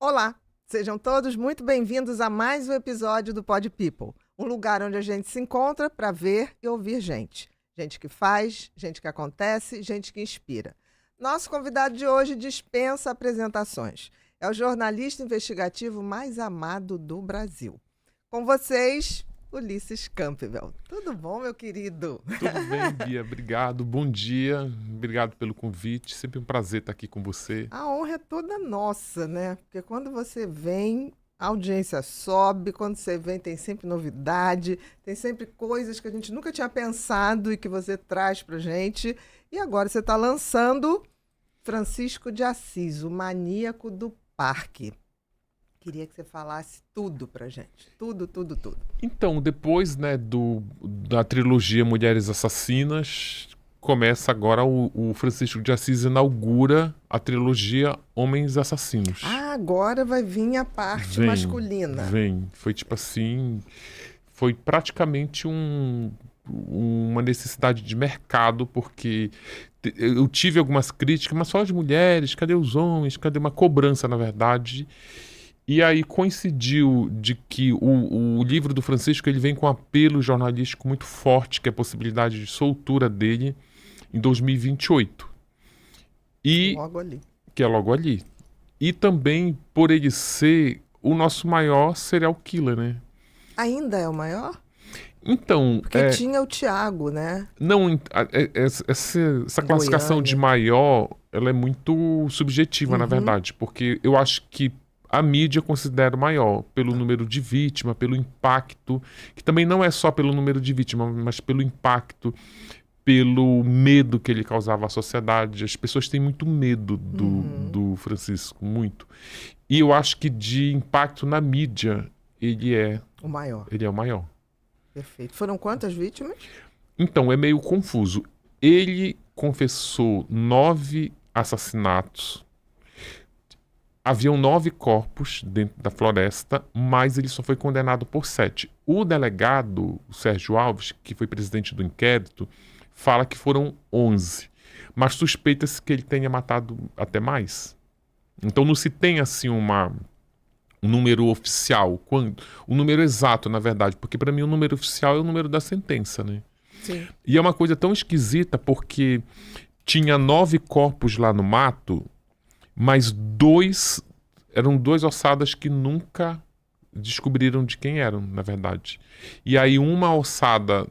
Olá, sejam todos muito bem-vindos a mais um episódio do Pod People, um lugar onde a gente se encontra para ver e ouvir gente. Gente que faz, gente que acontece, gente que inspira. Nosso convidado de hoje dispensa apresentações. É o jornalista investigativo mais amado do Brasil. Com vocês, Ulisses Campbell. Tudo bom, meu querido? Tudo bem, Bia? Obrigado. Bom dia. Obrigado pelo convite. Sempre um prazer estar aqui com você. A honra é toda nossa, né? Porque quando você vem, a audiência sobe. Quando você vem, tem sempre novidade. Tem sempre coisas que a gente nunca tinha pensado e que você traz pra gente. E agora você está lançando Francisco de Assis, o Maníaco do Parque. Queria que você falasse tudo pra gente. Tudo. Então, depois, da trilogia Mulheres Assassinas, começa agora o Francisco de Assis inaugura a trilogia Homens Assassinos. Ah, agora vai vir a parte masculina. Foi tipo assim, foi praticamente uma necessidade de mercado, porque eu tive algumas críticas, mas só de mulheres, cadê os homens, cadê uma cobrança, na verdade. E aí coincidiu de que o livro do Francisco ele vem com um apelo jornalístico muito forte, que é a possibilidade de soltura dele em 2028. Logo ali. Que é logo ali. E também por ele ser o nosso maior serial killer, né? Ainda é o maior? Então... Porque tinha o Tiago, né? Não, essa classificação de maior, ela é muito subjetiva, na verdade. Porque eu acho que a mídia considera maior pelo número de vítimas, pelo impacto, que também não é só pelo número de vítimas, mas pelo impacto, pelo medo que ele causava à sociedade. As pessoas têm muito medo do Francisco, muito. E eu acho que de impacto na mídia, ele é o maior. Ele é o maior. Perfeito. Foram quantas vítimas? Então, é meio confuso. Ele confessou 9 assassinatos. Haviam 9 corpos dentro da floresta, mas ele só foi condenado por 7. O delegado, o Sérgio Alves, que foi presidente do inquérito, fala que foram 11. Mas suspeita-se que ele tenha matado até mais. Então não se tem assim um número oficial. O número exato, na verdade. Porque para mim o número oficial é o número da sentença, né? Sim. E é uma coisa tão esquisita porque tinha 9 corpos lá no mato, mas eram 2 ossadas que nunca descobriram de quem eram, na verdade. E aí uma ossada,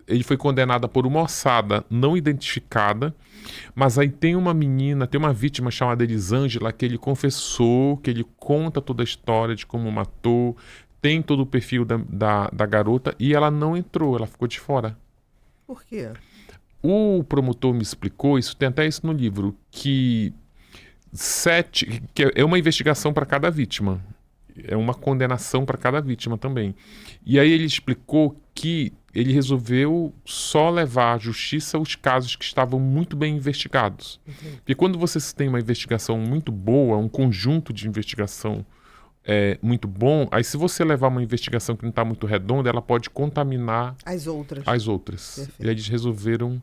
ele foi condenado por uma ossada não identificada, mas aí tem uma vítima chamada Elisângela, que ele confessou, que ele conta toda a história de como matou, tem todo o perfil da garota, e ela não entrou, ela ficou de fora. Por quê? O promotor me explicou, isso tem até isso no livro, que é uma investigação para cada vítima. É uma condenação para cada vítima também. E aí ele explicou que ele resolveu só levar à justiça os casos que estavam muito bem investigados. Porque quando você tem uma investigação muito boa, um conjunto de investigação muito bom, aí se você levar uma investigação que não está muito redonda, ela pode contaminar as outras. Perfeito. E aí eles resolveram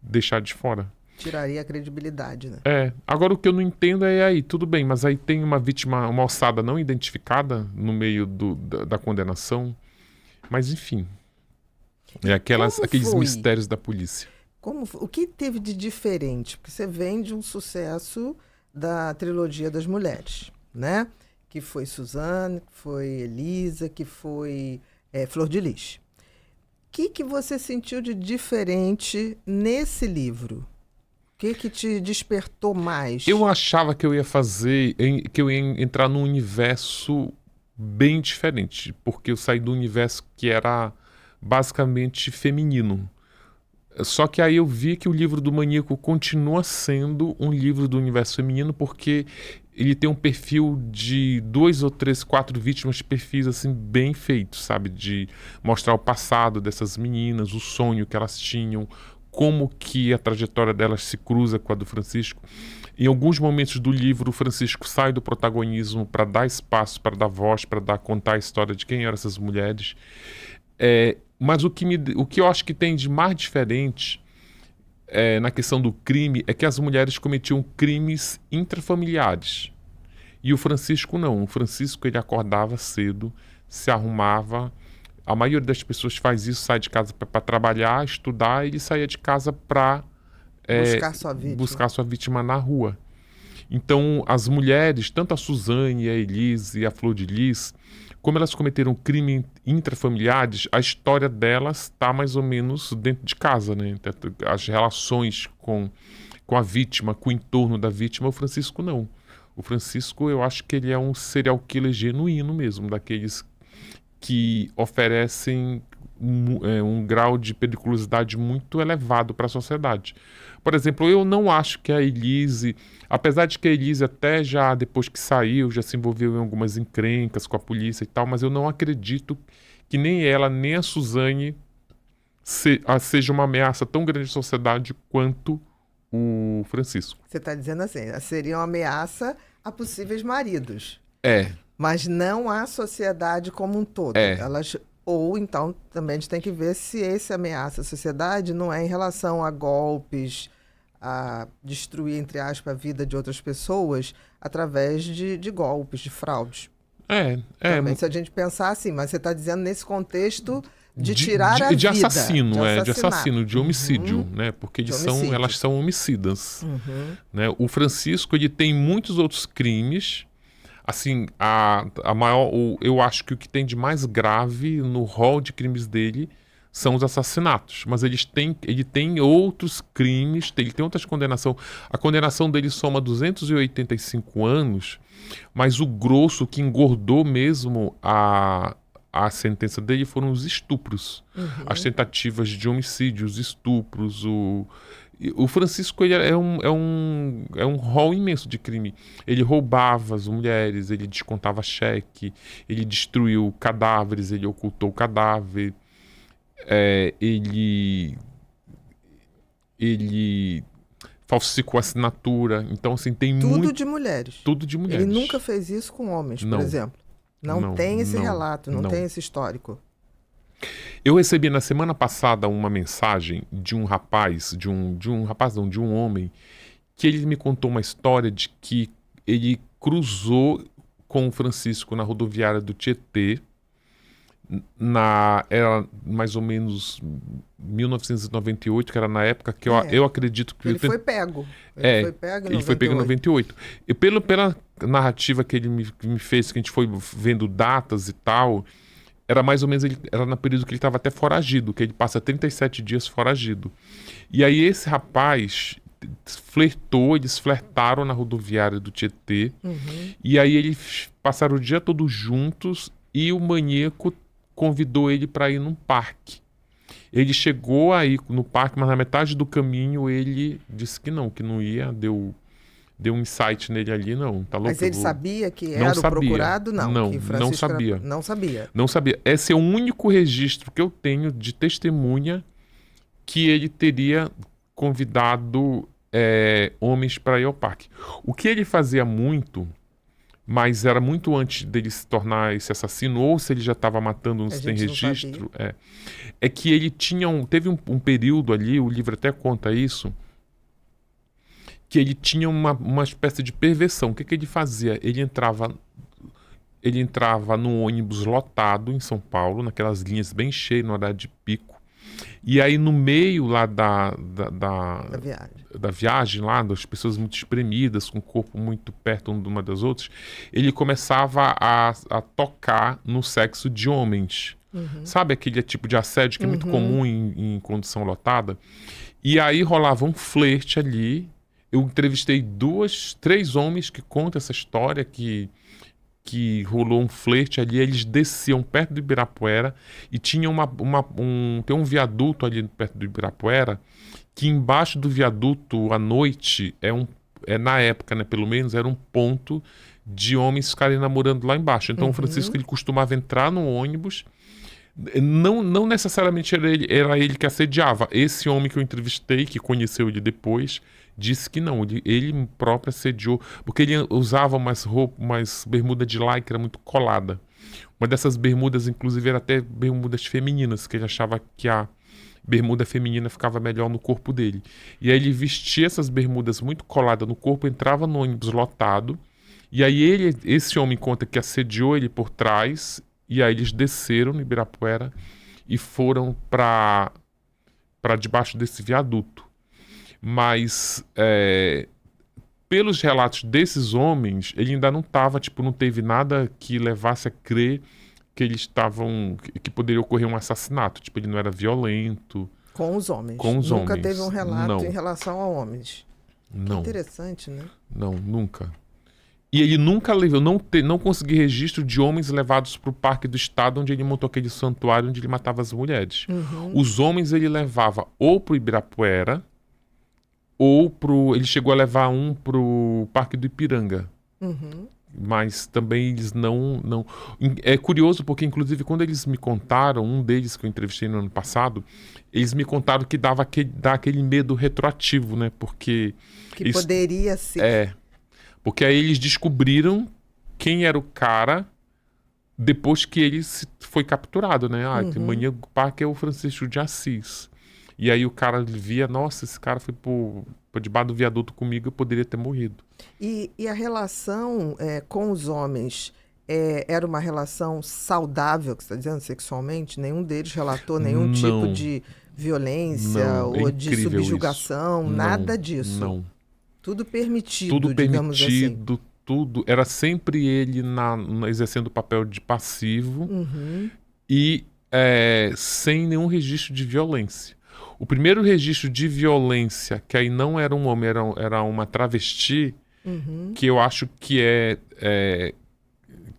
deixar de fora. Tiraria a credibilidade, né? Agora o que eu não entendo é aí, tudo bem, mas aí tem uma vítima, uma ossada não identificada no meio da condenação, mas enfim, aqueles mistérios da polícia. O que teve de diferente? Porque você vem de um sucesso da trilogia das mulheres, né? Que foi Suzane, que foi Elisa, que foi Flor de Lis. O que você sentiu de diferente nesse livro? O que te despertou mais? Eu achava que eu ia entrar num universo bem diferente, porque eu saí do universo que era basicamente feminino. Só que aí eu vi que o livro do Maníaco continua sendo um livro do universo feminino, porque ele tem um perfil de 2 ou 3, 4 vítimas de perfis assim bem feitos, sabe? De mostrar o passado dessas meninas, o sonho que elas tinham, como que a trajetória delas se cruza com a do Francisco. Em alguns momentos do livro, o Francisco sai do protagonismo para dar espaço, para dar voz, para contar a história de quem eram essas mulheres. Mas o que eu acho que tem de mais diferente na questão do crime é que as mulheres cometiam crimes intrafamiliares. E o Francisco não. O Francisco, ele acordava cedo, se arrumava. A maioria das pessoas faz isso, sai de casa para trabalhar, estudar, e ele saía de casa para buscar sua vítima na rua. Então, as mulheres, tanto a Suzane, a Elise e a Flor de Lis, como elas cometeram crime intrafamiliares, a história delas está mais ou menos dentro de casa, né? As relações com a vítima, com o entorno da vítima. O Francisco não. O Francisco, eu acho que ele é um serial killer genuíno mesmo, daqueles que oferecem um grau de periculosidade muito elevado para a sociedade. Por exemplo, eu não acho que a Elise, apesar de que a Elise até já, depois que saiu, já se envolveu em algumas encrencas com a polícia e tal, mas eu não acredito que nem ela, nem a Suzane seja uma ameaça tão grande à sociedade quanto o Francisco. Você está dizendo assim, seria uma ameaça a possíveis maridos. É. Mas não à sociedade como um todo. Ou então também a gente tem que ver se esse ameaça à sociedade não é em relação a golpes, a destruir, entre aspas, a vida de outras pessoas através de golpes, de fraudes. Também, se a gente pensar assim, mas você está dizendo nesse contexto de tirar a vida. De assassino, de homicídio, né? Porque elas são homicidas. Né? O Francisco, ele tem muitos outros crimes. Assim, eu acho que o que tem de mais grave no rol de crimes dele são os assassinatos. Mas ele tem outros crimes, ele tem outras condenações. A condenação dele soma 285 anos, mas o grosso que engordou mesmo a sentença dele foram os estupros. As tentativas de homicídio, os estupros, o Francisco, ele é um rol imenso de crime. Ele roubava as mulheres, ele descontava cheque, ele destruiu cadáveres, ele ocultou o cadáver, ele falsificou a assinatura. Então, assim, tem tudo de mulheres. Tudo de mulheres. Ele nunca fez isso com homens, por exemplo. Não tem esse relato, não tem esse histórico. Eu recebi na semana passada uma mensagem de um homem, que ele me contou uma história de que ele cruzou com o Francisco na rodoviária do Tietê, era mais ou menos 1998, que era na época que eu acredito que... Ele foi pego. Ele foi pego em 98. E pela narrativa que ele me fez, que a gente foi vendo datas e tal... Era mais ou menos, era no período que ele estava até foragido, que ele passa 37 dias foragido. E aí esse rapaz eles flertaram na rodoviária do Tietê, e aí eles passaram o dia todo juntos, e o maníaco convidou ele para ir num parque. Ele chegou aí no parque, mas na metade do caminho ele disse que não ia, deu um insight nele ali, não. Tá louco? Mas ele sabia que era o procurado? Não, que não sabia. Não sabia. Não sabia. Esse é o único registro que eu tenho de testemunha que ele teria convidado homens para ir ao parque. O que ele fazia muito, mas era muito antes dele se tornar esse assassino, ou se ele já estava matando, não se tem registro, é que ele teve um período ali, o livro até conta isso, que ele tinha uma espécie de perversão. O que ele fazia? Ele entrava no ônibus lotado em São Paulo, naquelas linhas bem cheias, no horário de pico. E aí no meio lá da viagem, lá, das pessoas muito espremidas, com o corpo muito perto uma das outras, ele começava a tocar no sexo de homens. Sabe aquele tipo de assédio que é muito comum em condição lotada? E aí rolava um flerte ali. Eu entrevistei 3 homens que contam essa história, que rolou um flerte ali. Eles desciam perto do Ibirapuera e tinha tem um viaduto ali perto do Ibirapuera, que embaixo do viaduto, à noite, na época, né, pelo menos, era um ponto de homens ficarem namorando lá embaixo. Então o Francisco, ele costumava entrar no ônibus. Não necessariamente era ele que assediava. Esse homem que eu entrevistei, que conheceu ele depois, disse que não, ele próprio assediou, porque ele usava umas bermuda de lycra muito colada. Uma dessas bermudas, inclusive, era até bermudas femininas, que ele achava que a bermuda feminina ficava melhor no corpo dele. E aí ele vestia essas bermudas muito coladas no corpo, entrava no ônibus lotado, E aí esse homem conta que assediou ele por trás, e aí eles desceram no Ibirapuera e foram para debaixo desse viaduto. Mas, pelos relatos desses homens, ele ainda não estava, não teve nada que levasse a crer que eles estavam, que poderia ocorrer um assassinato. Ele não era violento. Com os homens. Com os Nunca homens. teve um relato Não. em relação a homens. Não. Que interessante, né? Não, nunca. E ele nunca levou, não consegui registro de homens levados para o Parque do Estado, onde ele montou aquele santuário onde ele matava as mulheres. Os homens ele levava ou para o Ibirapuera, ou ele chegou a levar um para o Parque do Ipiranga. Mas também eles não... É curioso porque, inclusive, quando eles me contaram, um deles que eu entrevistei no ano passado, eles me contaram que dá aquele medo retroativo, né? Porque... Que poderia ser. Porque aí eles descobriram quem era o cara depois que ele foi capturado, né? Tem maníaco que é o Francisco de Assis. E aí o cara via, nossa, esse cara foi por debaixo do viaduto comigo, eu poderia ter morrido. E a relação com os homens era uma relação saudável, que você está dizendo, sexualmente? Nenhum deles relatou nenhum tipo de violência ou de subjugação, nada disso? Não. Tudo permitido, digamos assim. Tudo. Era sempre ele exercendo o papel de passivo e sem nenhum registro de violência. O primeiro registro de violência, que aí não era um homem, era uma travesti, que eu acho que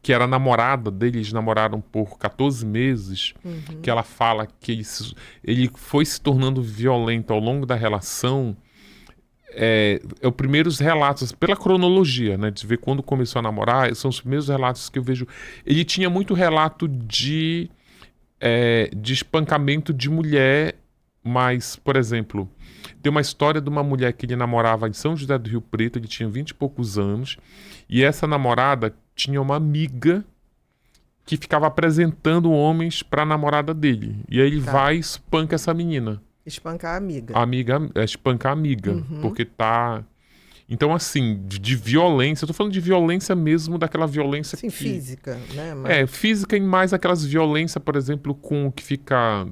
que era a namorada dele, eles namoraram por 14 meses, que ela fala que ele foi se tornando violento ao longo da relação. Os primeiros relatos, pela cronologia, né, de ver quando começou a namorar, são os primeiros relatos que eu vejo. Ele tinha muito relato de espancamento de mulher, mas, por exemplo, tem uma história de uma mulher que ele namorava em São José do Rio Preto, ele tinha 20 e poucos anos, e essa namorada tinha uma amiga que ficava apresentando homens para a namorada dele. E aí ele vai e espanca essa menina. Espancar a amiga. Espancar a amiga, porque tá... Então, assim, de violência, eu tô falando de violência mesmo, daquela violência Sim, física, né? Física e mais aquelas violências, por exemplo, com que fica,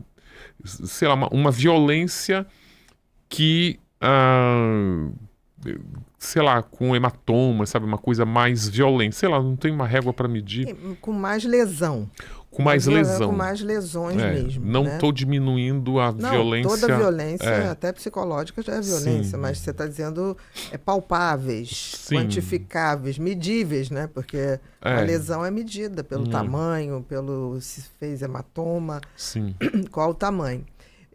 sei lá, uma violência que, sei lá, com hematoma, sabe, uma coisa mais violenta, sei lá, não tem uma régua para medir. Com mais lesão. Com mais lesão. Com mais lesões mesmo. Não estou diminuindo a violência. Toda violência, até psicológica, já é violência, Sim. mas você está dizendo palpáveis, Sim. quantificáveis, medíveis, né? Porque a lesão é medida pelo tamanho, se fez hematoma, Sim. qual o tamanho.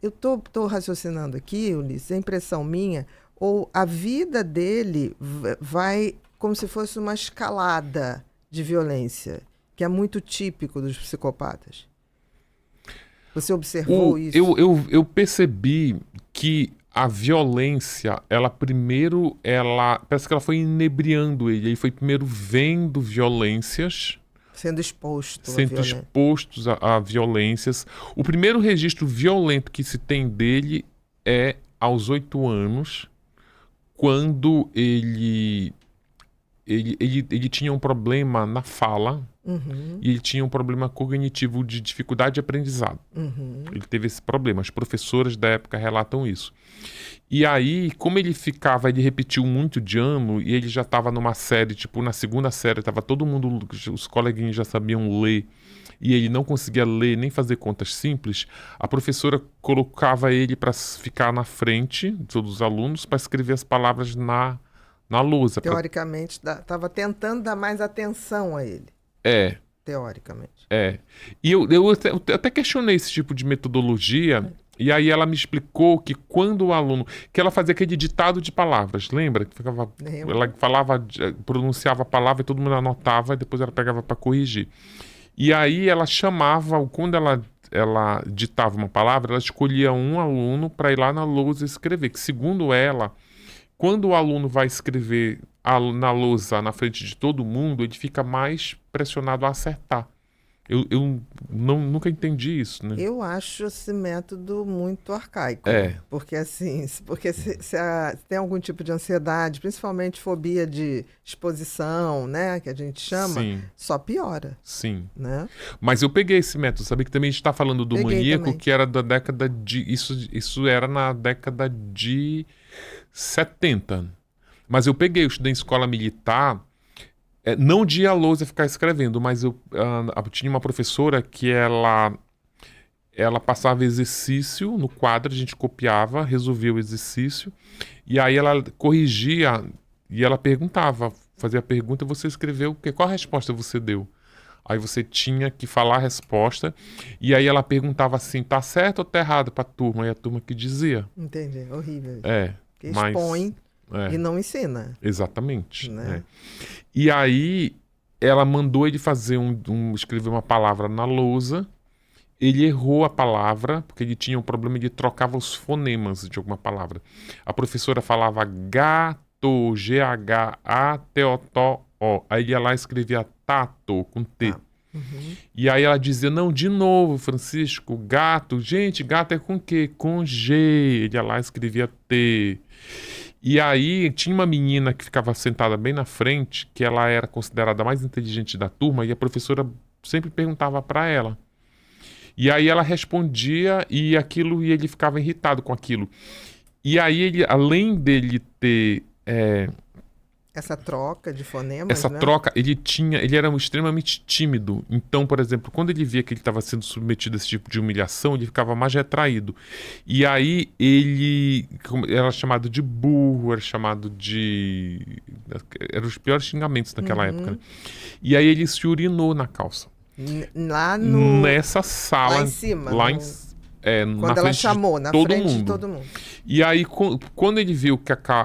Eu estou raciocinando aqui, Ulisses, a impressão minha, ou a vida dele vai como se fosse uma escalada de violência, que é muito típico dos psicopatas. Você observou isso? Eu percebi que a violência, parece que ela foi inebriando ele. Ele foi primeiro vendo violências. Sendo expostos a violências. O primeiro registro violento que se tem dele é aos 8 anos, quando ele tinha um problema na fala e ele tinha um problema cognitivo de dificuldade de aprendizado. Ele teve esse problema. As professoras da época relatam isso. E aí, como ele repetiu muito de ano e ele já estava numa série, na segunda série, estava todo mundo, os coleguinhas já sabiam ler e ele não conseguia ler nem fazer contas simples, a professora colocava ele para ficar na frente de todos os alunos para escrever as palavras na lousa. Teoricamente, estava tentando dar mais atenção a ele. Teoricamente. E eu até questionei esse tipo de metodologia, e aí ela me explicou que quando o aluno... Que ela fazia aquele ditado de palavras, lembra? Ela falava, pronunciava a palavra e todo mundo anotava, e depois ela pegava para corrigir. E aí ela chamava, quando ela ditava uma palavra, ela escolhia um aluno para ir lá na lousa escrever, que segundo ela... Quando o aluno vai escrever na lousa na frente de todo mundo, ele fica mais pressionado a acertar. Eu nunca entendi isso, né? Eu acho esse método muito arcaico. É. Porque assim, se tem algum tipo de ansiedade, principalmente fobia de exposição, né, que a gente chama, Sim, só piora, sim. né? Mas eu peguei esse método, sabia que também a gente está falando do Peguei maníaco, também. que era da década de... Isso era na década de 70. Mas eu peguei, eu estudei em escola militar, não de ir à lousa ficar escrevendo, mas eu tinha uma professora que ela passava exercício no quadro, a gente copiava, resolvia o exercício, e aí ela corrigia, e ela perguntava, fazia a pergunta, você escreveu, qual a resposta você deu? Aí você tinha que falar a resposta, e aí ela perguntava assim, tá certo ou tá errado pra turma? E a turma que dizia. Entendi, horrível. Que mas... expõe e não ensina. Exatamente. Né? E aí ela mandou ele fazer escrever uma palavra na lousa. Ele errou a palavra, porque ele tinha um problema, ele trocava os fonemas de alguma palavra. A professora falava gato, G-H-A-T-O-T-O. Aí ele ia lá e escrevia tato, com T. Uhum. E aí ela dizia, não, de novo, Francisco, gato. Gente, gato é com quê? Com G. Ele ia lá e escrevia T. E aí tinha uma menina que ficava sentada bem na frente, que ela era considerada a mais inteligente da turma, e a professora sempre perguntava para ela. E aí ela respondia e ele ficava irritado com aquilo. E aí ele, além dele ter essa troca de fonemas, essa né? troca, ele era extremamente tímido. Então, por exemplo, quando ele via que ele estava sendo submetido a esse tipo de humilhação, ele ficava mais retraído. E aí ele era chamado de burro, era chamado de... Eram os piores xingamentos naquela época, né? E aí ele se urinou na calça. Nessa sala. Lá em cima. Na ela frente chamou, na frente de todo mundo. E aí, quando ele viu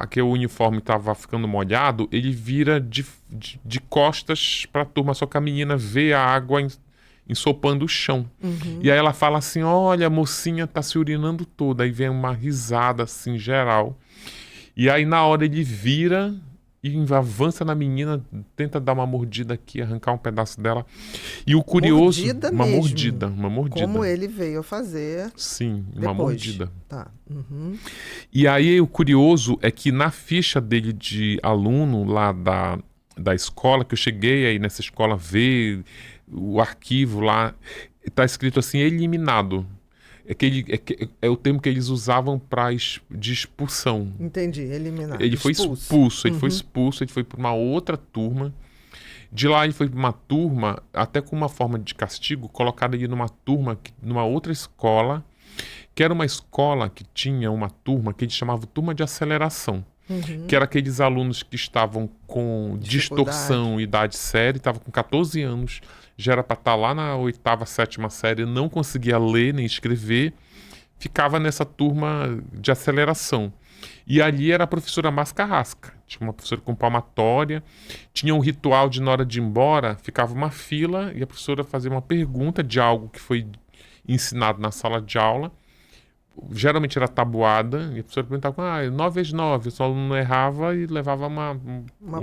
que o uniforme estava ficando molhado, ele vira de costas para a turma, só que a menina vê a água ensopando o chão. Uhum. E aí ela fala assim, olha, a mocinha tá se urinando toda. Aí vem uma risada assim, geral. E aí na hora ele vira e avança na menina, tenta dar uma mordida aqui, arrancar um pedaço dela. E o curioso... Mordida uma mesmo. mordida. Como ele veio fazer. Sim, depois. Uma mordida. Tá. Uhum. E aí o curioso é que na ficha dele de aluno lá da escola, que eu cheguei aí nessa escola ver o arquivo lá, tá escrito assim, eliminado. É o termo que eles usavam de expulsão. Entendi, eliminado. Ele foi expulso, ele foi expulso, ele foi para uma outra turma. De lá ele foi para uma turma, até com uma forma de castigo, colocado ele numa turma, numa outra escola, que era uma escola que tinha uma turma que eles chamavam turma de aceleração. Que era aqueles alunos que estavam com distorção, idade séria, estavam com 14 anos, já era para estar lá na 8ª, 7ª série, não conseguia ler nem escrever, ficava nessa turma de aceleração. E ali era a professora mais carrasca, tinha uma professora com palmatória, tinha um ritual de na hora de ir embora, ficava uma fila e a professora fazia uma pergunta de algo que foi ensinado na sala de aula, geralmente era tabuada, e a professora perguntava, 9 vezes 9, o aluno errava e levava uma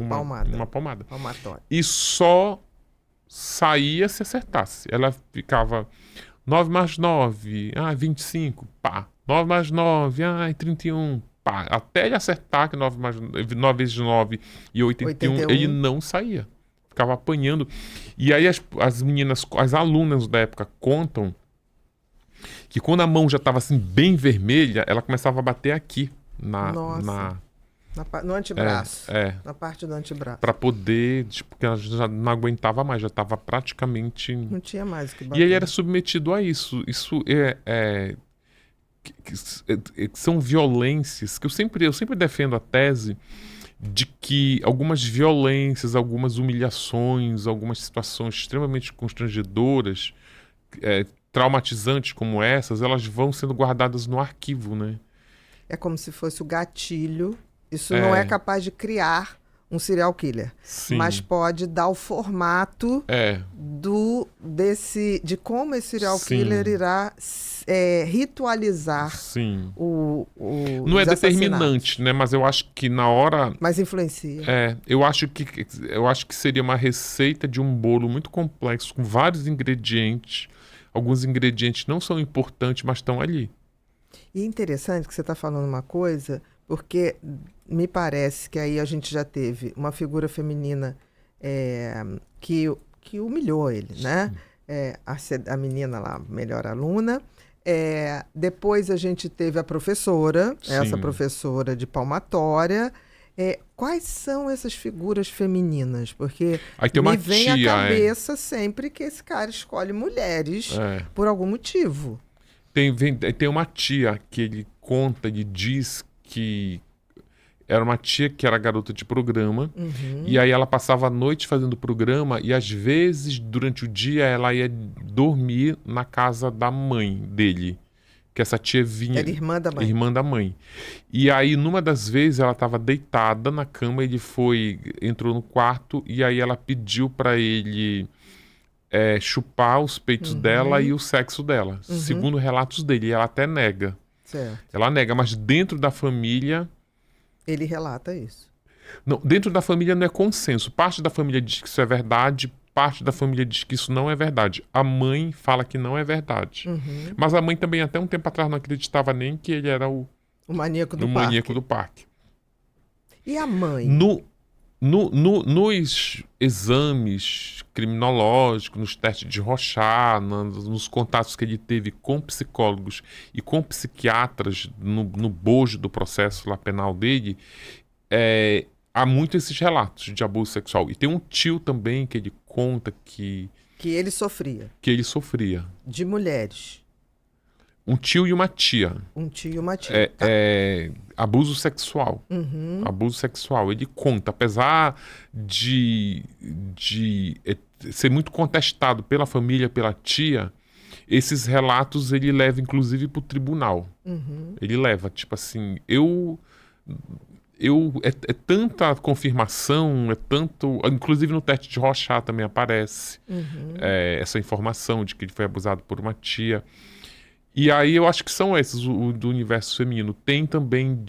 palmada. Uma palmada. Palmatória. E só saía se acertasse. Ela ficava 9 mais 9, 25, pá. 9 mais 9, 31, pá. Até ele acertar que 9 vezes 9 e 81, ele não saía. Ficava apanhando. E aí as meninas, as alunas da época contam que quando a mão já estava assim bem vermelha, ela começava a bater aqui no antebraço. Na parte do antebraço. Para poder, porque ela já não aguentava mais, já estava praticamente... Não tinha mais o que bater. E ele era submetido a isso. Isso são violências que eu sempre defendo a tese de que algumas violências, algumas humilhações, algumas situações extremamente constrangedoras, traumatizantes como essas, elas vão sendo guardadas no arquivo, né? É como se fosse o gatilho. Isso não é capaz de criar um serial killer. Sim. Mas pode dar o formato de como esse serial killer irá ritualizar Sim. os Não é assassinatos. determinante, né? Mas eu acho que na hora... Mas influencia. Eu acho que seria uma receita de um bolo muito complexo, com vários ingredientes. Alguns ingredientes não são importantes, mas estão ali. E é interessante que você está falando uma coisa, porque me parece que aí a gente já teve uma figura feminina que humilhou ele, né? A menina lá, melhor aluna. Depois a gente teve a professora, essa Sim. professora de palmatória. Quais são essas figuras femininas? Porque Aí tem uma me vem à tia, cabeça sempre que esse cara escolhe mulheres por algum motivo. Tem uma tia que ele conta, ele diz que era uma tia que era garota de programa, e aí ela passava a noite fazendo programa, e às vezes, durante o dia, ela ia dormir na casa da mãe dele. Que essa tia vinha... Era irmã da mãe. Irmã da mãe. E aí, numa das vezes, ela estava deitada na cama, ele entrou no quarto, e aí ela pediu para ele chupar os peitos dela e o sexo dela. Segundo relatos dele, e ela até nega. Certo. Ela nega, mas dentro da família... Ele relata isso. Não, dentro da família não é consenso. Parte da família diz que isso é verdade, parte da família diz que isso não é verdade. A mãe fala que não é verdade. Mas a mãe também, até um tempo atrás, não acreditava nem que ele era o maníaco do parque. maníaco do parque. E a mãe? Nos exames criminológicos, nos testes de Rorschach, nos contatos que ele teve com psicólogos e com psiquiatras no bojo do processo lá penal dele, há muito esses relatos de abuso sexual. E tem um tio também que ele conta que ele sofria. Que ele sofria. De mulheres. Um tio e uma tia. Um tio e uma tia. Abuso sexual. Abuso sexual. Ele conta, apesar de ser muito contestado pela família, pela tia, esses relatos ele leva inclusive para o tribunal. Ele leva, tipo assim, é tanta confirmação, inclusive no teste de Rorschach também aparece essa informação de que ele foi abusado por uma tia. E aí eu acho que são esses, do universo feminino. Tem também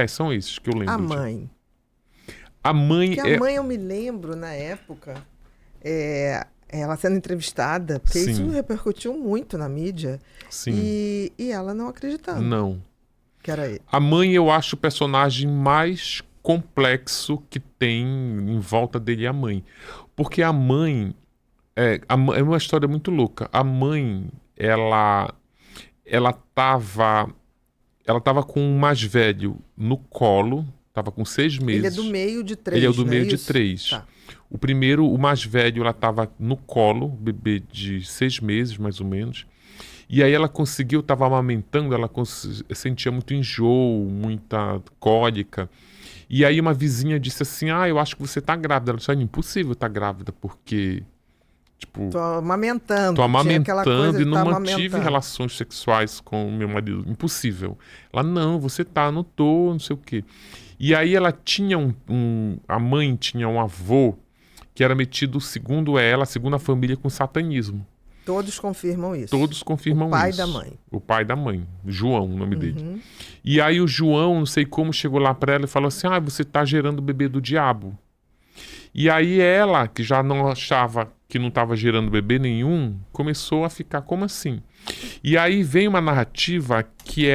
são esses que eu lembro. A mãe. A mãe Porque a mãe eu me lembro, na época, ela sendo entrevistada, porque isso repercutiu muito na mídia. Sim. E ela não acreditando. Não. Que era ele. A mãe eu acho o personagem mais complexo que tem em volta dele, a mãe. Porque a mãe é uma história muito louca. A mãe, ela tava com o mais velho no colo, tava com 6 meses. Ele é do meio de 3, Ele é do meio é de isso? 3. Tá. O primeiro, o mais velho, ela tava no colo, bebê de 6 meses, mais ou menos. E aí ela conseguiu, tava amamentando, ela sentia muito enjoo, muita cólica. E aí uma vizinha disse assim, eu acho que você tá grávida. Ela disse, é impossível estar grávida, porque... Tipo, tô amamentando. Tô amamentando e não mantive relações sexuais com o meu marido. Impossível. Ela, não, você tá, não tô, não sei o quê. E aí ela tinha a mãe tinha um avô que era metido, segundo a família, com satanismo. Todos confirmam isso. Todos confirmam isso. O pai da mãe. O pai da mãe. João, o nome dele. E aí o João, não sei como, chegou lá pra ela e falou assim, você tá gerando o bebê do diabo. E aí ela, que já não achava que não estava gerando bebê nenhum, começou a ficar como assim? E aí vem uma narrativa que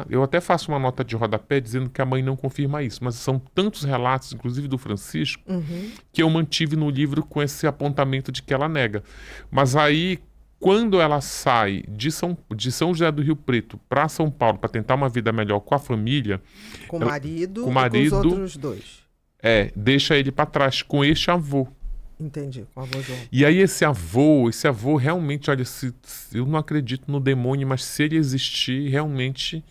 eu até faço uma nota de rodapé dizendo que a mãe não confirma isso, mas são tantos relatos, inclusive do Francisco, que eu mantive no livro com esse apontamento de que ela nega. Mas aí, quando ela sai de São José do Rio Preto para São Paulo para tentar uma vida melhor com a família... Com o marido e com os outros 2. Deixa ele para trás com este avô. Entendi, com o avô João. E aí esse avô realmente, olha, eu não acredito no demônio, mas se ele existir, realmente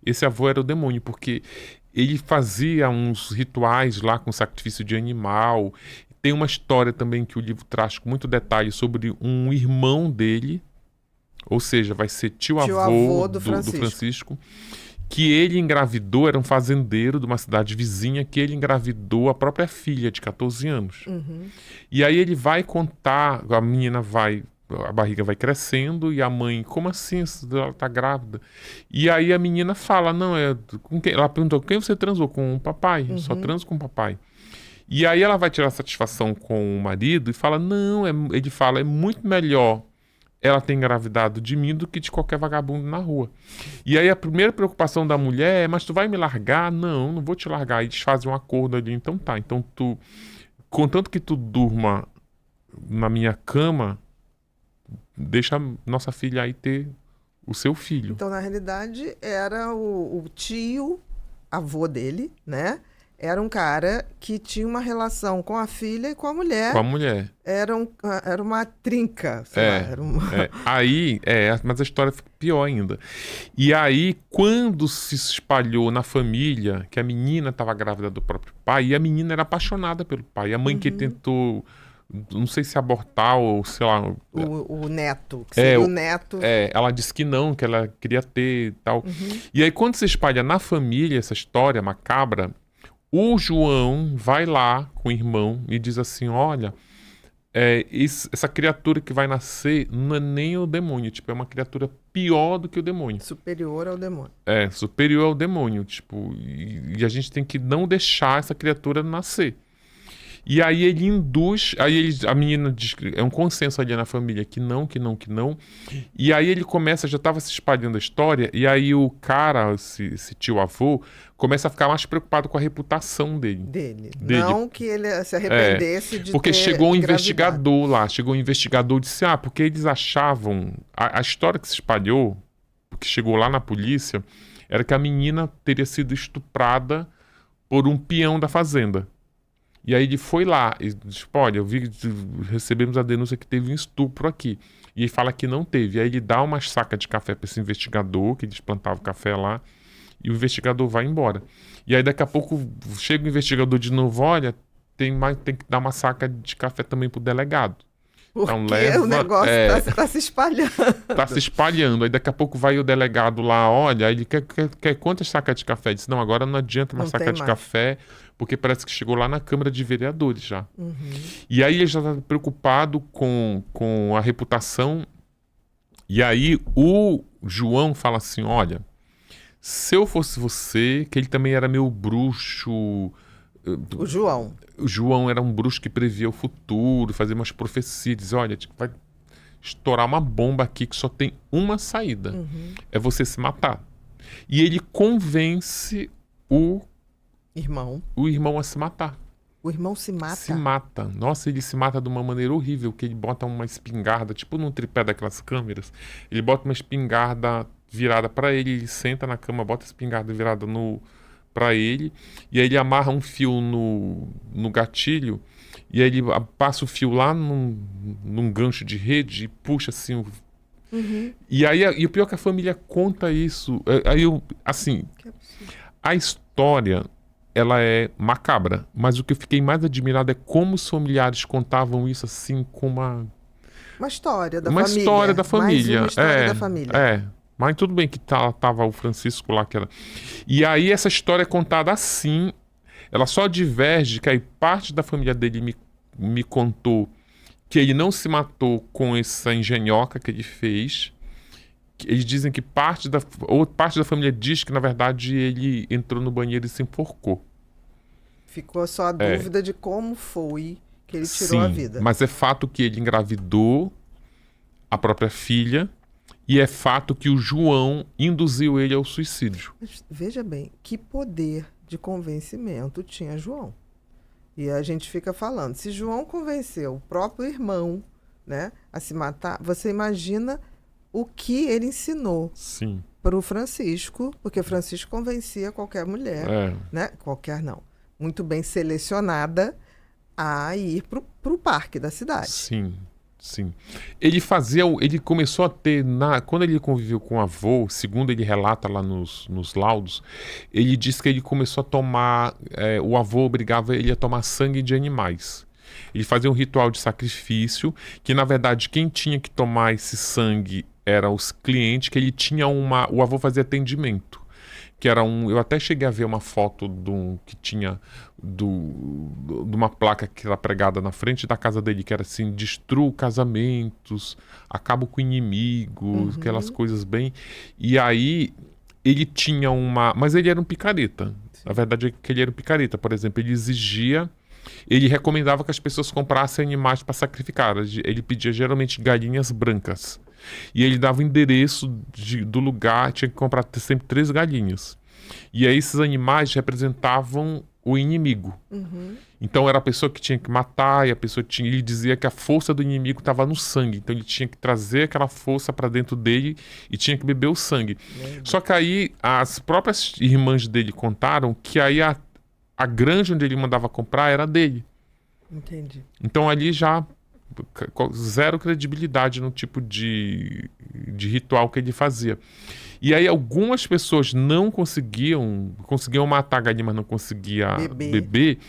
esse avô era o demônio, porque ele fazia uns rituais lá com sacrifício de animal. Tem uma história também que o livro traz com muito detalhe sobre um irmão dele, ou seja, vai ser tio-avô do Francisco, que ele engravidou, era um fazendeiro de uma cidade vizinha, que ele engravidou a própria filha de 14 anos. E aí ele vai contar, a menina vai a barriga vai crescendo e a mãe, como assim? Ela tá grávida? E aí a menina fala, não, com quem? Ela perguntou, com quem você transou? Com o papai, só transo com o papai. E aí ela vai tirar satisfação com o marido e fala, não, ele fala, é muito melhor ela ter engravidado de mim do que de qualquer vagabundo na rua. E aí a primeira preocupação da mulher é, mas tu vai me largar? Não, não vou te largar. E eles fazem um acordo ali, então tá. Então tu, contanto que tu durma na minha cama, deixa nossa filha aí ter o seu filho. Então, na realidade, era o tio, avô dele, né? Era um cara que tinha uma relação com a filha e com a mulher. Com a mulher. Era uma trinca, sei lá. Era uma... Aí, mas a história fica pior ainda. E aí, quando se espalhou na família que a menina estava grávida do próprio pai, e a menina era apaixonada pelo pai. A mãe que tentou, não sei se abortar ou sei lá... O neto, que seria o neto. Ela disse que não, que ela queria ter e tal. E aí, quando se espalha na família essa história macabra, o João vai lá com o irmão e diz assim, olha, essa criatura que vai nascer não é nem o demônio, tipo, é uma criatura pior do que o demônio. Superior ao demônio. Superior ao demônio, tipo, e a gente tem que não deixar essa criatura nascer. E aí ele induz, a menina diz que é um consenso ali na família, que não. E aí ele começa, já estava se espalhando a história, e aí o cara, esse tio avô, começa a ficar mais preocupado com a reputação dele. Não que ele se arrependesse de porque ter chegou um engravidado. investigador lá, e disse, porque eles achavam, a história que se espalhou, que chegou lá na polícia, era que a menina teria sido estuprada por um peão da fazenda. E aí ele foi lá e disse, olha, recebemos a denúncia que teve um estupro aqui. E ele fala que não teve. E aí ele dá uma saca de café para esse investigador, que eles plantavam café lá, e o investigador vai embora. E aí daqui a pouco chega o investigador de novo, olha, tem que dar uma saca de café também pro delegado. Porque o negócio tá se espalhando. Tá se espalhando. Aí daqui a pouco vai o delegado lá, olha, ele quer quantas sacas de café? Ele disse, não, agora não adianta uma saca de café, porque parece que chegou lá na Câmara de Vereadores já. E aí ele já tá preocupado com a reputação. E aí o João fala assim, olha, se eu fosse você, que ele também era meu bruxo... O João. O João era um bruxo que previa o futuro, fazia umas profecias, dizia, olha, vai estourar uma bomba aqui que só tem uma saída, é você se matar. E ele convence o irmão a se matar. O irmão se mata? Se mata. Nossa, ele se mata de uma maneira horrível, que ele bota uma espingarda, tipo num tripé daquelas câmeras, ele bota uma espingarda virada para ele senta na cama, bota a espingarda virada para ele, e aí ele amarra um fio no gatilho, e aí ele passa o fio lá num gancho de rede e puxa assim. E o pior é que a família conta isso. Assim, a história, ela é macabra, mas o que eu fiquei mais admirado é como os familiares contavam isso assim com uma história da família. Mais uma história da família. Mas tudo bem que tava o Francisco lá, que era... E aí essa história é contada assim, ela só diverge, que aí parte da família dele me contou que ele não se matou com essa engenhoca que ele fez. Eles dizem que parte da família diz que, na verdade, ele entrou no banheiro e se enforcou. Ficou só a dúvida de como foi que ele tirou a vida. Mas é fato que ele engravidou a própria filha. E é fato que o João induziu ele ao suicídio. Mas veja bem, que poder de convencimento tinha João. E a gente fica falando, se João convenceu o próprio irmão, né, a se matar, você imagina o que ele ensinou para o Francisco, porque Francisco convencia qualquer mulher, né? Qualquer não, muito bem selecionada, a ir para o parque da cidade. Sim. Ele começou a ter, quando ele conviveu com o avô, segundo ele relata lá nos laudos, ele diz que ele começou a tomar, o avô obrigava ele a tomar sangue de animais. Ele fazia um ritual de sacrifício, que na verdade quem tinha que tomar esse sangue eram os clientes, que ele tinha o avô fazia atendimento. Que era eu até cheguei a ver uma foto que tinha de uma placa que era pregada na frente da casa dele, que era assim, destrua casamentos, acaba com inimigos, aquelas coisas bem... E aí, ele tinha uma... Mas ele era um picareta. A verdade é que ele era um picareta. Por exemplo, ele exigia... Ele recomendava que as pessoas comprassem animais para sacrificar. Ele pedia geralmente galinhas brancas. E ele dava o endereço do lugar, tinha que comprar sempre 3 galinhas. E aí esses animais representavam o inimigo. Então era a pessoa que tinha que matar, e a pessoa tinha... Ele dizia que a força do inimigo estava no sangue. Então ele tinha que trazer aquela força para dentro dele e tinha que beber o sangue. Só que aí as próprias irmãs dele contaram que aí a granja onde ele mandava comprar era dele. Entendi. Então ali já zero credibilidade no tipo de ritual que ele fazia. E aí algumas pessoas não conseguiam matar a galinha, mas não conseguia beber.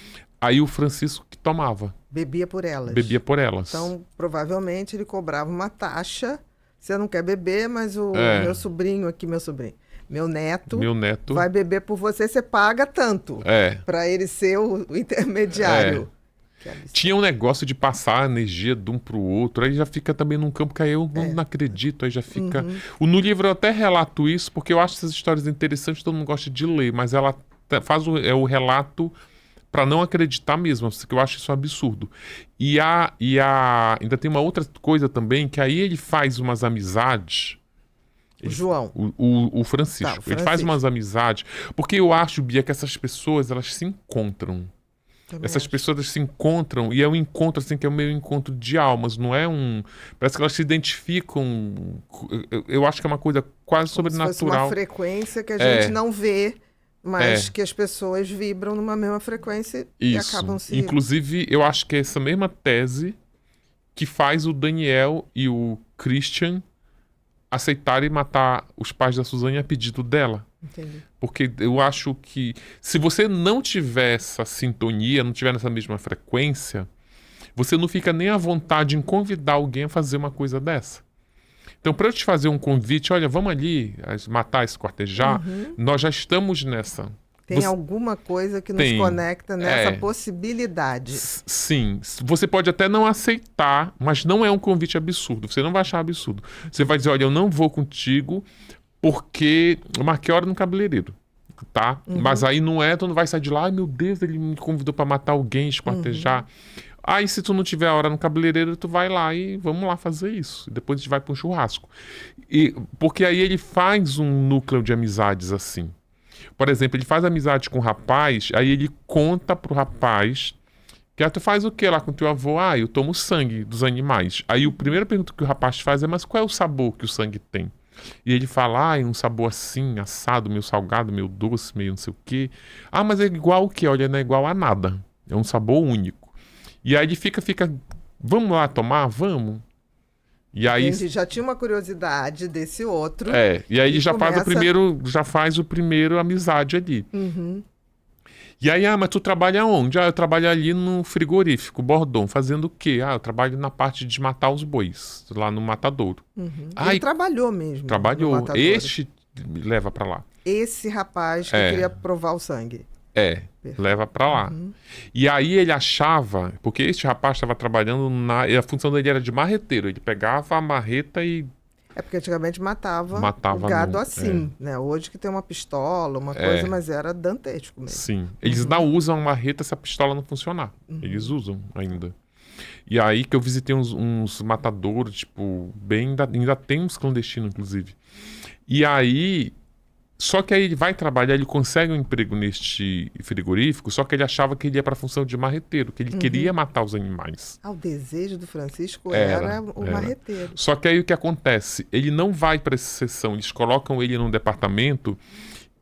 Aí o Francisco que tomava. Bebia por elas. Bebia por elas. Então, provavelmente, ele cobrava uma taxa. Você não quer beber, mas o meu neto vai beber por você, você paga tanto. Para ele ser o intermediário. Tinha um negócio de passar a energia de um pro outro, aí já fica também num campo que aí eu não acredito, aí já fica... No livro eu até relato isso, porque eu acho essas histórias interessantes, todo mundo gosta de ler, mas ela faz o relato para não acreditar mesmo, porque eu acho isso um absurdo. Ainda tem uma outra coisa também, que aí ele faz umas amizades... O Francisco. Ele faz umas amizades, porque eu acho, Bia, que essas pessoas, elas se encontram. Essas pessoas se encontram, e é um encontro assim que é meio encontro de almas, não é um... Parece que elas se identificam, eu acho que é uma coisa quase sobrenatural. Se fosse uma frequência que a gente não vê, mas que as pessoas vibram numa mesma frequência e acabam se... Inclusive, eu acho que é essa mesma tese que faz o Daniel e o Christian aceitarem matar os pais da Suzane a pedido dela. Entendi. Porque eu acho que se você não tiver essa sintonia, não tiver nessa mesma frequência, você não fica nem à vontade em convidar alguém a fazer uma coisa dessa. Então, para eu te fazer um convite, olha, vamos ali matar, esquartejar, nós já estamos nessa. Tem alguma coisa que nos conecta nessa possibilidade. Sim. Você pode até não aceitar, mas não é um convite absurdo. Você não vai achar absurdo. Você vai dizer, olha, eu não vou contigo porque eu marquei hora no cabeleireiro, tá? Mas aí não é, tu não vai sair de lá, ai meu Deus, ele me convidou para matar alguém, esquartejar. Aí se tu não tiver hora no cabeleireiro, tu vai lá e vamos lá fazer isso. Depois a gente vai para um churrasco. Porque aí ele faz um núcleo de amizades assim. Por exemplo, ele faz amizade com o rapaz, aí ele conta pro rapaz que tu faz o que lá com teu avô? Eu tomo sangue dos animais. Aí a primeira pergunta que o rapaz faz é, mas qual é o sabor que o sangue tem? E ele fala, um sabor assim, assado, meio salgado, meio doce, meio não sei o quê. Mas é igual o quê? Olha, não é igual a nada. É um sabor único. E aí ele fica, vamos lá tomar? Vamos. E aí já tinha uma curiosidade desse outro. E aí ele já faz o primeiro amizade ali. E aí, mas tu trabalha onde? Eu trabalho ali no frigorífico, Bordon, fazendo o quê? Eu trabalho na parte de matar os bois, lá no matadouro. Ele trabalhou mesmo. Trabalhou. Este leva pra lá. Esse rapaz que queria provar o sangue. Leva pra lá. E aí ele achava, porque este rapaz estava trabalhando a função dele era de marreteiro, ele pegava a marreta e... porque antigamente matava o gado assim, né? Hoje que tem uma pistola, uma coisa, mas era dantesco mesmo. Sim. Eles não usam marreta se a pistola não funcionar. Eles usam ainda. E aí que eu visitei uns matadouros, tipo, ainda tem uns clandestinos, inclusive. E aí... Só que aí ele vai trabalhar, ele consegue um emprego neste frigorífico, só que ele achava que ele ia para a função de marreteiro, que ele queria matar os animais. O desejo do Francisco era o marreteiro. Só que aí o que acontece? Ele não vai para essa sessão, eles colocam ele num departamento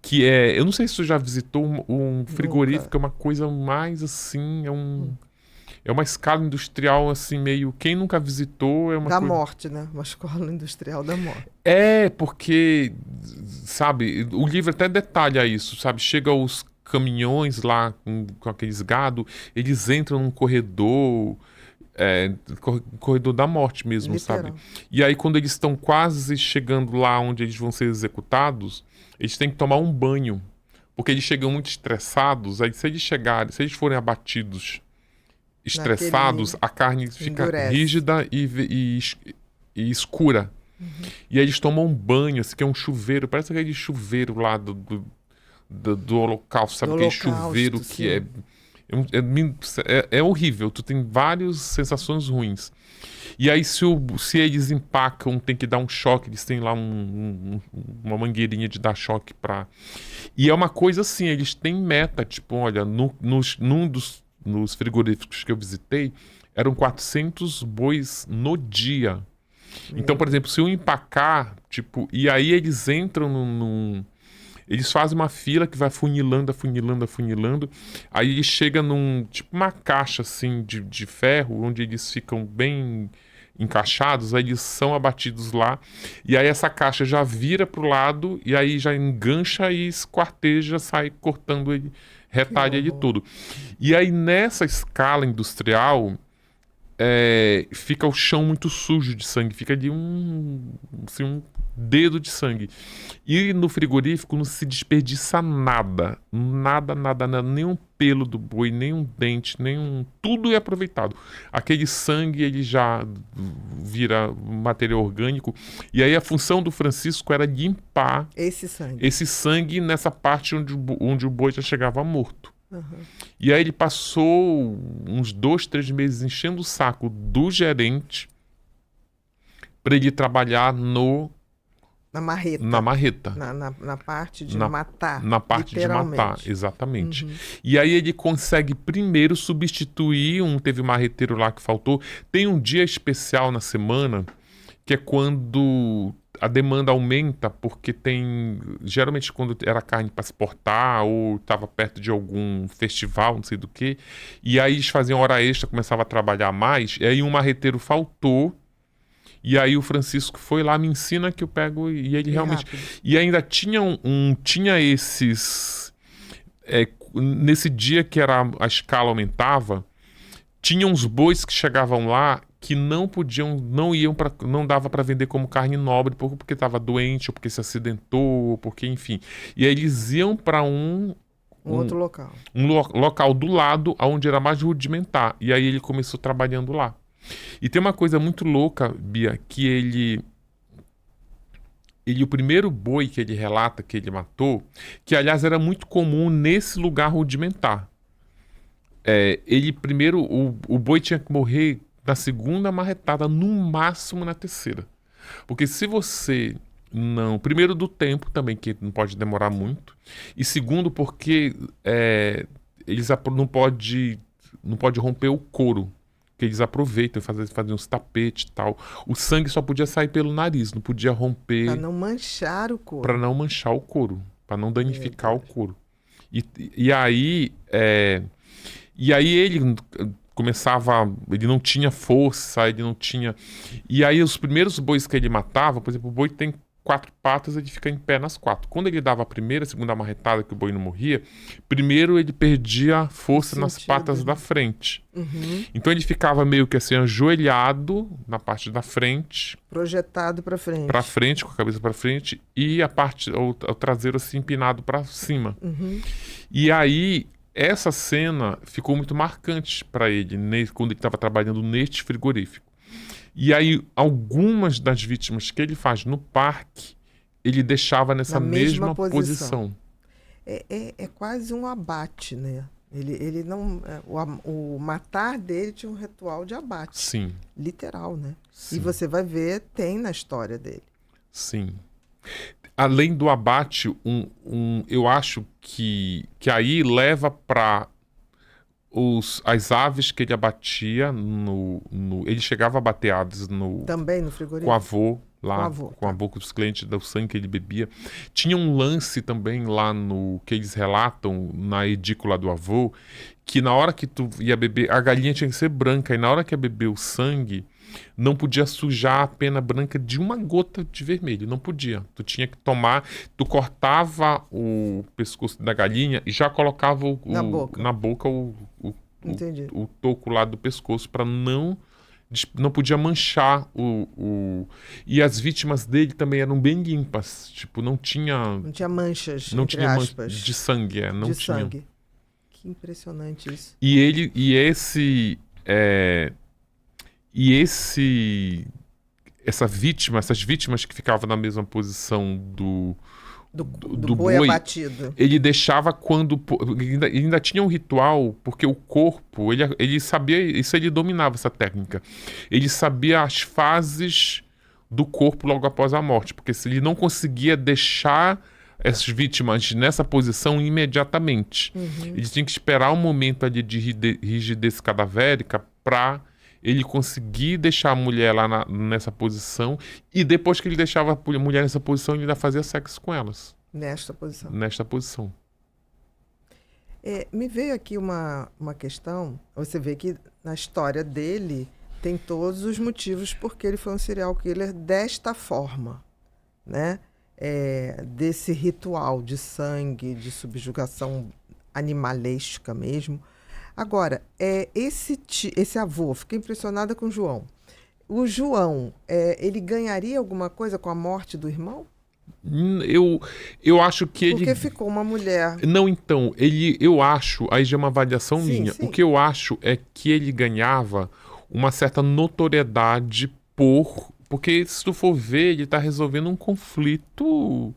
que eu não sei se você já visitou um frigorífico, é uma coisa mais assim, é uma escala industrial, assim, meio... Quem nunca visitou é uma da morte, né? Uma escola industrial da morte. Porque, sabe, o livro até detalha isso, sabe? Chega os caminhões lá com aqueles gado, eles entram num corredor... corredor da morte mesmo, literal. Sabe? E aí, quando eles estão quase chegando lá onde eles vão ser executados, eles têm que tomar um banho. Porque eles chegam muito estressados, aí se eles forem abatidos estressados, a carne fica endurece. rígida e escura. E aí eles tomam um banho, assim, que é um chuveiro, parece aquele chuveiro lá do Holocausto, sabe? Do Aquele Holocausto, chuveiro sim. que é horrível, tu tem várias sensações ruins. E aí se eles empacam, tem que dar um choque, eles têm lá uma mangueirinha de dar choque pra... E é uma coisa assim, eles têm meta, tipo, olha, nos frigoríficos que eu visitei, eram 400 bois no dia. Então, por exemplo, se eu empacar, tipo, e aí eles entram eles fazem uma fila que vai afunilando, afunilando, afunilando. Aí ele chega tipo uma caixa assim de ferro, onde eles ficam bem encaixados, aí eles são abatidos lá. E aí essa caixa já vira pro lado, e aí já engancha e esquarteja, sai cortando ele, retalha ele todo. E aí nessa escala industrial, fica o chão muito sujo de sangue, fica ali um dedo de sangue. E no frigorífico não se desperdiça nada, nada, nem um pelo do boi, nem um dente, tudo é aproveitado. Aquele sangue ele já vira material orgânico, e aí a função do Francisco era limpar esse sangue nessa parte onde o boi já chegava morto. E aí ele passou uns 2, 3 meses enchendo o saco do gerente para ele trabalhar na marreta. Na parte de matar. Na parte de matar, exatamente. E aí ele consegue primeiro substituir teve um marreteiro lá que faltou. Tem um dia especial na semana, que é quando a demanda aumenta, porque geralmente quando era carne para exportar ou estava perto de algum festival, não sei do que, e aí eles faziam hora extra, começava a trabalhar mais, e aí um marreteiro faltou, e aí o Francisco foi lá, me ensina que eu pego, e ele realmente... Rápido. E ainda tinha esses... nesse dia que a escala aumentava, tinha uns bois que chegavam lá que não dava para vender como carne nobre porque estava doente, ou porque se acidentou, ou porque, enfim. E aí eles iam para outro local. Local do lado, onde era mais rudimentar. E aí ele começou trabalhando lá. E tem uma coisa muito louca, Bia, que o primeiro boi que ele relata que ele matou, que aliás era muito comum nesse lugar rudimentar. Ele primeiro, o boi tinha que morrer na segunda marretada, no máximo na terceira. Porque se você não... Primeiro do tempo também, que não pode demorar muito. E segundo porque eles não pode romper o couro. Que eles aproveitam, fazem uns tapetes e tal. O sangue só podia sair pelo nariz, não podia romper... Para não manchar o couro. Para não manchar o couro, para não danificar o couro. E aí ele ele não tinha força, ele não tinha... E aí os primeiros bois que ele matava, por exemplo, o boi tem 4 patas, ele fica em pé nas 4. Quando ele dava a primeira, a segunda marretada que o boi não morria, primeiro ele perdia força nas patas da frente. Então ele ficava meio que assim, ajoelhado na parte da frente. Projetado para frente. Para frente, com a cabeça para frente, e o traseiro assim empinado para cima. E aí... Essa cena ficou muito marcante para ele, quando ele estava trabalhando neste frigorífico. E aí, algumas das vítimas que ele faz no parque, ele deixava nessa mesma posição. É quase um abate, né? Ele não... O matar dele tinha um ritual de abate. Sim. Literal, né? Sim. E você vai ver, tem na história dele. Sim. Além do abate, eu acho que aí leva para as aves que ele abatia, ele chegava a bater aves também no frigorífico? Com o avô, lá, com a boca dos clientes, do sangue que ele bebia. Tinha um lance também lá que eles relatam na edícula do avô, que na hora que tu ia beber, a galinha tinha que ser branca, e na hora que ia beber o sangue, não podia sujar a pena branca de uma gota de vermelho, não podia. Tu tinha que tomar, tu cortava o pescoço da galinha e já colocava na boca o toco lá do pescoço para não podia manchar e as vítimas dele também eram bem limpas, tipo, não tinha manchas, não entre tinha aspas, de sangue, não de tinha. Sangue. Que impressionante isso. E esse E essas vítimas que ficavam na mesma posição do boi boi, abatido. ele deixava quando... Ainda tinha um ritual, porque o corpo, ele sabia, isso ele dominava essa técnica. Ele sabia as fases do corpo logo após a morte, porque se ele não conseguia deixar essas vítimas nessa posição imediatamente, ele tinha que esperar um momento ali de rigidez cadavérica para ele conseguir deixar a mulher lá nessa posição, e depois que ele deixava a mulher nessa posição, ele ainda fazia sexo com elas. Nesta posição. Nesta posição. Me veio aqui uma questão. Você vê que na história dele tem todos os motivos porque ele foi um serial killer desta forma, né? Desse ritual de sangue, de subjugação animalesca mesmo. Agora, esse avô, fiquei impressionada com o João. O João, ele ganharia alguma coisa com a morte do irmão? Eu acho que ele... Porque ficou uma mulher... Não, então, eu acho, aí já é uma avaliação minha, sim. O que eu acho é que ele ganhava uma certa notoriedade porque se tu for ver, ele está resolvendo um conflito...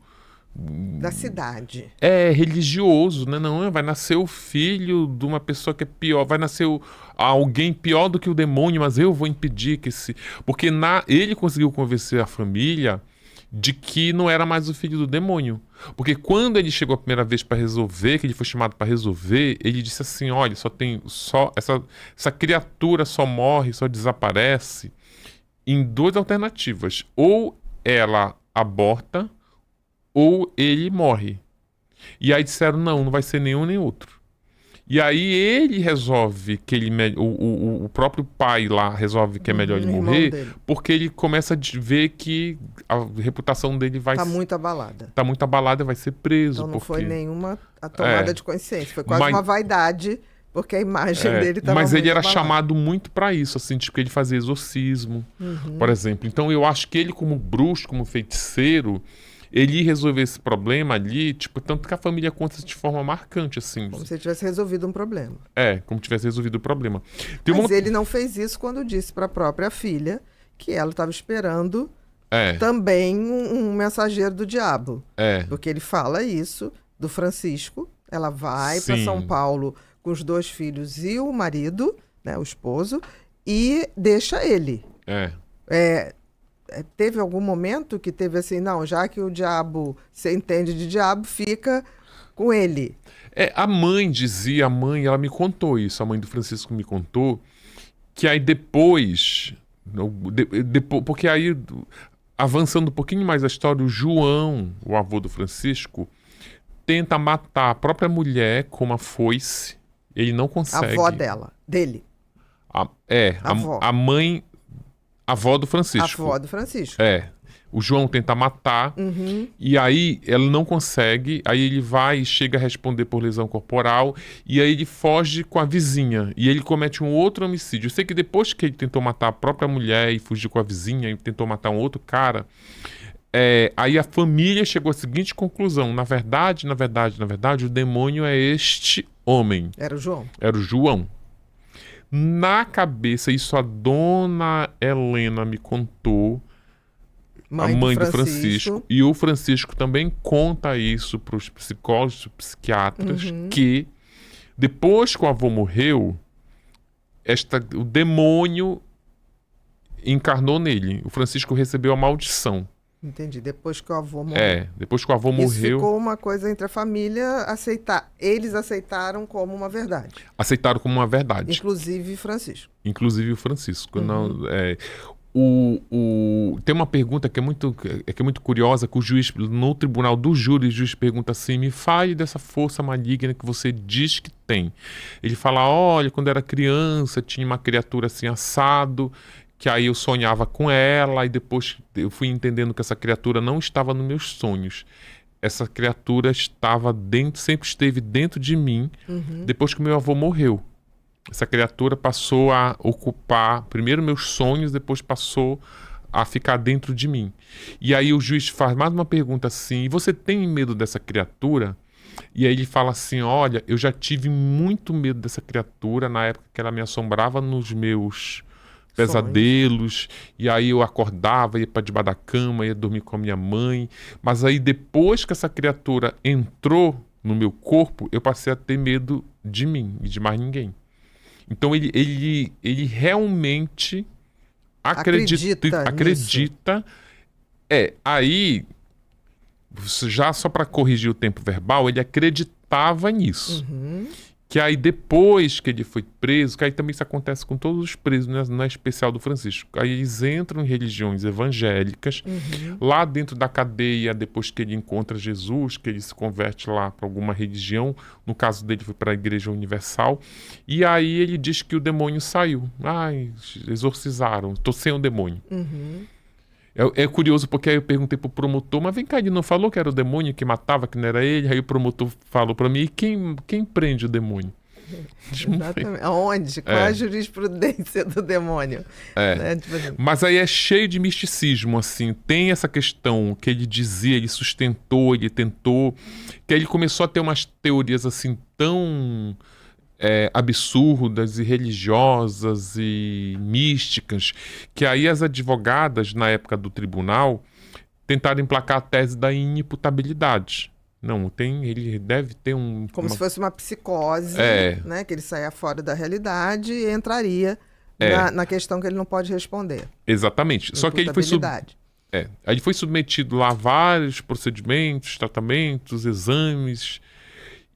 da cidade. Religioso, né? Não, vai nascer o filho de uma pessoa que é pior, vai nascer alguém pior do que o demônio, mas eu vou impedir que esse... Porque ele conseguiu convencer a família de que não era mais o filho do demônio. Porque quando ele chegou a primeira vez para resolver, que ele foi chamado para resolver, ele disse assim, olha, essa criatura só morre, só desaparece em duas alternativas. Ou ela aborta, ou ele morre. E aí disseram, não vai ser nenhum nem outro. E aí ele resolve que o próprio pai lá resolve que é melhor ele morrer, porque ele começa a ver que a reputação dele vai... Tá muito abalada. Tá muito abalada, vai ser preso. Então não foi nenhuma tomada de consciência, foi quase uma vaidade, porque a imagem dele estava Mas muito ele era abalada. chamado muito para isso, assim, tipo, ele fazia exorcismo, por exemplo. Então eu acho que ele, como bruxo, como feiticeiro, ele ia resolver esse problema ali, tipo, tanto que a família conta de forma marcante, assim. Como se ele tivesse resolvido um problema. Como tivesse resolvido o problema. Mas ele não fez isso quando disse para a própria filha que ela estava esperando também um mensageiro do diabo. Porque ele fala isso do Francisco, ela vai para São Paulo com os 2 filhos e o marido, né, o esposo, e deixa ele. Teve algum momento que teve assim, não, já que o diabo, você entende de diabo, fica com ele. A mãe, ela me contou isso, a mãe do Francisco me contou, que aí depois, porque aí, avançando um pouquinho mais a história, o João, o avô do Francisco, tenta matar a própria mulher com uma foice, ele não consegue. A avó dele. A mãe... A avó do Francisco. A avó do Francisco. O João tenta matar, e aí ela não consegue, aí ele vai e chega a responder por lesão corporal, e aí ele foge com a vizinha, e ele comete um outro homicídio. Eu sei que depois que ele tentou matar a própria mulher e fugir com a vizinha, e tentou matar um outro cara, aí a família chegou à seguinte conclusão, na verdade, o demônio é este homem. Era o João. Era o João. Na cabeça, isso a dona Helena me contou, a mãe do Francisco, e o Francisco também conta isso para os psicólogos e psiquiatras, que depois que o avô morreu, o demônio encarnou nele. O Francisco recebeu a maldição. Entendi. Depois que o avô morreu. Depois que o avô morreu... Isso ficou uma coisa entre a família aceitar. Eles aceitaram como uma verdade. Aceitaram como uma verdade. Inclusive Francisco. Inclusive o Francisco. Não, tem uma pergunta que é muito curiosa, que o juiz, no tribunal do júri, o juiz pergunta assim, me fale dessa força maligna que você diz que tem. Ele fala, olha, quando era criança, tinha uma criatura assim assado, que aí eu sonhava com ela, e depois eu fui entendendo que essa criatura não estava nos meus sonhos. Essa criatura sempre esteve dentro de mim, depois que meu avô morreu. Essa criatura passou a ocupar primeiro meus sonhos, depois passou a ficar dentro de mim. E aí o juiz faz mais uma pergunta assim, e você tem medo dessa criatura? E aí ele fala assim, olha, eu já tive muito medo dessa criatura na época que ela me assombrava nos meus pesadelos, e aí eu acordava, ia para debaixo da cama, ia dormir com a minha mãe, mas aí depois que essa criatura entrou no meu corpo, eu passei a ter medo de mim e de mais ninguém. Então ele realmente acredita. Aí, já só para corrigir o tempo verbal, ele acreditava nisso. Que aí depois que ele foi preso, que aí também isso acontece com todos os presos, né? Não é especial do Francisco. Aí eles entram em religiões evangélicas, lá dentro da cadeia, depois que ele encontra Jesus, que ele se converte lá para alguma religião, no caso dele foi para a Igreja Universal, e aí ele diz que o demônio saiu. Ai, exorcizaram, estou sem o demônio. É curioso porque aí eu perguntei pro promotor, mas vem cá, ele não falou que era o demônio que matava, que não era ele? Aí o promotor falou para mim, e quem prende o demônio? Exatamente. Aonde? Qual é a jurisprudência do demônio? Né? Tipo assim. Mas aí é cheio de misticismo, assim. Tem essa questão que ele dizia, ele sustentou, ele tentou, que aí ele começou a ter umas teorias assim tão absurdas e religiosas e místicas, que aí as advogadas, na época do tribunal, tentaram emplacar a tese da inimputabilidade. Não, ele deve ter se fosse uma psicose, né? Que ele saia fora da realidade e entraria na questão que ele não pode responder. Exatamente. Só que ele foi aí ele foi submetido lá a vários procedimentos, tratamentos, exames,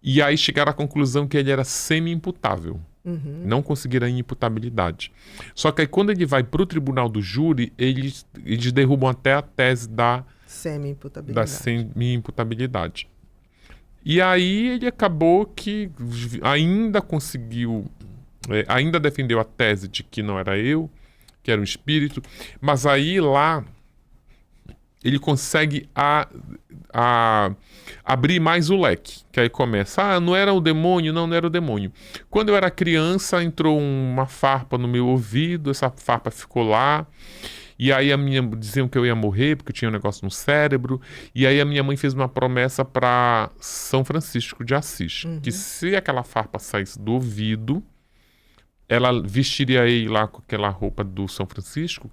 e aí chegaram à conclusão que ele era semi-imputável. Não conseguiram a inimputabilidade. Só que aí quando ele vai para o tribunal do júri, eles derrubam até a tese da semi-imputabilidade. E aí ele acabou que ainda conseguiu, ainda defendeu a tese de que não era eu, que era um espírito, mas aí lá ele consegue abrir mais o leque, que aí começa, não era o demônio, não era o demônio. Quando eu era criança, entrou uma farpa no meu ouvido, essa farpa ficou lá, e aí diziam que eu ia morrer, porque eu tinha um negócio no cérebro, e aí a minha mãe fez uma promessa para São Francisco de Assis, que se aquela farpa saísse do ouvido, ela vestiria ele lá com aquela roupa do São Francisco,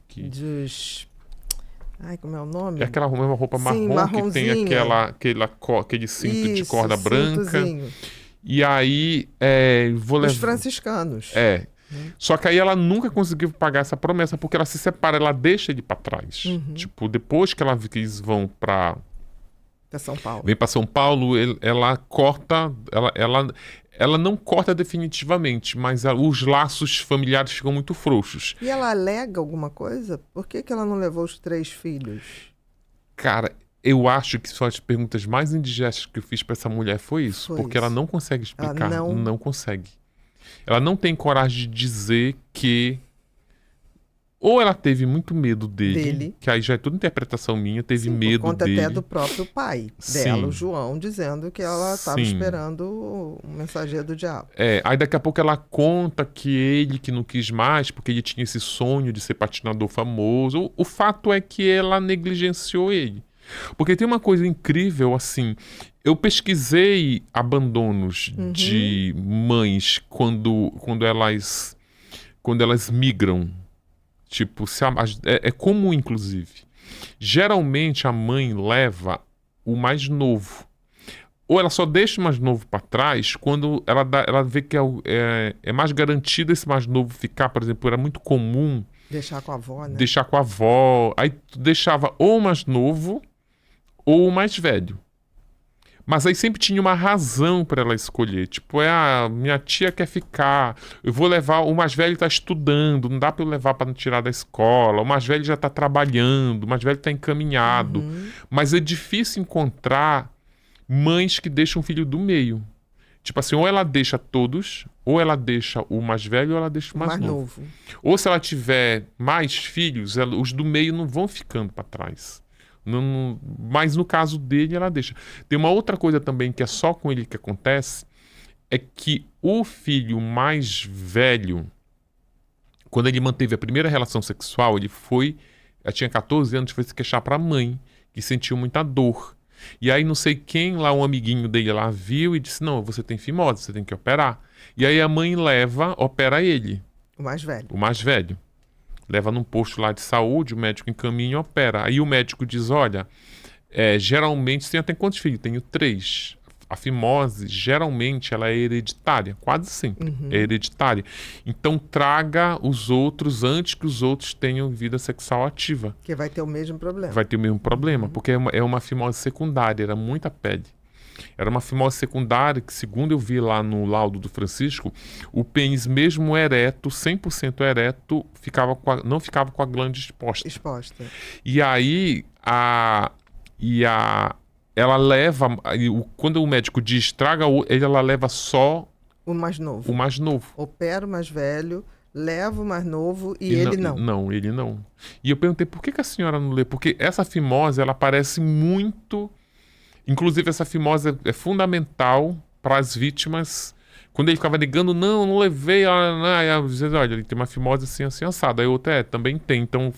como é o nome? É aquela mesma roupa marrom que tem aquele cinto de corda branca. E aí, Os franciscanos. Só que aí ela nunca conseguiu pagar essa promessa, porque ela se separa, ela deixa ele pra trás. Tipo, depois que eles vão pra São Paulo. Vem pra São Paulo, ela corta, ela não corta definitivamente, mas os laços familiares ficam muito frouxos. E ela alega alguma coisa? Por que ela não levou os 3 filhos? Cara, eu acho que são as perguntas mais indigestas que eu fiz pra essa mulher foi isso. Porque ela não consegue explicar. Não consegue. Ela não tem coragem de dizer que ou ela teve muito medo dele, que aí já é tudo interpretação minha, teve medo por conta dele. Até do próprio pai dela, o João, dizendo que ela estava esperando o mensageiro do diabo. Aí daqui a pouco ela conta que ele que não quis mais, porque ele tinha esse sonho de ser patinador famoso. O fato é que ela negligenciou ele. Porque tem uma coisa incrível, assim, eu pesquisei abandonos de mães quando elas migram. Tipo, é comum, inclusive. Geralmente a mãe leva o mais novo. Ou ela só deixa o mais novo para trás quando ela vê que é mais garantido esse mais novo ficar. Por exemplo, era muito comum deixar com a avó, né? Deixar com a avó. Aí tu deixava ou o mais novo ou o mais velho. Mas aí sempre tinha uma razão para ela escolher. Tipo, minha tia quer ficar, eu vou levar, o mais velho está estudando, não dá para eu levar para não tirar da escola, o mais velho já está trabalhando, o mais velho está encaminhado. Mas é difícil encontrar mães que deixam o filho do meio. Tipo assim, ou ela deixa todos, ou ela deixa o mais velho, ou ela deixa o mais novo. Ou se ela tiver mais filhos, os do meio não vão ficando para trás. Mas no caso dele ela deixa. Tem uma outra coisa também que é só com ele que acontece, é que o filho mais velho, quando ele manteve a primeira relação sexual, ele tinha 14 anos, foi se queixar para a mãe, que sentiu muita dor. E aí não sei quem lá, um amiguinho dele lá viu e disse, não, você tem fimose, você tem que operar. E aí a mãe opera ele. O mais velho. O mais velho. Leva num posto lá de saúde, o médico encaminha e opera. Aí o médico diz, olha, geralmente, você tem quantos filhos? Tenho 3. A fimose, geralmente, ela é hereditária. Quase sempre é hereditária. Então, traga os outros antes que os outros tenham vida sexual ativa. Que vai ter o mesmo problema. Vai ter o mesmo problema, porque é uma fimose secundária, era muita pele. Era uma fimose secundária que, segundo eu vi lá no laudo do Francisco, o pênis mesmo ereto, 100% ereto, não ficava com a glândula exposta. E aí, ela leva, quando o médico diz traga, ela leva só o mais novo. Opera o mais velho, leva o mais novo e ele não. Não, ele não. E eu perguntei, por que a senhora não lê? Porque essa fimose, ela parece muito... Inclusive, essa fimose é fundamental para as vítimas. Quando ele ficava negando, não levei. Ela dizia, olha, ele tem uma fimose assim assada. Aí outra também tem. Então,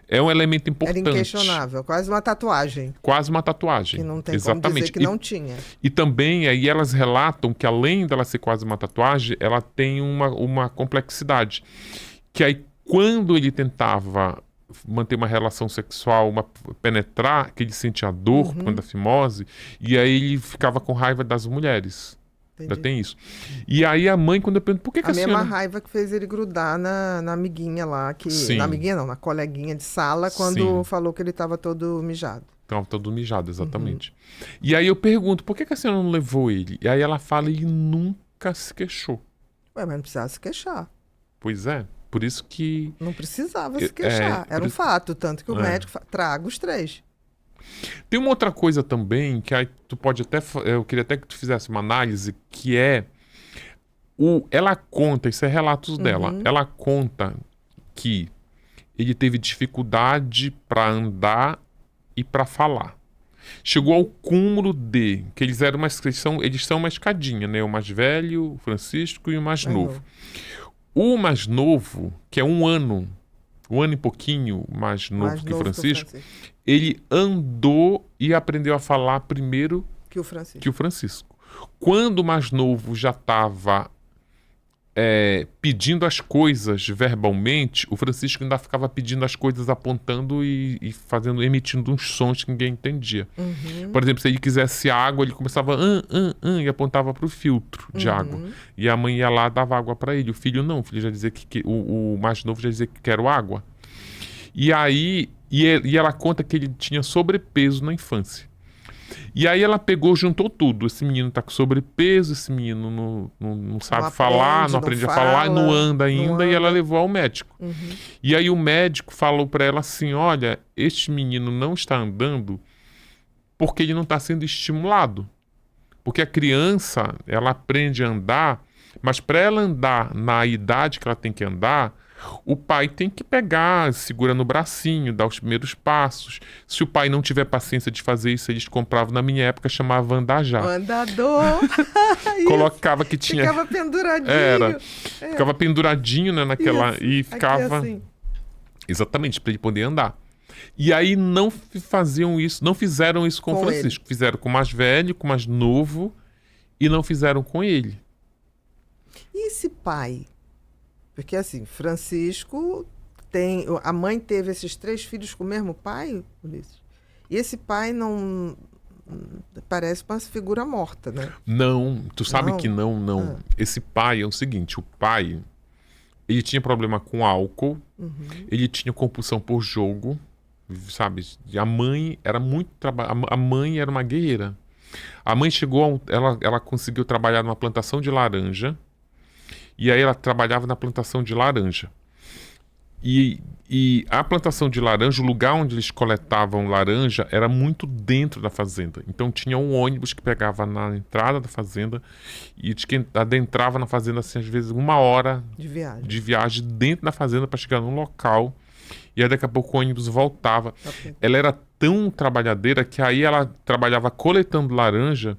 é um elemento importante. Era inquestionável, quase uma tatuagem. Quase uma tatuagem. Que não tem como dizer que não tinha. E também, aí elas relatam que além dela ser quase uma tatuagem, ela tem uma complexidade. Que aí, quando ele tentava manter uma relação sexual, penetrar, que ele sentia dor quando a fimose, e aí ele ficava com raiva das mulheres. Entendi. Ainda tem isso. E aí a mãe, quando eu pergunto, por que a senhora... mesma raiva que fez ele grudar na amiguinha lá, Sim. Na amiguinha não, na coleguinha de sala, quando falou que ele estava todo mijado. Estava todo mijado, exatamente. E aí eu pergunto, por que a senhora não levou ele? E aí ela fala, ele nunca se queixou. Ué, mas não precisava se queixar. Pois é. Por isso que... Não precisava se queixar. Era um fato, tanto que o médico traga os 3. Tem uma outra coisa também, que aí tu pode até... Eu queria até que tu fizesse uma análise, que é... Ela conta, isso é relatos dela, ela conta que ele teve dificuldade para andar e para falar. Chegou ao cúmulo de... que eles são uma escadinha, né? O mais velho, o Francisco e o mais novo. O mais novo, que é um ano e pouquinho mais novo que o Francisco, ele andou e aprendeu a falar primeiro que o Francisco. Quando o mais novo já estava pedindo as coisas verbalmente, o Francisco ainda ficava pedindo as coisas, apontando e emitindo uns sons que ninguém entendia. Por exemplo, se ele quisesse água, ele começava e apontava para o filtro de água. E a mãe ia lá, dava água para ele. O filho não, o filho já dizia o mais novo já dizia que quero água. E aí, e ela conta que ele tinha sobrepeso na infância. E aí ela juntou tudo. Esse menino tá com sobrepeso, esse menino não sabe falar, não aprende a falar, não anda ainda, e ela levou ao médico. E aí o médico falou para ela assim, olha, este menino não está andando porque ele não está sendo estimulado. Porque a criança, ela aprende a andar, mas para ela andar na idade que ela tem que andar, o pai tem que pegar, segura no bracinho, dar os primeiros passos. Se o pai não tiver paciência de fazer isso, eles compravam, na minha época, chamava andajá. Andador! Colocava que tinha... Ficava penduradinho. Ficava penduradinho, né, naquela... Isso. E ficava... Assim. Exatamente, para ele poder andar. E aí não fizeram isso com o Francisco. Ele. Fizeram com o mais velho, com o mais novo, e não fizeram com ele. E esse pai... Porque, assim, Francisco tem... A mãe teve esses 3 filhos com o mesmo pai, Ulisses? E esse pai não... Parece uma figura morta, né? Não, tu sabe que não. Esse pai é o seguinte, o pai, ele tinha problema com álcool, ele tinha compulsão por jogo, sabe? A mãe era muito... A mãe era uma guerreira. A mãe ela conseguiu trabalhar numa plantação de laranja. E aí ela trabalhava na plantação de laranja. E a plantação de laranja, o lugar onde eles coletavam laranja, era muito dentro da fazenda. Então tinha um ônibus que pegava na entrada da fazenda e que adentrava na fazenda, assim, às vezes 1 hora de viagem dentro da fazenda para chegar num local. E aí daqui a pouco o ônibus voltava. Ela era tão trabalhadeira que aí ela trabalhava coletando laranja,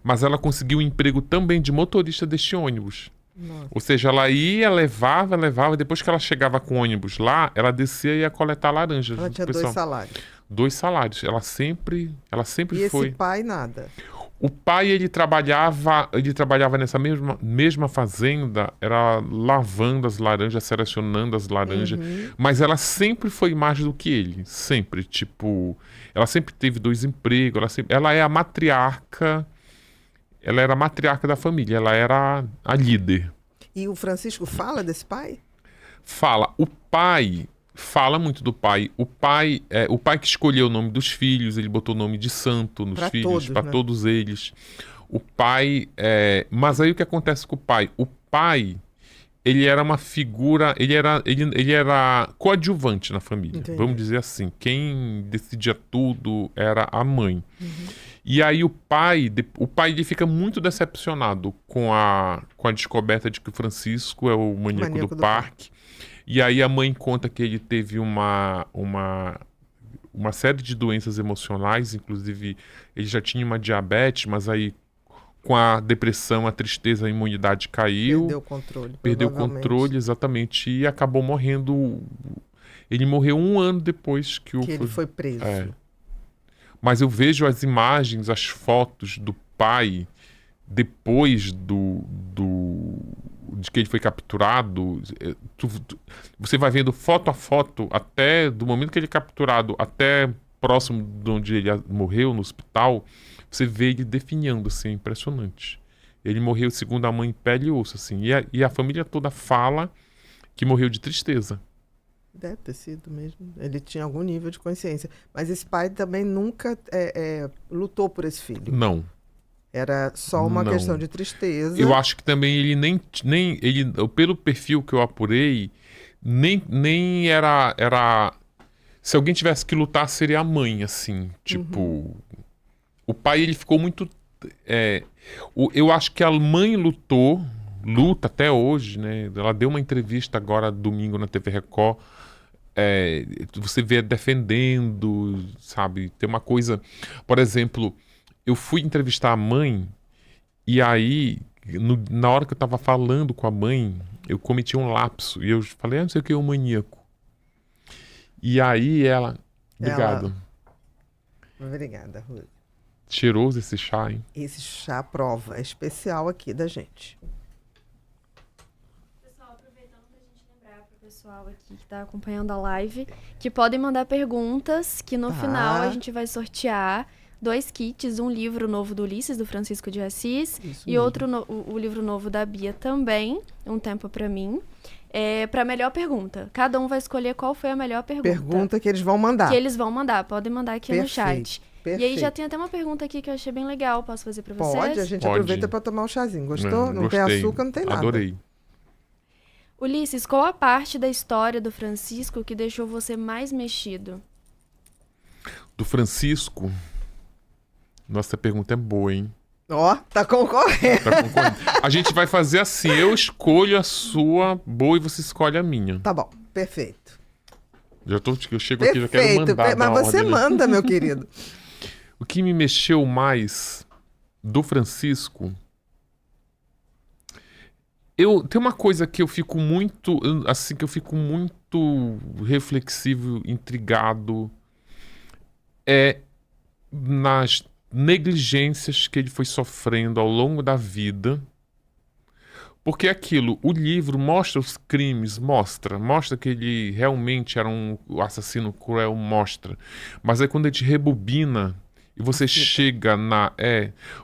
mas ela conseguiu um emprego também de motorista deste ônibus. Nossa. Ou seja, ela ia, levava, depois que ela chegava com o ônibus lá, ela descia e ia coletar laranjas. Ela tinha 2 salários. 2 salários. Ela sempre E foi. esse pai, nada. O pai, ele trabalhava nessa mesma fazenda, era lavando as laranjas, selecionando as laranjas, mas ela sempre foi mais do que ele, sempre, tipo, ela sempre teve 2 empregos, ela é a matriarca, ela era a matriarca da família, ela era a líder. E o Francisco fala desse pai? Fala, o pai fala muito do pai. O pai que escolheu o nome dos filhos, ele botou o nome de santo nos filhos, para todos eles. O pai, mas aí o que acontece com o pai? O pai, ele era uma figura, ele era coadjuvante na família, vamos dizer assim. Quem decidia tudo era a mãe. E aí o pai ele fica muito decepcionado com a descoberta de que o Francisco é o maníaco do parque. E aí a mãe conta que ele teve uma série de doenças emocionais, inclusive ele já tinha uma diabetes, mas aí com a depressão, a tristeza, a imunidade caiu. Perdeu o controle. Perdeu o controle, exatamente, e acabou morrendo. Ele morreu 1 ano depois que ele foi preso. Mas eu vejo as imagens, as fotos do pai depois de que ele foi capturado. Você vai vendo foto a foto, até do momento que ele é capturado até próximo de onde ele morreu, no hospital, você vê ele definhando, assim, é impressionante. Ele morreu, segundo a mãe, pele e osso, assim, e a família toda fala que morreu de tristeza. Deve ter sido mesmo. Ele tinha algum nível de consciência. Mas esse pai também nunca lutou por esse filho. Não. Era só uma questão de tristeza. Eu acho que também ele nem ele, pelo perfil que eu apurei, nem era. Se alguém tivesse que lutar, seria a mãe, assim. Tipo, o pai, ele ficou muito. Eu acho que a mãe luta até hoje, né? Ela deu uma entrevista agora, domingo, na TV Record. Você vê defendendo, sabe? Tem uma coisa. Por exemplo, eu fui entrevistar a mãe, e aí, na hora que eu tava falando com a mãe, eu cometi um lapso. E eu falei, não sei o que é um maníaco. E aí ela... Obrigado. Obrigada, Ruth. Cheiroso esse chá, hein? Esse chá prova, é especial aqui da gente. Pessoal, aproveitando pra gente lembrar pro pessoal aqui que tá acompanhando a live, que podem mandar perguntas, que no final a gente vai sortear 2 kits, um livro novo do Ulisses, do Francisco de Assis, e outro o livro novo da Bia também, Um Tempo Pra Mim. Para a melhor pergunta. Cada um vai escolher qual foi a melhor pergunta. Pergunta que eles vão mandar. Que eles vão mandar. Podem mandar aqui no chat. Perfeito. E aí já tem até uma pergunta aqui que eu achei bem legal. Posso fazer para vocês? Pode, a gente aproveita para tomar um chazinho. Gostou? Não tem açúcar, não tem nada. Adorei. Ulisses, qual a parte da história do Francisco que deixou você mais mexido? Do Francisco... Nossa, essa pergunta é boa, hein? Ó, tá concorrendo. A gente vai fazer assim, eu escolho a sua boa e você escolhe a minha. Tá bom, perfeito. Eu chego aqui, já quero mandar. Mas você manda, meu querido. O que me mexeu mais do Francisco... Tem uma coisa que eu fico muito... Assim, que eu fico muito reflexivo, intrigado. Nas negligências que ele foi sofrendo ao longo da vida, porque o livro mostra os crimes, mostra que ele realmente era um assassino cruel, mas aí quando a gente rebobina e você chega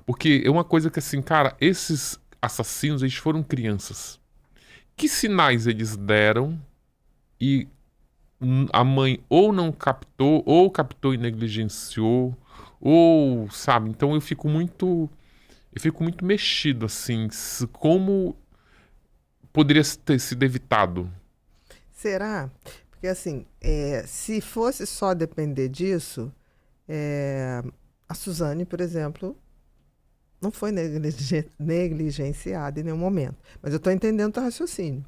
porque é uma coisa que assim, cara, esses assassinos, eles foram crianças. Que sinais eles deram e a mãe ou não captou, ou captou e negligenciou, ou, sabe, então eu fico muito mexido, assim, como poderia ter sido evitado. Será? Porque, assim, se fosse só depender disso, a Suzane, por exemplo, não foi negligenciada em nenhum momento. Mas eu estou entendendo o teu raciocínio.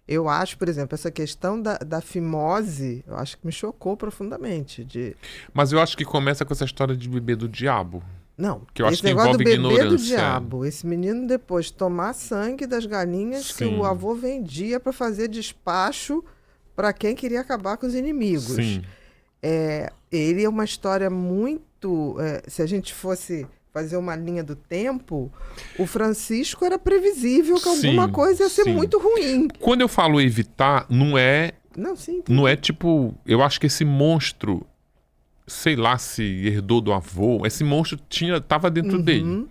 Eu acho, por exemplo, essa questão da fimose, eu acho que me chocou profundamente. Mas eu acho que começa com essa história de bebê do diabo. Não, que eu acho esse que negócio envolve do bebê ignorância. do diabo. Esse menino depois tomar sangue das galinhas que o avô vendia para fazer despacho para quem queria acabar com os inimigos. Sim. Ele é uma história muito... se a gente fosse fazer uma linha do tempo, o Francisco era previsível que alguma coisa ia ser muito ruim. Quando eu falo evitar, não é tipo... Eu acho que esse monstro, sei lá se herdou do avô, esse monstro estava dentro dele.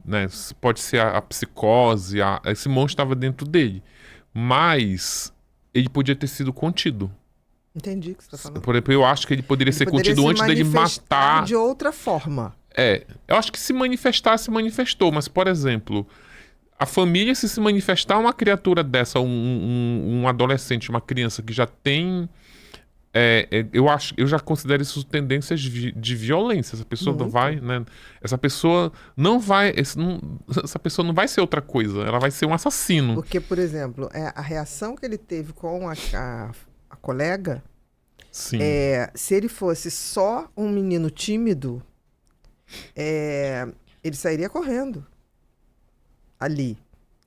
Né? Pode ser a psicose, esse monstro estava dentro dele. Mas ele podia ter sido contido. Entendi o que você está falando. Por exemplo, eu acho que ele poderia ser contido antes dele matar. De outra forma. Eu acho que se manifestou. Mas, por exemplo, a família, se manifestar uma criatura dessa, um adolescente, uma criança que já tem... eu já considero isso tendências de violência. Essa pessoa não vai, né? Essa pessoa não vai ser outra coisa. Ela vai ser um assassino. Porque, por exemplo, a reação que ele teve com a colega, sim. Se ele fosse só um menino tímido, ele sairia correndo ali.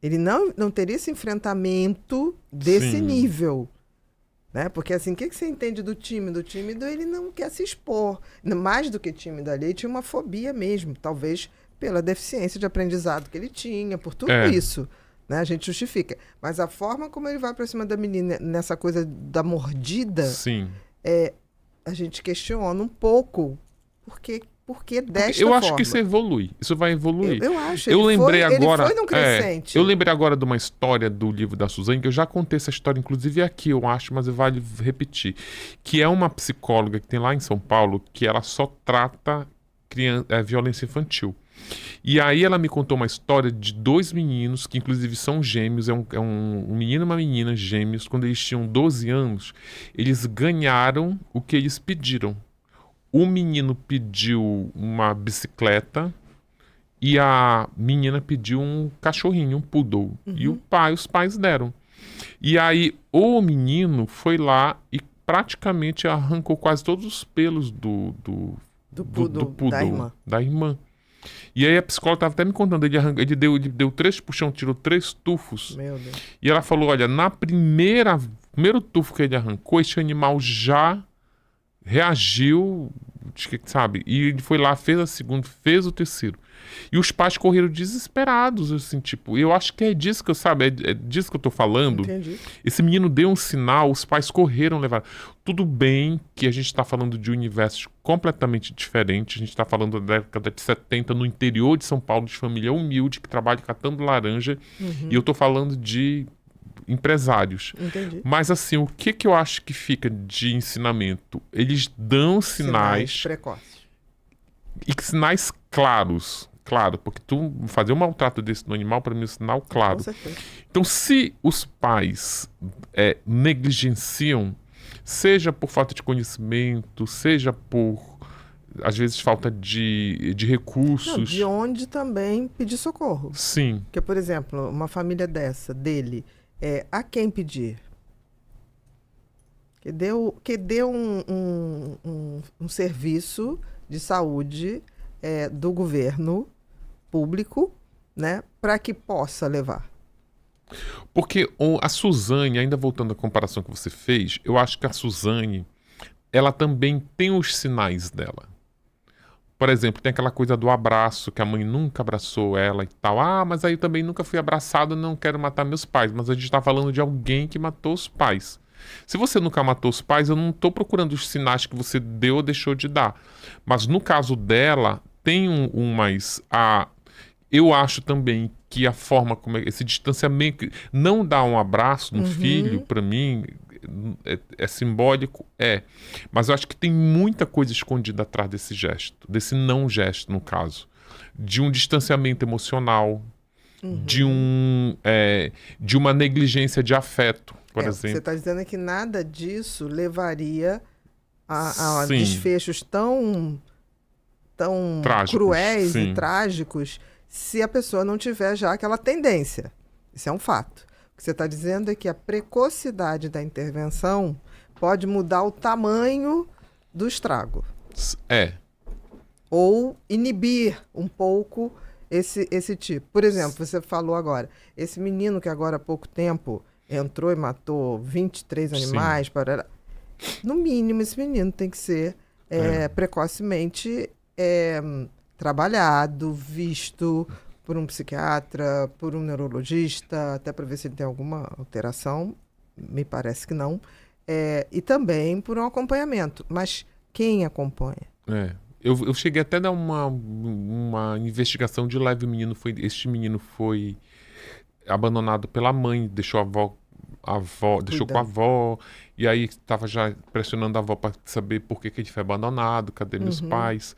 Ele não teria esse enfrentamento desse nível. Né? Porque assim, o que você entende do tímido? O tímido, ele não quer se expor. Mais do que tímido ali, ele tinha uma fobia mesmo. Talvez pela deficiência de aprendizado que ele tinha, por tudo isso. Né? A gente justifica. Mas a forma como ele vai para cima da menina, nessa coisa da mordida, a gente questiona um pouco por que desta forma. Eu acho que isso evolui. Isso vai evoluir. Eu acho. Ele foi num crescente. Eu lembrei agora de uma história do livro da Suzane, que eu já contei essa história, inclusive aqui, eu acho, mas vale repetir. Que é uma psicóloga que tem lá em São Paulo, que ela só trata violência infantil. E aí ela me contou uma história de 2 meninos, que inclusive são gêmeos, um menino e uma menina gêmeos. Quando eles tinham 12 anos, eles ganharam o que eles pediram. O menino pediu uma bicicleta e a menina pediu um cachorrinho, um poodle. E os pais deram. E aí o menino foi lá e praticamente arrancou quase todos os pelos do poodle da irmã. E aí a psicóloga estava até me contando, ele deu 3 puxão, tirou 3 tufos. Meu Deus. E ela falou, olha, primeiro tufo que ele arrancou, esse animal já reagiu, sabe? E ele foi lá, fez a segunda, fez o terceiro. E os pais correram desesperados, assim, tipo, eu acho que é disso que é disso que eu tô falando. Entendi. Esse menino deu um sinal, os pais correram levar. Tudo bem que a gente tá falando de universos completamente diferentes, a gente tá falando da década de 70 no interior de São Paulo, de família humilde, que trabalha catando laranja, e eu tô falando de empresários. Entendi. Mas assim, o que eu acho que fica de ensinamento? Eles dão sinais precoces. E sinais claros. Claro, porque tu fazer um maltrato desse no animal, para mim, é um sinal claro. Com certeza. Então, se os pais negligenciam, seja por falta de conhecimento, seja por, às vezes, falta de recursos... Não, de onde também pedir socorro. Sim. Porque, por exemplo, uma família dele, a quem pedir? Que deu um serviço de saúde do governo público, né, para que possa levar. Porque a Suzane, ainda voltando à comparação que você fez, eu acho que a Suzane, ela também tem os sinais dela. Por exemplo, tem aquela coisa do abraço, que a mãe nunca abraçou ela e tal. Ah, mas aí eu também nunca fui abraçado, não quero matar meus pais. Mas a gente está falando de alguém que matou os pais. Se você nunca matou os pais, eu não estou procurando os sinais que você deu ou deixou de dar. Mas no caso dela, tem eu acho também que a forma como esse distanciamento, não dar um abraço no filho, para mim, é simbólico, mas eu acho que tem muita coisa escondida atrás desse gesto, desse não gesto, no caso, de um distanciamento emocional, de uma negligência de afeto, por exemplo. Você está dizendo que nada disso levaria a desfechos tão trágicos, cruéis e trágicos, se a pessoa não tiver já aquela tendência. Isso é um fato. O que você está dizendo é que a precocidade da intervenção pode mudar o tamanho do estrago. Ou inibir um pouco esse tipo. Por exemplo, você falou agora, esse menino que agora há pouco tempo entrou e matou 23 animais, no mínimo, esse menino tem que ser precocemente trabalhado, visto por um psiquiatra, por um neurologista, até para ver se ele tem alguma alteração, me parece que não, e também por um acompanhamento. Mas quem acompanha? Eu cheguei até a dar uma investigação de leve. Este menino foi abandonado pela mãe, deixou deixou com a avó, e aí estava já pressionando a avó para saber por que ele foi abandonado, cadê meus pais.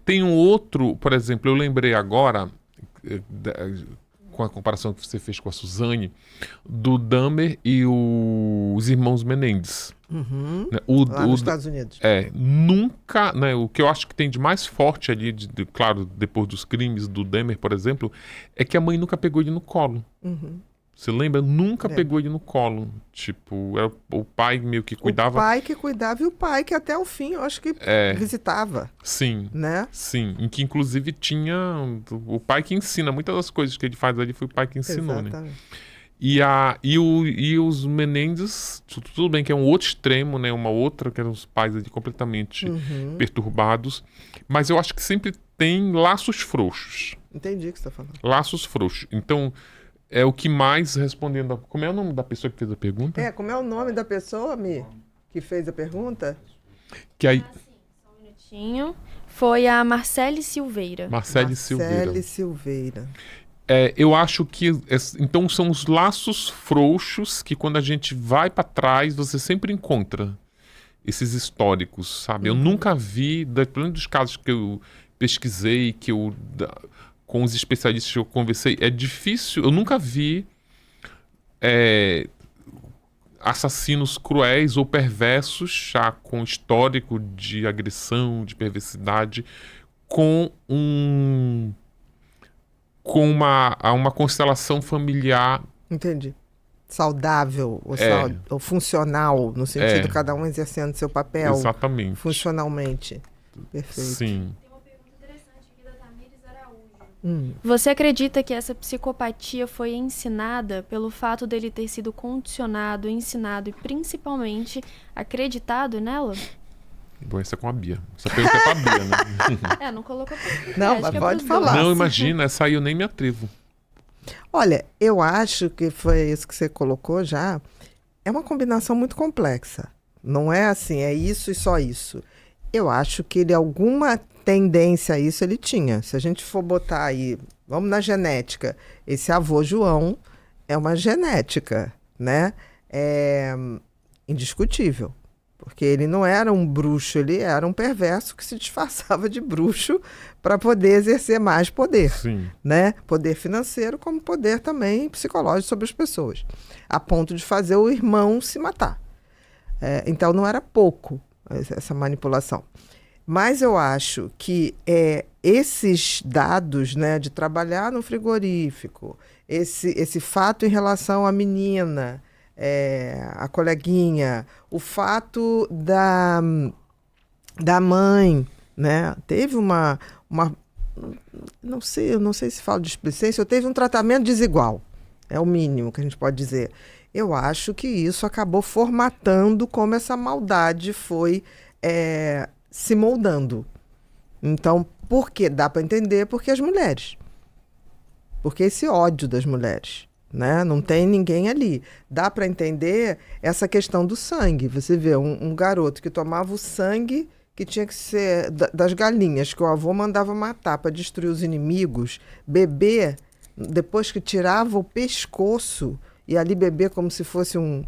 Tem um outro, por exemplo, eu lembrei agora, com a comparação que você fez com a Suzane, do Dahmer e os irmãos Menendez. Né? Lá nos Estados Unidos. Nunca, né, o que eu acho que tem de mais forte ali, claro, depois dos crimes do Dahmer, por exemplo, é que a mãe nunca pegou ele no colo. Você lembra? Nunca pegou ele no colo. Tipo, era o pai meio que cuidava. O pai que cuidava e o pai que até o fim, eu acho que visitava. Sim. Né? Sim. Em que, inclusive, tinha o pai que ensina. Muitas das coisas que ele faz ali foi o pai que ensinou, Exatamente. né? E os Menendez, tudo bem que é um outro extremo, né? Uma outra, que eram os pais ali completamente perturbados. Mas eu acho que sempre tem laços frouxos. Entendi o que você está falando. Laços frouxos. Então... é o que mais respondendo... Como é o nome da pessoa que fez a pergunta? Como é o nome da pessoa, Mi, que fez a pergunta? Que aí... Só um minutinho. Foi a Marcele Silveira. Marcele Silveira. Eu acho que... então são os laços frouxos que quando a gente vai para trás, você sempre encontra esses históricos, sabe? Eu nunca vi, pelo menos dos casos que eu pesquisei, com os especialistas que eu conversei, é difícil, eu nunca vi assassinos cruéis ou perversos, já com histórico de agressão, de perversidade, com uma constelação familiar. Entendi. Saudável, ou funcional, no sentido de cada um exercendo seu papel. Exatamente. Funcionalmente. Perfeito. Sim. Você acredita que essa psicopatia foi ensinada pelo fato dele ter sido condicionado, ensinado e principalmente acreditado nela? Bom, essa é com a Bia. Essa pergunta é pra Bia, né? Não colocou pra... Não, mas pode falar. Não, imagina, essa aí eu nem me atrevo. Olha, eu acho que foi isso que você colocou já. É uma combinação muito complexa. Não é assim, é isso e só isso. Eu acho que ele alguma tendência a isso ele tinha. Se a gente for botar aí, vamos na genética, esse avô João é uma genética, né? É indiscutível. Porque ele não era um bruxo, ele era um perverso que se disfarçava de bruxo para poder exercer mais poder. Sim. Né? Poder financeiro, como poder também psicológico sobre as pessoas. A ponto de fazer o irmão se matar. Então não era pouco essa manipulação. Mas eu acho que esses dados, né, de trabalhar no frigorífico, esse fato em relação à menina, a coleguinha, o fato da mãe, né, teve uma não sei se falo de displicência, ou teve um tratamento desigual, é o mínimo que a gente pode dizer. Eu acho que isso acabou formatando como essa maldade foi se moldando. Então, por que? Dá para entender porque as mulheres. Porque esse ódio das mulheres. Né? Não tem ninguém ali. Dá para entender essa questão do sangue. Você vê um garoto que tomava o sangue que tinha que ser das galinhas, que o avô mandava matar para destruir os inimigos, beber, depois que tirava o pescoço, e ali beber como se fosse um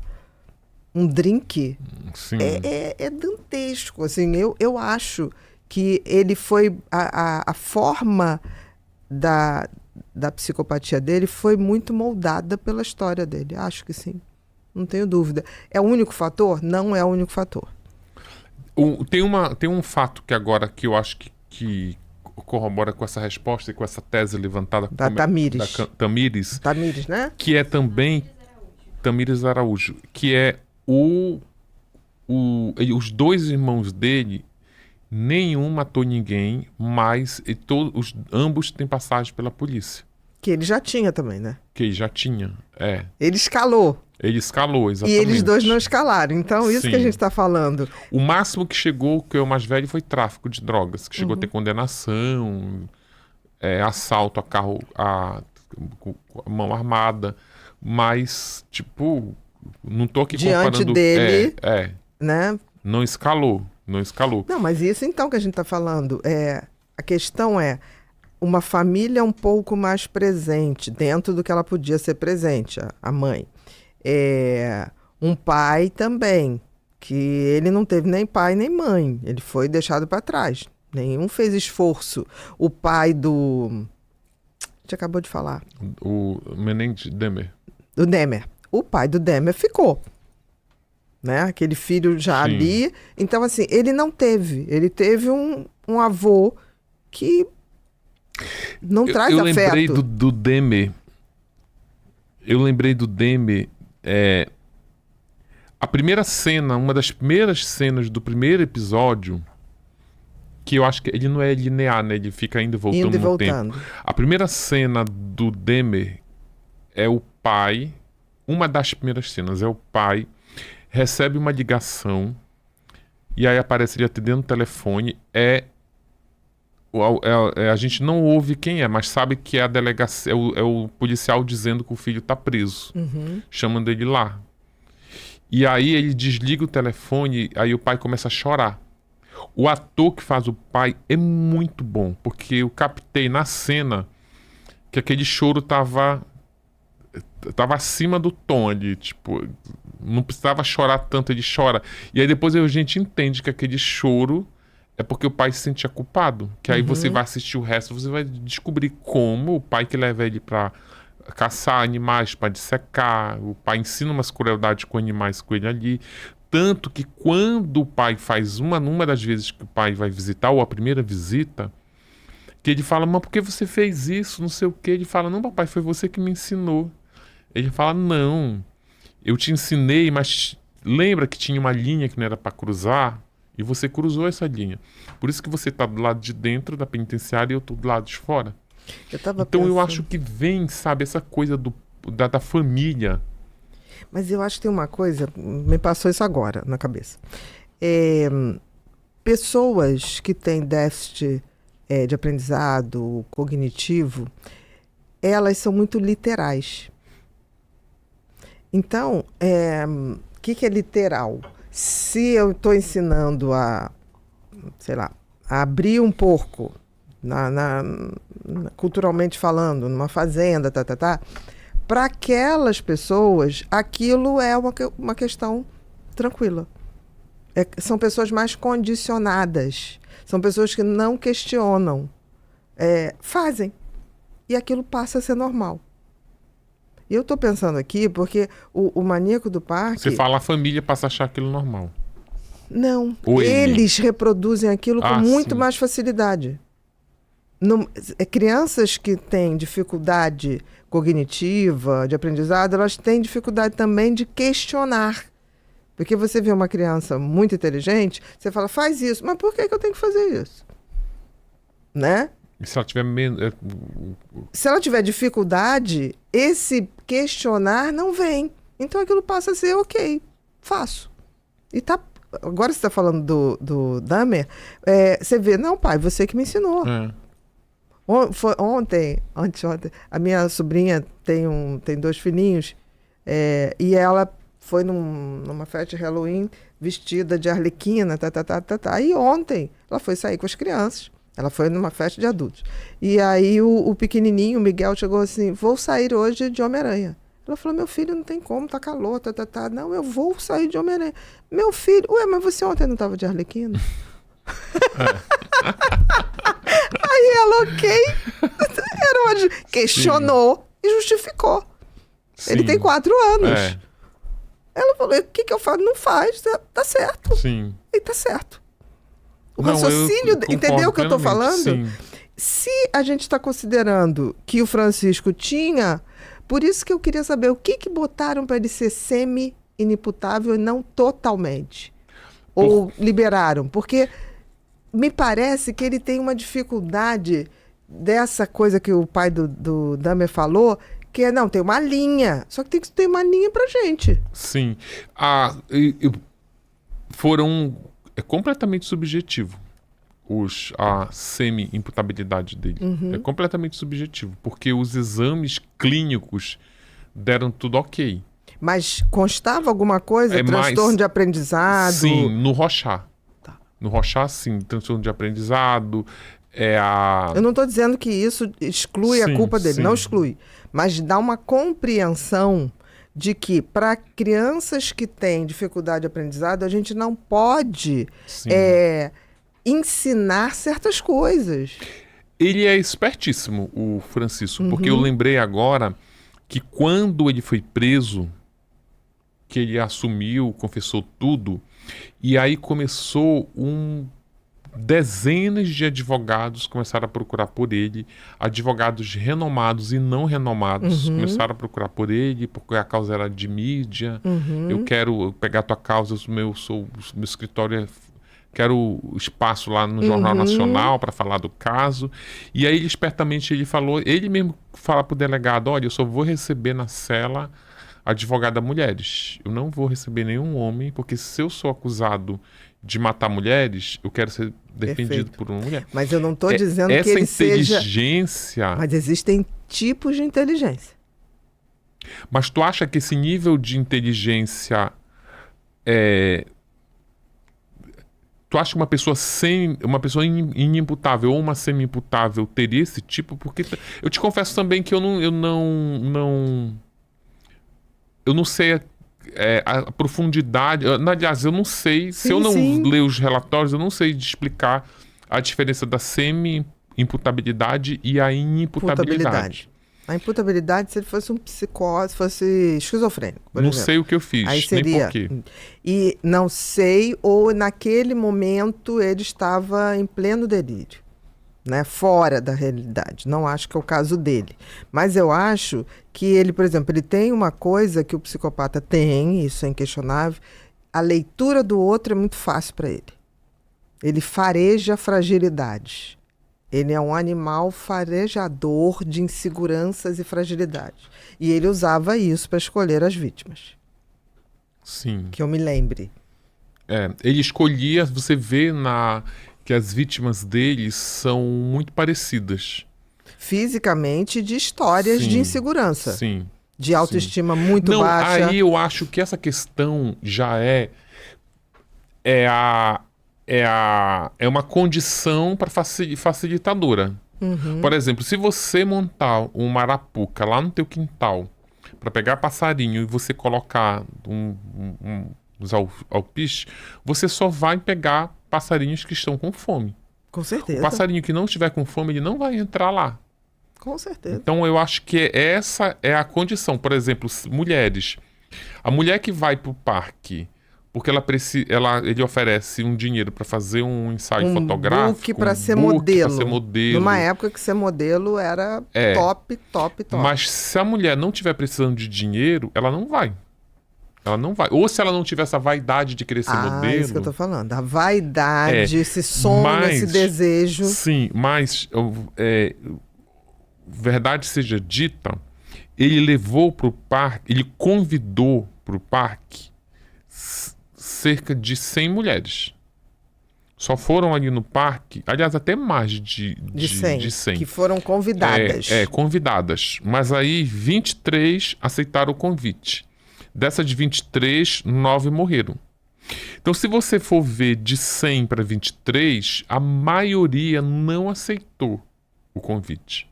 drink. Sim. É dantesco. Assim, eu acho que ele foi... A forma da psicopatia dele foi muito moldada pela história dele. Acho que sim. Não tenho dúvida. É o único fator? Não é o único fator. Tem um fato que agora que eu acho que corrobora com essa resposta e com essa tese levantada da Tamires. Tamires, né? Que é também Tamires Araújo, que é os dois irmãos dele, nenhum matou ninguém, mas ambos têm passagem pela polícia. Que ele já tinha também, né? Que ele já tinha, Ele escalou. Ele escalou, E exatamente. eles dois não escalaram. Então, isso Sim. que a gente está falando. O máximo que chegou, que é o mais velho, foi tráfico de drogas, que chegou a ter condenação, assalto a carro, com a mão armada. Mas, tipo, não tô aqui Diante comparando... dele, né? Não escalou. Não, mas isso então que a gente está falando. A questão é uma família um pouco mais presente, dentro do que ela podia ser presente, a mãe. Um pai também, que ele não teve nem pai nem mãe, ele foi deixado para trás. Nenhum fez esforço. O pai do... A gente acabou de falar. O Menendez Demer. Do Demer. O pai do Demer ficou. Né? Aquele filho já Sim. ali. Então, assim, ele não teve. Ele teve um avô que não traz eu afeto. lembrei do Demer. Eu lembrei do Demer. A primeira cena, uma das primeiras cenas do primeiro episódio, que eu acho que ele não é linear, né? Ele fica indo e voltando Indo e no voltando. tempo. A primeira cena do Demer é o pai. Uma das primeiras cenas é o pai recebe uma ligação e aí aparece ele atendendo o telefone. A gente não ouve quem é, mas sabe que é a delegacia, é o policial dizendo que o filho tá preso, chamando ele lá. E aí ele desliga o telefone, aí o pai começa a chorar. O ator que faz o pai é muito bom, porque eu captei na cena que aquele choro tava acima do tom ali, tipo, não precisava chorar tanto, ele chora. E aí depois a gente entende que aquele choro é porque o pai se sentia culpado. Que aí você vai assistir o resto, você vai descobrir como o pai que leva ele pra caçar animais, pra dissecar, o pai ensina umas crueldades com animais com ele ali. Tanto que quando o pai faz numa das vezes que o pai vai visitar, ou a primeira visita, que ele fala, mas por que você fez isso? Não sei o quê. Ele fala, não, papai, foi você que me ensinou. Ele fala, não, eu te ensinei, mas lembra que tinha uma linha que não era para cruzar? E você cruzou essa linha. Por isso que você tá do lado de dentro da penitenciária e eu tô do lado de fora. Eu acho que vem, sabe, essa coisa da família. Mas eu acho que tem uma coisa, me passou isso agora na cabeça. Pessoas que têm déficit de aprendizado cognitivo, elas são muito literais. Então, o que é literal? Se eu estou ensinando a abrir um porco, culturalmente falando, numa fazenda, para aquelas pessoas, aquilo é uma questão tranquila. São pessoas mais condicionadas, são pessoas que não questionam, fazem, e aquilo passa a ser normal. E eu estou pensando aqui porque o maníaco do parque... Você fala a família passa a achar aquilo normal. Não, Ou eles reproduzem aquilo com muito sim. mais facilidade. Crianças que têm dificuldade cognitiva, de aprendizado, elas têm dificuldade também de questionar. Porque você vê uma criança muito inteligente, você fala, faz isso, mas por que eu tenho que fazer isso? Né? E se ela tiver menos... Se ela tiver dificuldade, esse questionar não vem. Então aquilo passa a ser ok, faço. E tá. Agora você está falando do Demer, você vê, não, pai, você que me ensinou. Foi ontem, a minha sobrinha tem 2 filhinhos, e ela foi numa festa de Halloween vestida de arlequina, E ontem ela foi sair com as crianças. Ela foi numa festa de adultos. E aí o pequenininho, o Miguel, chegou assim, vou sair hoje de Homem-Aranha. Ela falou, meu filho, não tem como, tá calor, Não, eu vou sair de Homem-Aranha. Meu filho, mas você ontem não estava de arlequina? Aí ela, ok. Questionou e justificou. Sim. Ele tem 4 anos. Ela falou, o que eu faço? Não faz, tá certo. Sim. E tá certo. O raciocínio, entendeu o que eu estou falando? Sim. Se a gente está considerando que o Francisco tinha, por isso que eu queria saber o que botaram para ele ser semi-inimputável e não totalmente. Ou liberaram. Porque me parece que ele tem uma dificuldade dessa coisa que o pai do Demer falou, Que não, tem uma linha. Só que tem que ter uma linha pra gente. Sim. É completamente subjetivo a semi-imputabilidade dele. É completamente subjetivo, porque os exames clínicos deram tudo ok. Mas constava alguma coisa? Transtorno de aprendizado? Sim, no Rorschach. Tá. No Rorschach, sim. Transtorno de aprendizado. Eu não estou dizendo que isso exclui a culpa dele, não exclui. Mas dá uma compreensão de que para crianças que têm dificuldade de aprendizado, a gente não pode ensinar certas coisas. Ele é espertíssimo, o Francisco, porque eu lembrei agora que quando ele foi preso, que ele assumiu, confessou tudo, e aí começou dezenas de advogados começaram a procurar por ele, advogados renomados e não renomados começaram a procurar por ele, porque a causa era de mídia, eu quero pegar tua causa, meu escritório, quero espaço lá no Jornal Nacional para falar do caso. E aí ele espertamente ele mesmo fala pro delegado, olha, eu só vou receber na cela advogada mulheres, eu não vou receber nenhum homem, porque se eu sou acusado de matar mulheres, eu quero ser defendido por uma mulher. Mas eu não estou dizendo que ele seja... Essa inteligência... Mas existem tipos de inteligência. Mas tu acha que esse nível de inteligência Tu acha que uma pessoa inimputável ou uma semi-imputável teria esse tipo? Porque eu te confesso também que eu não sei a profundidade. Aliás, eu não sei. Se eu não ler os relatórios, eu não sei de explicar a diferença da semi-imputabilidade e a inimputabilidade. A imputabilidade, se ele fosse um psicótico, se fosse esquizofrênico, por exemplo. Sei o que eu fiz, aí seria, nem por quê. E não sei, ou naquele momento ele estava em pleno delírio, né? Fora da realidade. Não acho que é o caso dele. Mas eu acho que ele, por exemplo, ele tem uma coisa que o psicopata tem, isso é inquestionável, a leitura do outro é muito fácil para ele. Ele fareja fragilidades. Ele é um animal farejador de inseguranças e fragilidades. E ele usava isso para escolher as vítimas. Sim. Que eu me lembre. Ele escolhia, você vê que as vítimas dele são muito parecidas. Fisicamente, de histórias de insegurança. Sim. De autoestima muito baixa. Aí eu acho que essa questão já é uma condição para facilitadora. Por exemplo, se você montar uma arapuca lá no teu quintal para pegar passarinho e você colocar uns alpiches, você só vai pegar passarinhos que estão com fome. Com certeza. O passarinho que não estiver com fome, ele não vai entrar lá. Com certeza. Então eu acho que essa é a condição. Por exemplo, mulheres. A mulher que vai para o parque porque ele oferece um dinheiro para fazer um ensaio fotográfico. Para ser modelo. Numa época que ser modelo era top. Mas se a mulher não estiver precisando de dinheiro, ela não vai. Ela não vai. Ou se ela não tiver essa vaidade de querer ser modelo. É isso que eu tô falando. A vaidade, esse sonho, esse desejo. Sim, mas verdade seja dita, ele levou para o parque, ele convidou para o parque cerca de 100 mulheres. Só foram ali no parque, aliás, até mais de 100. Que foram convidadas. Convidadas. Mas aí 23 aceitaram o convite. Dessas 23, 9 morreram. Então, se você for ver de 100 para 23, a maioria não aceitou o convite.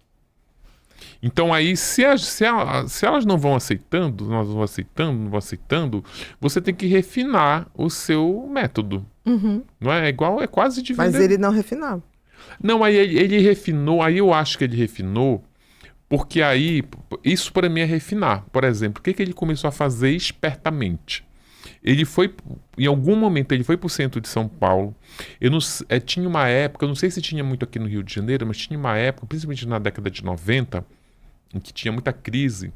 Então aí, se elas não vão aceitando, não vão aceitando, você tem que refinar o seu método. Não é igual, é quase de vender. Mas ele não refinava. Não, aí ele refinou, aí eu acho que ele refinou, porque aí, isso para mim é refinar. Por exemplo, o que ele começou a fazer espertamente? Ele foi, em algum momento, ele foi para o centro de São Paulo. Tinha uma época, eu não sei se tinha muito aqui no Rio de Janeiro, mas tinha uma época, principalmente na década de 90, em que tinha muita crise,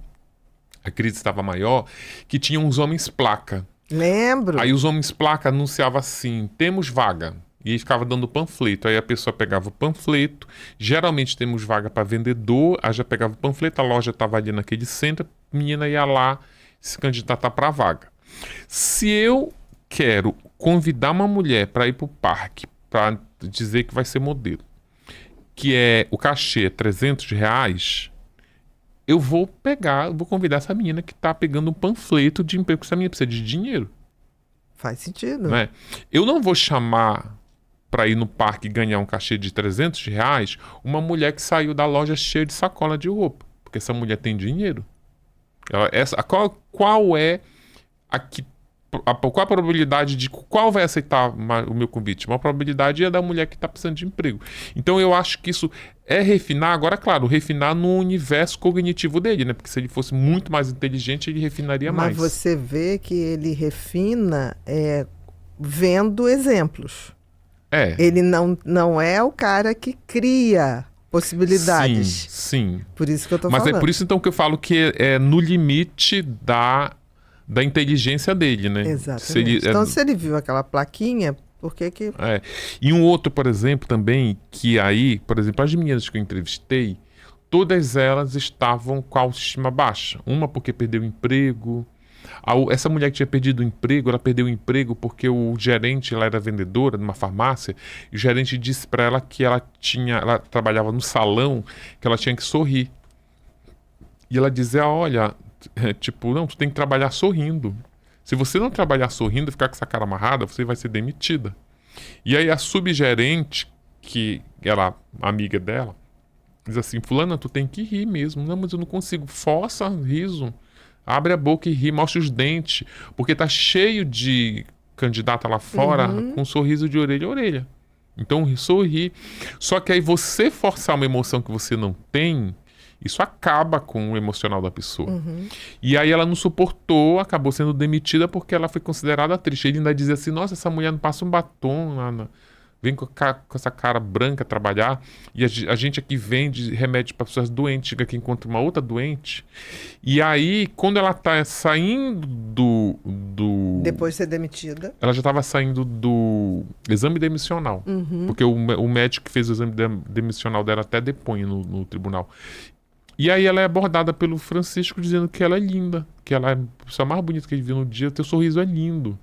a crise estava maior, que tinha uns homens placa. Lembro. Aí os homens placa anunciavam assim, temos vaga. E aí ficava dando panfleto. Aí a pessoa pegava o panfleto. Geralmente temos vaga para vendedor. Aí já pegava o panfleto, a loja estava ali naquele centro. A menina ia lá se candidatar para a vaga. Se eu quero convidar uma mulher para ir para o parque, para dizer que vai ser modelo, que é o cachê é R$300, eu vou convidar essa menina que está pegando um panfleto de emprego, porque essa menina precisa de dinheiro. Faz sentido. Né? Eu não vou chamar para ir no parque e ganhar um cachê de R$300 uma mulher que saiu da loja cheia de sacola de roupa, porque essa mulher tem dinheiro. Qual é qual a probabilidade de qual vai aceitar o meu convite? Uma probabilidade é da mulher que está precisando de emprego. Então eu acho que isso é refinar, agora claro, refinar no universo cognitivo dele, né? Porque se ele fosse muito mais inteligente, ele refinaria mais. Mas você vê que ele refina vendo exemplos. Ele não é o cara que cria possibilidades. Sim. Por isso que eu tô falando. Mas é por isso então que eu falo que é no limite da inteligência dele, né? Exatamente. Então, se ele viu aquela plaquinha, por que que... E um outro, por exemplo, também, que aí, por exemplo, as meninas que eu entrevistei, todas elas estavam com a autoestima baixa. Uma porque perdeu o emprego. Essa mulher que tinha perdido o emprego, ela perdeu o emprego porque o gerente, ela era vendedora numa farmácia, e o gerente disse para ela que ela trabalhava no salão, que ela tinha que sorrir. E ela dizia, olha... não, tu tem que trabalhar sorrindo. Se você não trabalhar sorrindo e ficar com essa cara amarrada, você vai ser demitida. E aí a subgerente, que era amiga dela, diz assim, fulana, tu tem que rir mesmo. Não, mas eu não consigo. Força riso. Abre a boca e ri, mostra os dentes. Porque tá cheio de candidata lá fora com um sorriso de orelha a orelha. Então sorri. Só que aí você forçar uma emoção que você não tem, isso acaba com o emocional da pessoa. E aí ela não suportou, acabou sendo demitida porque ela foi considerada triste. Ele ainda dizia assim, nossa, essa mulher não passa um batom, vem com essa cara branca trabalhar. E a gente aqui vende remédio para pessoas doentes, chega aqui encontra uma outra doente. E aí, quando ela tá saindo Depois de ser demitida. Ela já estava saindo do exame demissional. Porque o médico que fez o exame demissional dela até depõe no tribunal. E aí ela é abordada pelo Francisco dizendo que ela é linda, que ela é a pessoa mais bonita que ele viu no dia, teu sorriso é lindo.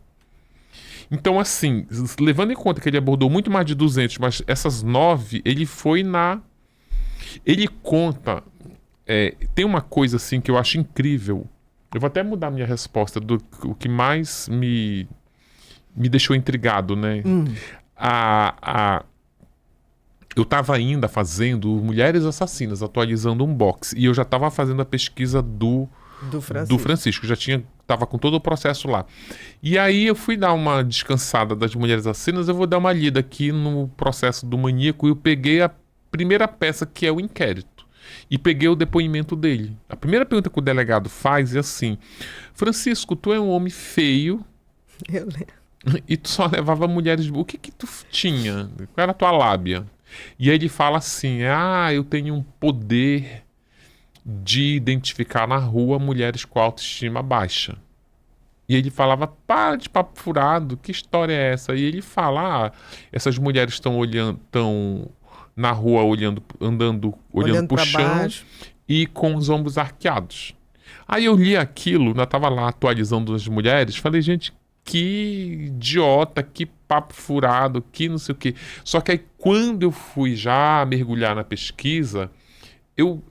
Então, assim, levando em conta que ele abordou muito mais de 200, mas essas 9, ele foi Ele conta... tem uma coisa, assim, que eu acho incrível. Eu vou até mudar minha resposta o que mais me deixou intrigado, né? Eu estava ainda fazendo Mulheres Assassinas, atualizando um box. E eu já estava fazendo a pesquisa do Francisco. Já estava com todo o processo lá. E aí eu fui dar uma descansada das Mulheres Assassinas. Eu vou dar uma lida aqui no processo do maníaco. E eu peguei a primeira peça, que é o inquérito. E peguei o depoimento dele. A primeira pergunta que o delegado faz é assim: Francisco, tu é um homem feio. Eu lembro. E tu só levava mulheres... O que tu tinha? Qual era a tua lábia? E aí ele fala assim, eu tenho um poder de identificar na rua mulheres com autoestima baixa. E ele falava, para de papo furado, que história é essa? E ele fala, essas mulheres estão na rua andando olhando pro chão baixo, e com os ombros arqueados. Aí eu li aquilo, ainda estava lá atualizando as mulheres, falei, gente, que idiota, que papo furado, que não sei o quê. Só que aí quando eu fui já mergulhar na pesquisa,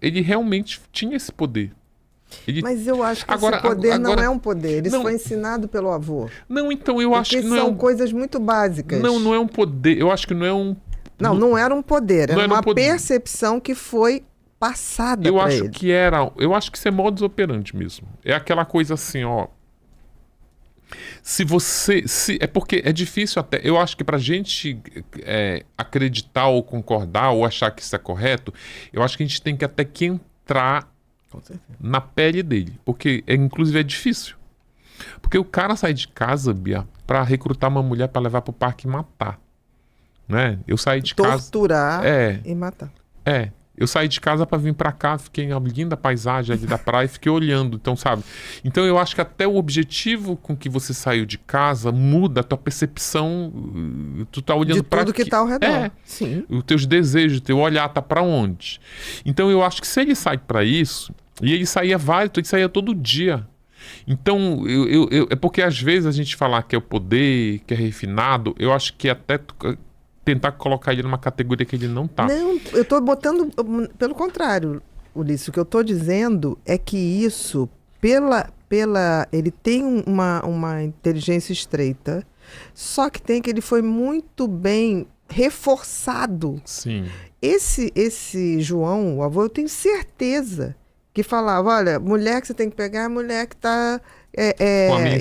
ele realmente tinha esse poder. Mas eu acho que esse poder não é um poder. Isso foi ensinado pelo avô. Não, então eu acho que não são coisas muito básicas. Não é um poder. Eu acho que não é um... Não era um poder. Era uma percepção que foi passada para ele. Eu acho que isso é modus operandi mesmo. É aquela coisa assim, ó... é porque é difícil até... Eu acho que pra gente acreditar ou concordar ou achar que isso é correto, eu acho que a gente tem que até que entrar na pele dele. Porque, inclusive, é difícil. Porque o cara sai de casa, Bia, pra recrutar uma mulher pra levar pro parque e matar. Né? Eu saí de casa... Torturar e matar. Eu saí de casa para vir para cá, fiquei na linda paisagem ali da praia e fiquei olhando, então, sabe? Então eu acho que até o objetivo com que você saiu de casa muda a tua percepção, tu tá olhando para tudo que tá ao redor. Sim. Os teus desejos, o teu olhar tá para onde? Então eu acho que se ele sai para isso, e ele saía ele saía todo dia. Então, é porque às vezes a gente falar que é o poder, que é refinado, eu acho que até tentar colocar ele numa categoria que ele não tá. Não, eu tô botando, pelo contrário, Ulisses, o que eu tô dizendo é que isso, ele tem uma inteligência estreita, só que tem que ele foi muito bem reforçado. Sim. Esse João, o avô, eu tenho certeza que falava, olha, mulher que você tem que pegar é a mulher que está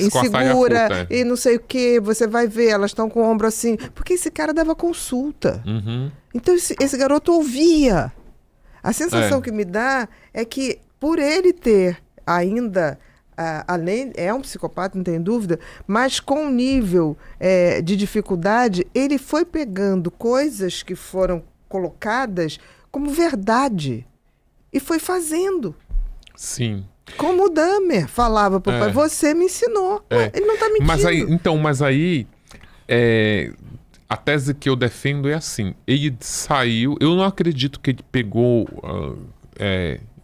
insegura e não sei o que, você vai ver, elas estão com o ombro assim. Porque esse cara dava consulta. Uhum. Então esse garoto ouvia. A sensação que me dá é que por ele ter ainda, além, é um psicopata, não tem dúvida, mas com um nível de dificuldade, ele foi pegando coisas que foram colocadas como verdade e foi fazendo. Sim. Como o Dahmer falava pro pai, você me ensinou. Ele não tá mentindo. Mas aí a tese que eu defendo é assim, ele saiu, eu não acredito que ele pegou,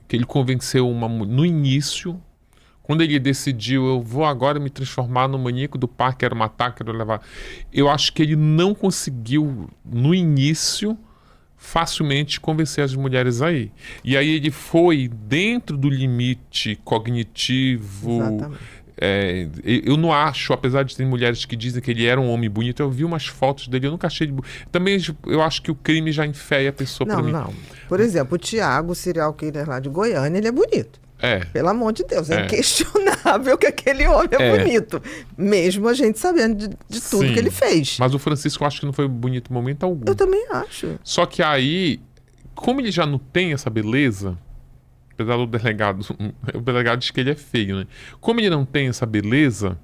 que ele convenceu no início, quando ele decidiu, eu vou agora me transformar no maníaco do parque, quero matar, quero levar. Eu acho que ele não conseguiu, no início, facilmente convencer as mulheres aí. E aí ele foi dentro do limite cognitivo. Exatamente. Eu não acho, apesar de ter mulheres que dizem que ele era um homem bonito, eu vi umas fotos dele, eu nunca achei ele bonito. Também eu acho que o crime já enfeia a pessoa pra mim. Não. Por exemplo, o Thiago, o serial killer lá de Goiânia, ele é bonito. Pelo amor de Deus, é inquestionável que aquele homem é bonito. Mesmo a gente sabendo de tudo que ele fez. Mas o Francisco eu acho que não foi bonito em momento algum. Eu também acho. Só que aí, como ele já não tem essa beleza, apesar do delegado, o delegado diz que ele é feio, né? Como ele não tem essa beleza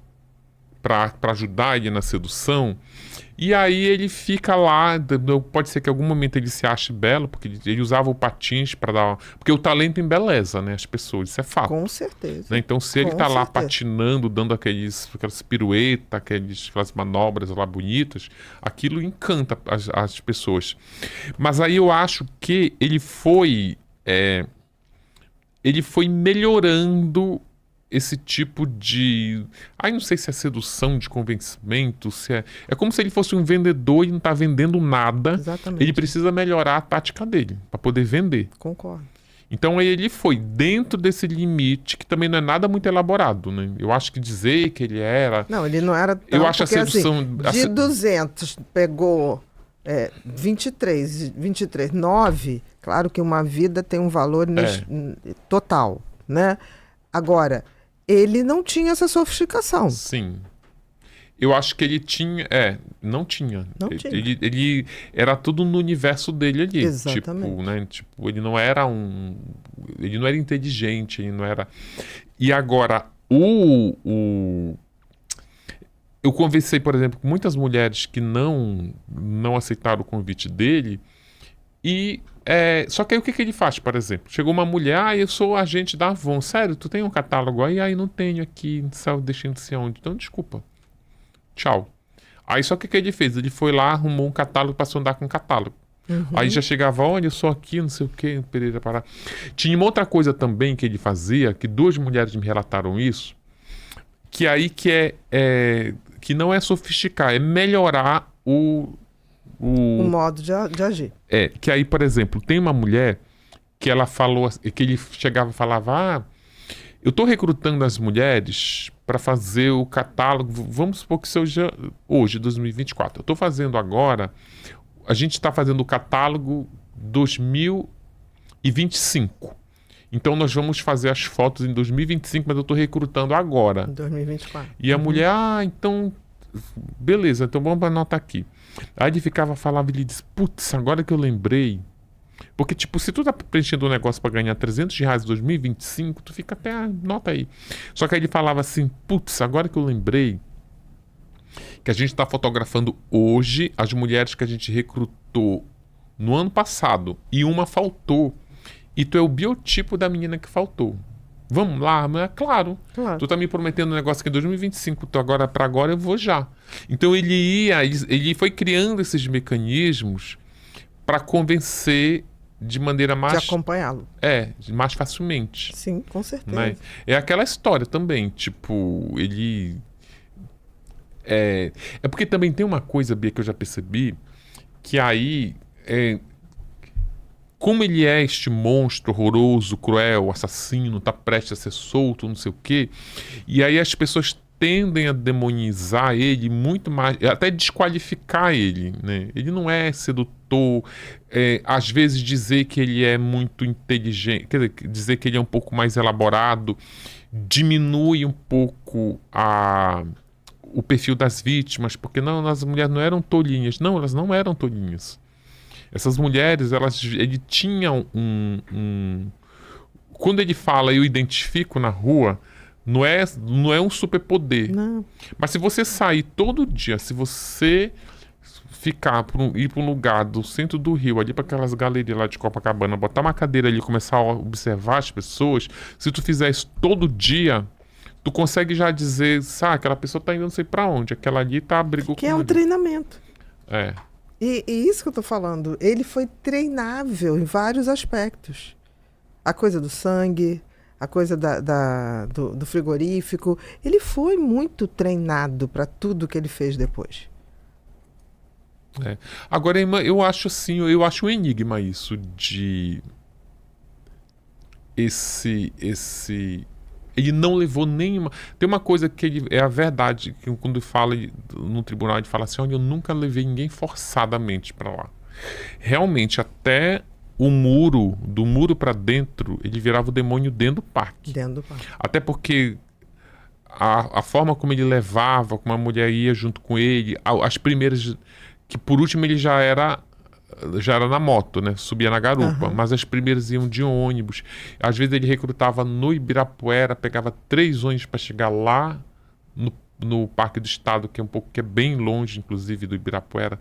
pra ajudar ele na sedução, e aí ele fica lá, pode ser que em algum momento ele se ache belo, porque ele usava o patins para dar... Porque o talento embeleza, né, as pessoas, isso é fato. Com certeza. Né? Então se ele tá lá patinando, dando aquelas piruetas, aquelas manobras lá bonitas, aquilo encanta as pessoas. Mas aí eu acho que ele foi melhorando esse tipo de... não sei se é sedução, de convencimento, se é como se ele fosse um vendedor e não tá vendendo nada. Exatamente. Ele precisa melhorar a tática dele para poder vender. Concordo. Então ele foi dentro desse limite, que também não é nada muito elaborado, né? Eu acho que dizer que ele era... Não, ele não era tão... Eu acho a sedução... Assim, de 200, pegou 23, 9, claro que uma vida tem um valor total, né? Agora, ele não tinha essa sofisticação. Sim. Eu acho que ele tinha... não tinha. Não tinha. Ele era tudo no universo dele ali. Exatamente. Tipo, ele não era ele não era inteligente, ele não era... E agora, eu conversei, por exemplo, com muitas mulheres que não aceitaram o convite dele e... só que aí o que ele faz, por exemplo? Chegou uma mulher, eu sou agente da Avon. Sério, tu tem um catálogo aí? Aí não tenho aqui, não sei onde. Então, desculpa. Tchau. Aí só que ele fez? Ele foi lá, arrumou um catálogo, passou a andar com um catálogo. Uhum. Aí já chegava, olha, eu sou aqui, não sei o que, Pereira Pará. Tinha uma outra coisa também que ele fazia, que 2 mulheres me relataram isso, que aí que não é sofisticar, é melhorar o modo de agir. Que aí, por exemplo, tem uma mulher que ela falou, que ele chegava e falava, eu estou recrutando as mulheres para fazer o catálogo, vamos supor que seja hoje, 2024. Eu estou fazendo agora, a gente está fazendo o catálogo 2025. Então nós vamos fazer as fotos em 2025, mas eu estou recrutando agora. Em 2024. E a mulher, então, beleza, então vamos anotar aqui. Aí ele falava, ele disse, putz, agora que eu lembrei. Porque, tipo, se tu tá preenchendo um negócio pra ganhar R$300 em 2025, tu fica até, nota aí. Só que aí ele falava assim, putz, agora que eu lembrei que a gente tá fotografando hoje as mulheres que a gente recrutou no ano passado e uma faltou, e tu é o biotipo da menina que faltou. Vamos lá? Mas claro. Tu tá me prometendo um negócio que em 2025, pra agora eu vou já. Então ele foi criando esses mecanismos para convencer de maneira mais... De acompanhá-lo. Mais facilmente. Sim, com certeza. Né? É aquela história também, tipo, ele... É porque também tem uma coisa, Bia, que eu já percebi, que aí... Como ele é este monstro horroroso, cruel, assassino, tá prestes a ser solto, não sei o quê, e aí as pessoas tendem a demonizar ele muito mais, até desqualificar ele, né? Ele não é sedutor, às vezes dizer que ele é muito inteligente, quer dizer, dizer que ele é um pouco mais elaborado, diminui um pouco o perfil das vítimas, porque não, as mulheres não eram tolinhas. Não, elas não eram tolinhas. Essas mulheres, ele tinham Quando ele fala, eu identifico na rua, não é um superpoder. Não. Mas se você sair todo dia, se você ir para um lugar do centro do Rio, ali para aquelas galerias lá de Copacabana, botar uma cadeira ali e começar a observar as pessoas, se tu fizer isso todo dia, tu consegue já dizer, aquela pessoa tá indo não sei para onde, aquela ali brigou com Que é um treinamento. E isso que eu tô falando, ele foi treinável em vários aspectos. A coisa do sangue, a coisa do frigorífico, ele foi muito treinado para tudo que ele fez depois. Agora, eu acho assim, eu acho um enigma isso de ele não levou nenhuma... Tem uma coisa que é a verdade, que quando fala no tribunal, ele fala assim, olha, eu nunca levei ninguém forçadamente para lá. Realmente, até do muro para dentro, ele virava o demônio dentro do parque. Até porque a forma como ele levava, como a mulher ia junto com ele, as primeiras... Que por último ele já era na moto, né? Subia na garupa. Mas as primeiras iam de ônibus. Às vezes ele recrutava no Ibirapuera, pegava 3 ônibus para chegar lá no Parque do Estado, que é bem longe, inclusive, do Ibirapuera.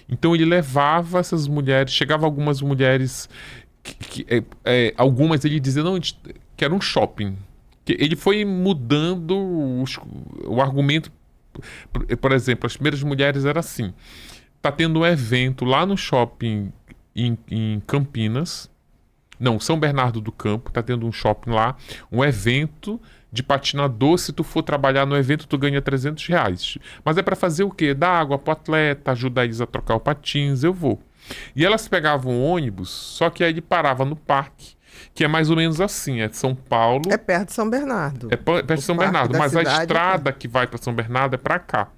Então ele levava essas mulheres, chegava algumas mulheres, algumas ele dizia que era um shopping. Ele foi mudando o argumento. Por exemplo, as primeiras mulheres eram assim: tá tendo um evento lá no shopping em Campinas, não, São Bernardo do Campo, tá tendo um shopping lá, um evento de patinador. Se tu for trabalhar no evento, tu ganha R$300. Mas é para fazer o quê? Dar água pro atleta, ajudar eles a trocar o patins, eu vou. E elas pegavam um ônibus, só que aí ele parava no parque, que é mais ou menos assim, é São Paulo... É perto de São Bernardo. É perto de São Bernardo, mas a estrada que vai para São Bernardo é para cá.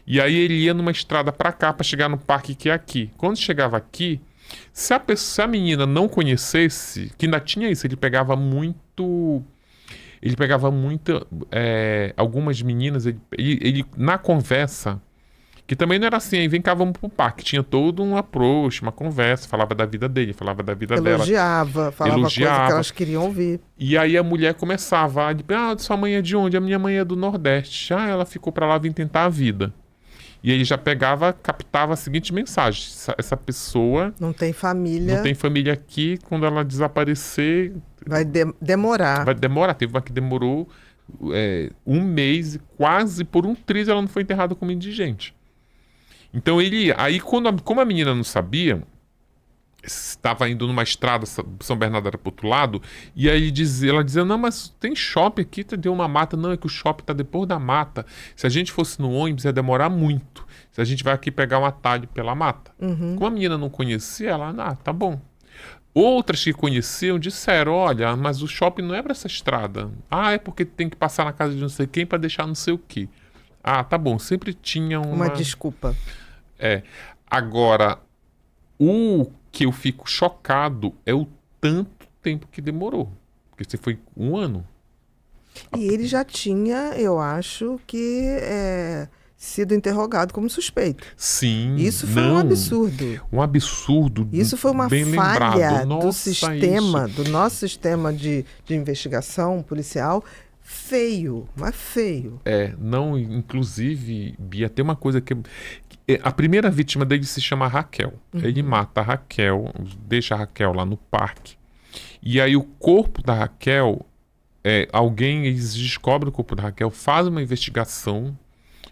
E aí ele ia numa estrada para cá para chegar no parque que é aqui. Quando chegava aqui, se a menina não conhecesse, que ainda tinha isso, ele pegava muito... algumas meninas, ele na conversa, que também não era assim, aí vem cá, vamos pro parque. Tinha todo um approach, uma conversa, falava da vida dele, falava da vida dela. Falava coisa que elas queriam ouvir. E aí a mulher começava a dizer, sua mãe é de onde? A minha mãe é do Nordeste. Ela ficou pra lá, vim tentar a vida. E ele já captava a seguinte mensagem: essa pessoa... Não tem família. Não tem família aqui, quando ela desaparecer... Vai demorar. Vai demorar. Teve uma que demorou 1 mês, quase por um triz ela não foi enterrada como indigente. Então aí como a menina não sabia, estava indo numa estrada, São Bernardo era pro outro lado, e aí ela dizia, não, mas tem shopping aqui, deu uma mata. Não, é que o shopping tá depois da mata. Se a gente fosse no ônibus ia demorar muito. Se a gente vai aqui pegar um atalho pela mata. Como a menina não conhecia, ela, tá bom. Outras que conheciam disseram, olha, mas o shopping não é para essa estrada. É porque tem que passar na casa de não sei quem para deixar não sei o quê. Tá bom, sempre tinha uma desculpa. Agora, o que eu fico chocado é o tanto tempo que demorou. Porque você foi 1 ano. E ele já tinha, eu acho que, sido interrogado como suspeito. Sim. Isso foi um absurdo. Um absurdo. Isso foi uma bem falha lembrado. do nosso sistema de investigação policial. feio, mas feio. Não, inclusive, Bia, tem uma coisa que... A primeira vítima dele se chama Raquel. Ele mata a Raquel, deixa a Raquel lá no parque. E aí o corpo da Raquel, eles descobrem o corpo da Raquel, fazem uma investigação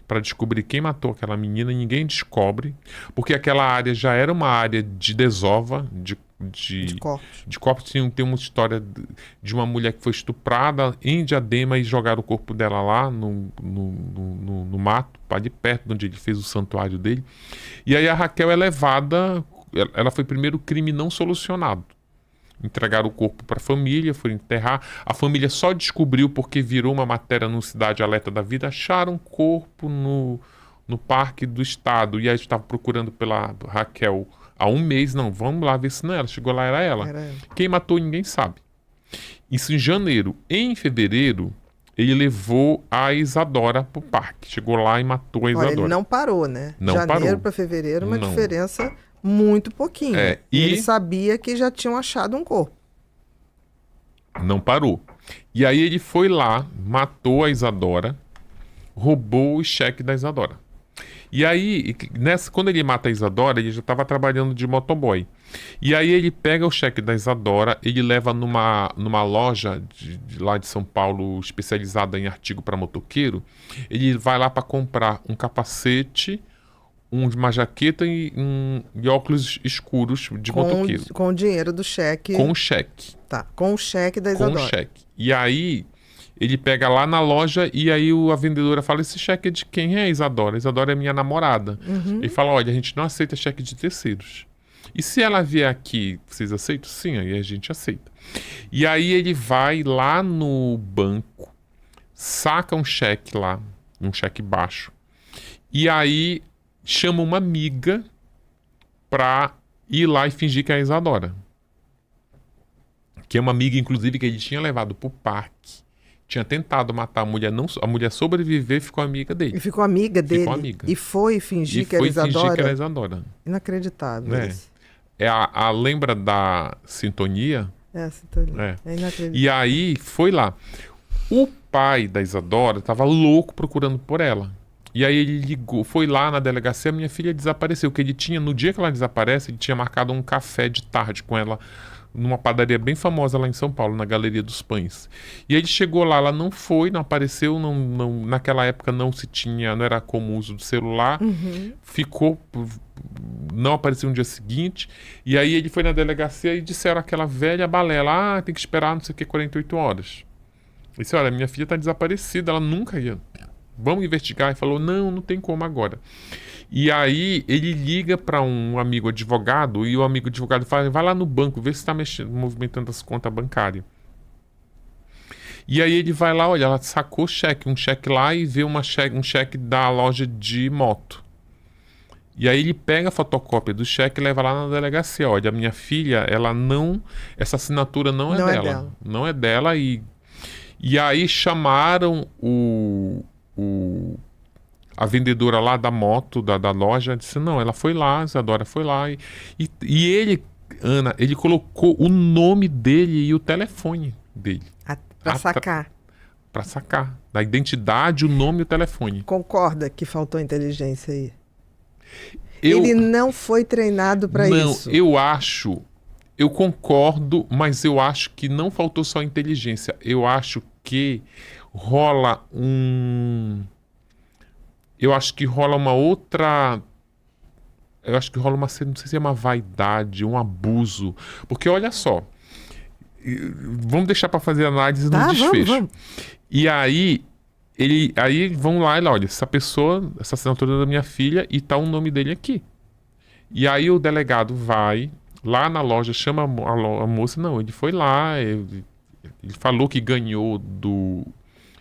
para descobrir quem matou aquela menina, e ninguém descobre, porque aquela área já era uma área de desova, de corpos. Tem uma história de uma mulher que foi estuprada em Diadema e jogaram o corpo dela lá no mato, ali perto de onde ele fez o santuário dele. E aí a Raquel é levada, ela foi primeiro crime não solucionado. Entregaram o corpo para a família, foram enterrar. A família só descobriu porque virou uma matéria no Cidade Alerta da Vida. Acharam um corpo no Parque do Estado. E aí estava procurando pela Raquel há um mês. Não, vamos lá ver se não é ela. Chegou lá, era ela. Quem matou, ninguém sabe. Isso em janeiro. Em fevereiro, ele levou a Isadora para o parque. Chegou lá e matou a Isadora. Olha, ele não parou, né? Não Janeiro para fevereiro, uma diferença... muito pouquinho. Ele sabia que já tinham achado um corpo. Não parou. E aí ele foi lá, matou a Isadora, roubou o cheque da Isadora. E aí, quando ele mata a Isadora, ele já estava trabalhando de motoboy. E aí ele pega o cheque da Isadora, ele leva numa loja lá de São Paulo, especializada em artigo para motoqueiro. Ele vai lá para comprar um capacete, uma jaqueta e óculos escuros de motoqueiro. Com o dinheiro do cheque. Com o cheque. Tá, com o cheque da Isadora. Com o cheque. E aí, ele pega lá na loja e aí a vendedora fala, esse cheque é de quem é, Isadora? Isadora é minha namorada. Ele fala, olha, a gente não aceita cheque de terceiros. E se ela vier aqui, vocês aceitam? Sim, aí a gente aceita. E aí ele vai lá no banco, saca um cheque lá, um cheque baixo. E aí... chama uma amiga pra ir lá e fingir que é a Isadora. Que é uma amiga, inclusive, que ele tinha levado pro parque. Tinha tentado matar a mulher, a mulher sobreviveu e ficou amiga dele. E ficou amiga dele? Ficou amiga. E foi fingir que era Isadora? Foi fingir que era Isadora. Inacreditável isso. Lembra da sintonia? A sintonia. É inacreditável. E aí, foi lá. O pai da Isadora tava louco procurando por ela. E aí ele ligou, foi lá na delegacia, minha filha desapareceu. Que ele tinha, no dia que ela desaparece, ele tinha marcado um café de tarde com ela numa padaria bem famosa lá em São Paulo, na Galeria dos Pães. E aí ele chegou lá, ela não foi, não apareceu, naquela época não era comum o uso do celular, ficou, não apareceu no dia seguinte. E aí ele foi na delegacia e disseram aquela velha balela, tem que esperar não sei o que, 48 horas. Eu disse, olha, minha filha está desaparecida, ela nunca ia... Vamos investigar. E falou, não tem como agora. E aí ele liga para um amigo advogado e o amigo advogado fala, vai lá no banco, vê se está movimentando as contas bancárias. E aí ele vai lá, olha, ela sacou um cheque lá e vê um cheque da loja de moto. E aí ele pega a fotocópia do cheque e leva lá na delegacia. Olha, a minha filha, essa assinatura não é dela. Não é dela. E aí chamaram a vendedora lá da moto, da loja, disse, não, ela foi lá, a Isadora foi lá. E ele, Ana, ele colocou o nome dele e o telefone dele. Pra sacar. Pra sacar. Da identidade, o nome e o telefone. Concorda que faltou inteligência aí? Ele não foi treinado para isso. Não, eu concordo, mas eu acho que não faltou só inteligência. Eu acho que rola uma outra... Eu acho que rola não sei se é uma vaidade, um abuso. Porque olha só, vamos deixar para fazer análise no desfecho. Vamos. E aí vão lá e olha, essa assinatura é da minha filha e tá o nome dele aqui. E aí o delegado vai lá na loja, chama a moça, não, ele foi lá, ele falou que ganhou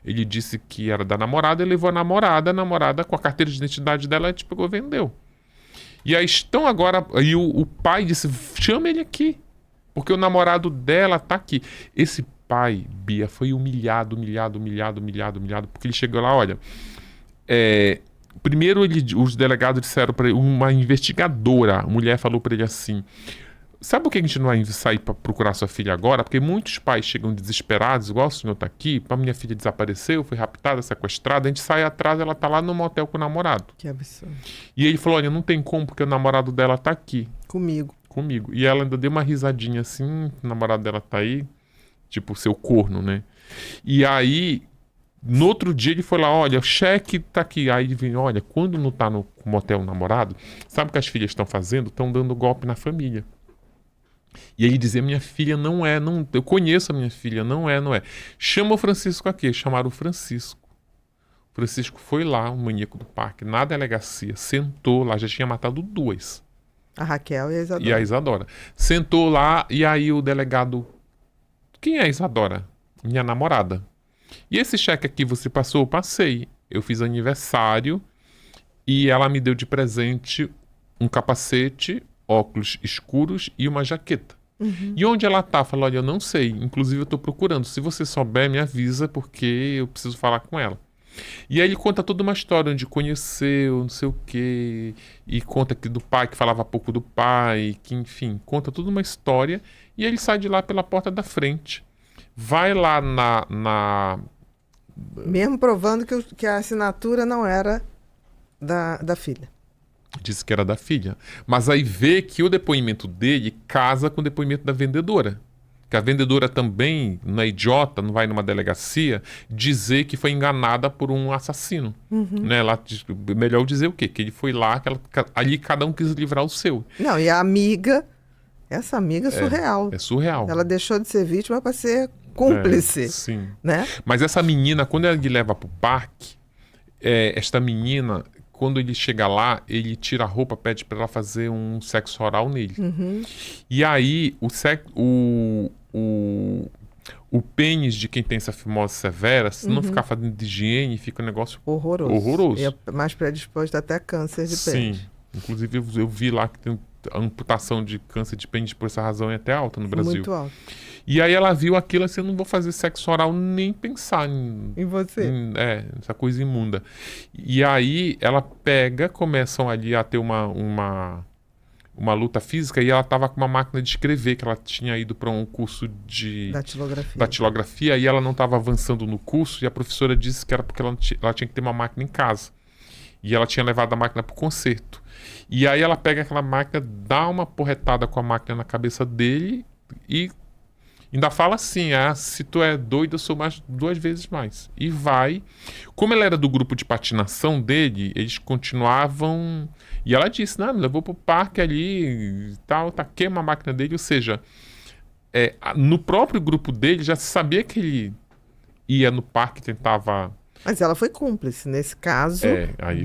ele disse que era da namorada, ele levou a namorada com a carteira de identidade dela, a gente pegou e vendeu. E aí estão agora, aí o pai disse, chama ele aqui, porque o namorado dela tá aqui. Esse pai, Bia, foi humilhado, porque ele chegou lá, olha, primeiro os delegados disseram para ele, uma investigadora, a mulher falou para ele assim, sabe por que a gente não vai sair para procurar sua filha agora? Porque muitos pais chegam desesperados, igual o senhor está aqui, minha filha desapareceu, foi raptada, sequestrada, a gente sai atrás, ela está lá no motel com o namorado. Que absurdo. E ele falou, olha, não tem como, porque o namorado dela está aqui. Comigo. E ela ainda deu uma risadinha assim, o namorado dela tá aí, tipo, seu corno, né? E aí, no outro dia ele foi lá, olha, o cheque tá aqui. Aí ele veio, olha, quando não tá no motel o namorado, sabe o que as filhas estão fazendo? Estão dando golpe na família. E ele dizia, minha filha não é, eu conheço a minha filha, não é. Chama o Francisco aqui, chamaram o Francisco. O Francisco foi lá, o maníaco do parque, na delegacia, sentou lá, já tinha matado 2. A Raquel e a Isadora. E a Isadora. Sentou lá e aí o delegado... Quem é a Isadora? Minha namorada. E esse cheque aqui você passou? Eu passei. Eu fiz aniversário e ela me deu de presente um capacete, óculos escuros e uma jaqueta. E onde ela tá? Falou, olha, eu não sei. Inclusive eu tô procurando. Se você souber, me avisa porque eu preciso falar com ela. E aí ele conta toda uma história onde conheceu, não sei o quê, e conta que do pai, que falava pouco do pai, que enfim, conta toda uma história, e ele sai de lá pela porta da frente. Vai lá Mesmo provando que a assinatura não era da filha. Disse que era da filha. Mas aí vê que o depoimento dele casa com o depoimento da vendedora. Que a vendedora também não é idiota, não vai numa delegacia dizer que foi enganada por um assassino. Né? Melhor dizer o quê? Que ele foi lá, ali cada um quis livrar o seu. Não, e a amiga, essa amiga é surreal. É surreal. Ela deixou de ser vítima para ser cúmplice. Sim. Né? Mas essa menina, quando ele leva pro parque, esta menina, quando ele chega lá, ele tira a roupa, pede para ela fazer um sexo oral nele. E aí, o pênis de quem tem essa fimose severa, se não ficar fazendo de higiene, fica um negócio horroroso. E é mais predisposto até a câncer de pênis. Sim. Inclusive, eu vi lá que tem a amputação de câncer de pênis por essa razão é até alta no Brasil. Muito alta. E aí ela viu aquilo assim, eu não vou fazer sexo oral nem pensar em você. Essa coisa imunda. E aí ela começam ali a ter uma luta física, e ela estava com uma máquina de escrever, que ela tinha ido para um curso de datilografia, e ela não estava avançando no curso, e a professora disse que era porque ela tinha que ter uma máquina em casa. E ela tinha levado a máquina para o concerto. E aí ela pega aquela máquina, dá uma porretada com a máquina na cabeça dele e ainda fala assim, se tu é doido, eu sou 2 vezes mais. E vai. Como ela era do grupo de patinação dele, eles continuavam... E ela disse, me levou pro parque ali e tal, queima a máquina dele. Ou seja, no próprio grupo dele já sabia que ele ia no parque e tentava... Mas ela foi cúmplice. Nesse caso,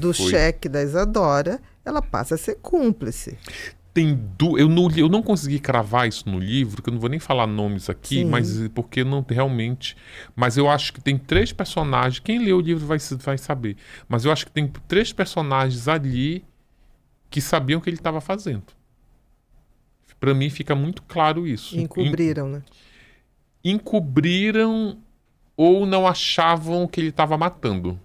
do cheque da Isadora, ela passa a ser cúmplice. Eu não consegui cravar isso no livro, que eu não vou nem falar nomes aqui, mas porque não realmente... Mas eu acho que tem 3 personagens, quem lê o livro vai saber, mas eu acho que tem 3 personagens ali que sabiam o que ele estava fazendo. Para mim fica muito claro isso. Encobriram, né? Encobriram ou não achavam que ele estava matando.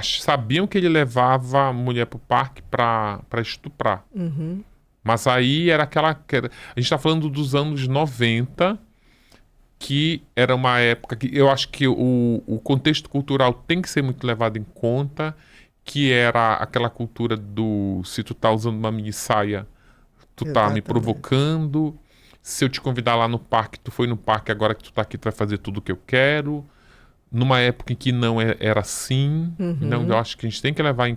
Sabiam que ele levava a mulher pro parque para estuprar. Mas aí era a gente está falando dos anos 90, que era uma época que eu acho que o contexto cultural tem que ser muito levado em conta, que era aquela cultura do se tu tá usando uma mini saia, tu tá me provocando. Se eu te convidar lá no parque, tu foi no parque, agora que tu tá aqui, tu vai fazer tudo o que eu quero. Numa época em que não era assim. Então, eu acho que a gente tem que levar em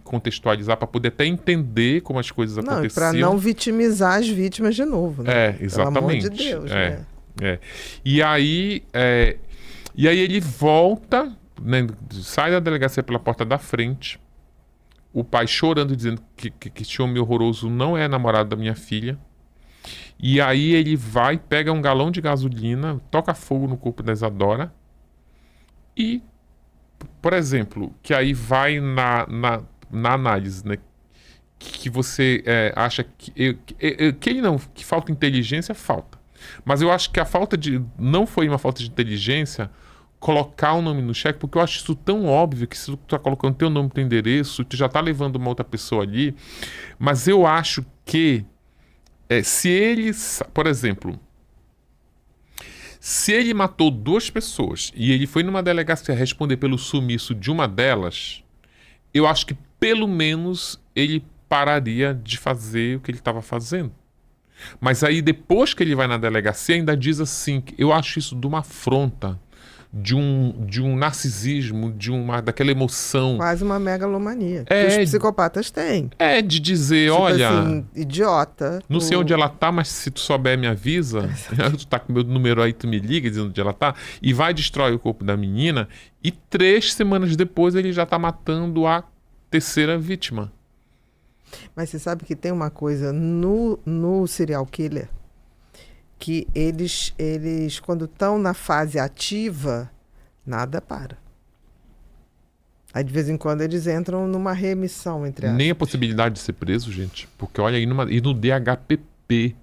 contextualizar para poder até entender como as coisas aconteciam. Para não vitimizar as vítimas de novo, né? Exatamente. Pelo amor de Deus, né? E aí ele volta, né, sai da delegacia pela porta da frente, o pai chorando, dizendo que esse homem horroroso não é namorado da minha filha. E aí ele vai, pega um galão de gasolina, toca fogo no corpo da Isadora. E, por exemplo, que aí vai na análise, né? Que você acha que falta inteligência, falta. Mas eu acho que não foi uma falta de inteligência colocar o nome no cheque, porque eu acho isso tão óbvio que se tu tá colocando teu nome, teu endereço, tu já tá levando uma outra pessoa ali. Mas eu acho que se ele, por exemplo, se ele matou 2 pessoas e ele foi numa delegacia responder pelo sumiço de uma delas, eu acho que pelo menos ele pararia de fazer o que ele estava fazendo. Mas aí depois que ele vai na delegacia ainda diz assim, eu acho isso de uma afronta, de um narcisismo, daquela emoção. Quase uma megalomania. Que os psicopatas têm. De dizer, tipo olha... assim, idiota. Não sei onde ela tá, mas se tu souber me avisa. Tu tá com meu número aí, tu me liga dizendo onde ela tá. E vai destrói o corpo da menina. E 3 semanas depois ele já tá matando a 3ª vítima. Mas você sabe que tem uma coisa no serial killer, que eles quando estão na fase ativa, nada para. Aí de vez em quando eles entram numa remissão, entre aspas. Nem a possibilidade de ser preso, gente. Porque olha aí, e no DHPP.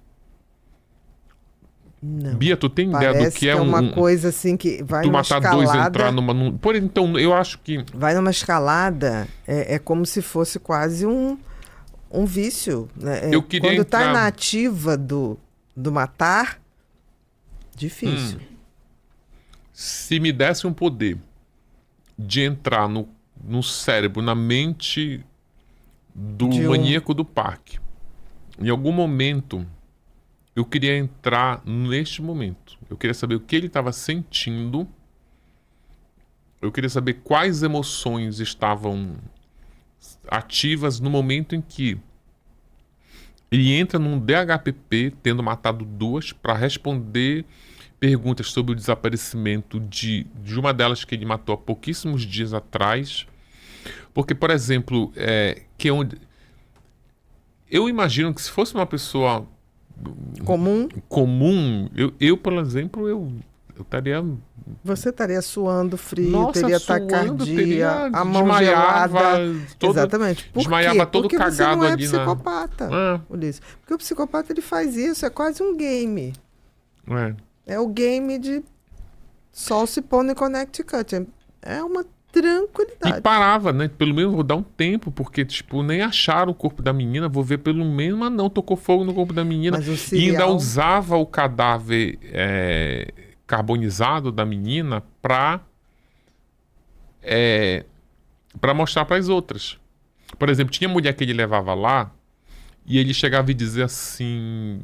Não. Bia, tu tem ideia do que é uma coisa assim que vai tu numa matar escalada... 2 entrar numa... Então, eu acho que... Vai numa escalada, é como se fosse quase um vício. Né? Eu queria quando entrar... tá na ativa do matar, difícil. Se me desse um poder de entrar no cérebro, na mente do maníaco do parque, em algum momento, eu queria entrar neste momento. Eu queria saber o que ele estava sentindo. Eu queria saber quais emoções estavam ativas no momento em que ele entra num DHPP, tendo matado 2, para responder perguntas sobre o desaparecimento de uma delas que ele matou há pouquíssimos dias atrás. Porque, por exemplo, eu imagino que se fosse uma pessoa comum, eu por exemplo, eu estaria... Você estaria suando frio, Nossa, teria taquicardia, a mão gelada. Exatamente. Por desmaiava quê? todo Porque cagado você não é ali psicopata, Ulisses. Porque o psicopata ele faz isso, é quase um game. É o game de sol se pondo em Connecticut. É uma tranquilidade. E parava, né? Pelo menos vou dar um tempo, porque, tipo, nem acharam o corpo da menina, vou ver pelo menos, mas não, tocou fogo no corpo da menina. Mas o serial... E ainda usava o cadáver carbonizado da menina pra mostrar para as outras. Por exemplo, tinha mulher que ele levava lá e ele chegava e dizia assim...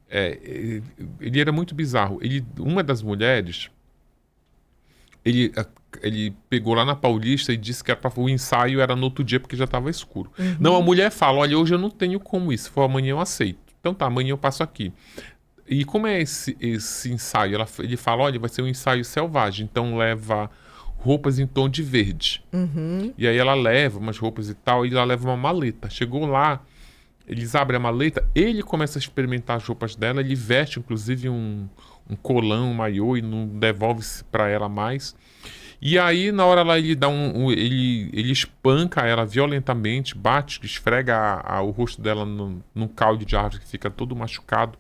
ele era muito bizarro. Uma das mulheres... Ele pegou lá na Paulista e disse que o ensaio era no outro dia porque já estava escuro. Não, a mulher fala, olha, hoje eu não tenho como isso. Se for amanhã eu aceito. Então tá, amanhã eu passo aqui. E como é esse ensaio? Ele fala, olha, vai ser um ensaio selvagem. Então leva roupas em tom de verde. E aí ela leva umas roupas e tal, e ela leva uma maleta. Chegou lá, eles abrem a maleta, ele começa a experimentar as roupas dela, ele veste inclusive um colã, um maiô, e não devolve-se para ela mais. E aí, na hora lá, ele dá ele espanca ela violentamente, bate, esfrega o rosto dela num caule de árvore que fica todo machucado.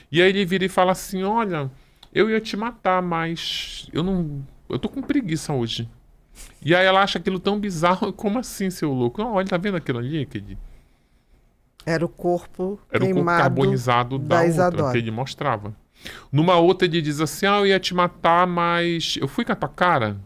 E aí ele vira e fala assim, olha, eu ia te matar, mas eu tô com preguiça hoje. E aí ela acha aquilo tão bizarro, como assim, seu louco? Não, olha, tá vendo aquilo ali? Era o corpo Era o corpo carbonizado da outra, que ele mostrava. Numa outra ele diz assim, eu ia te matar, mas eu fui com a tua cara.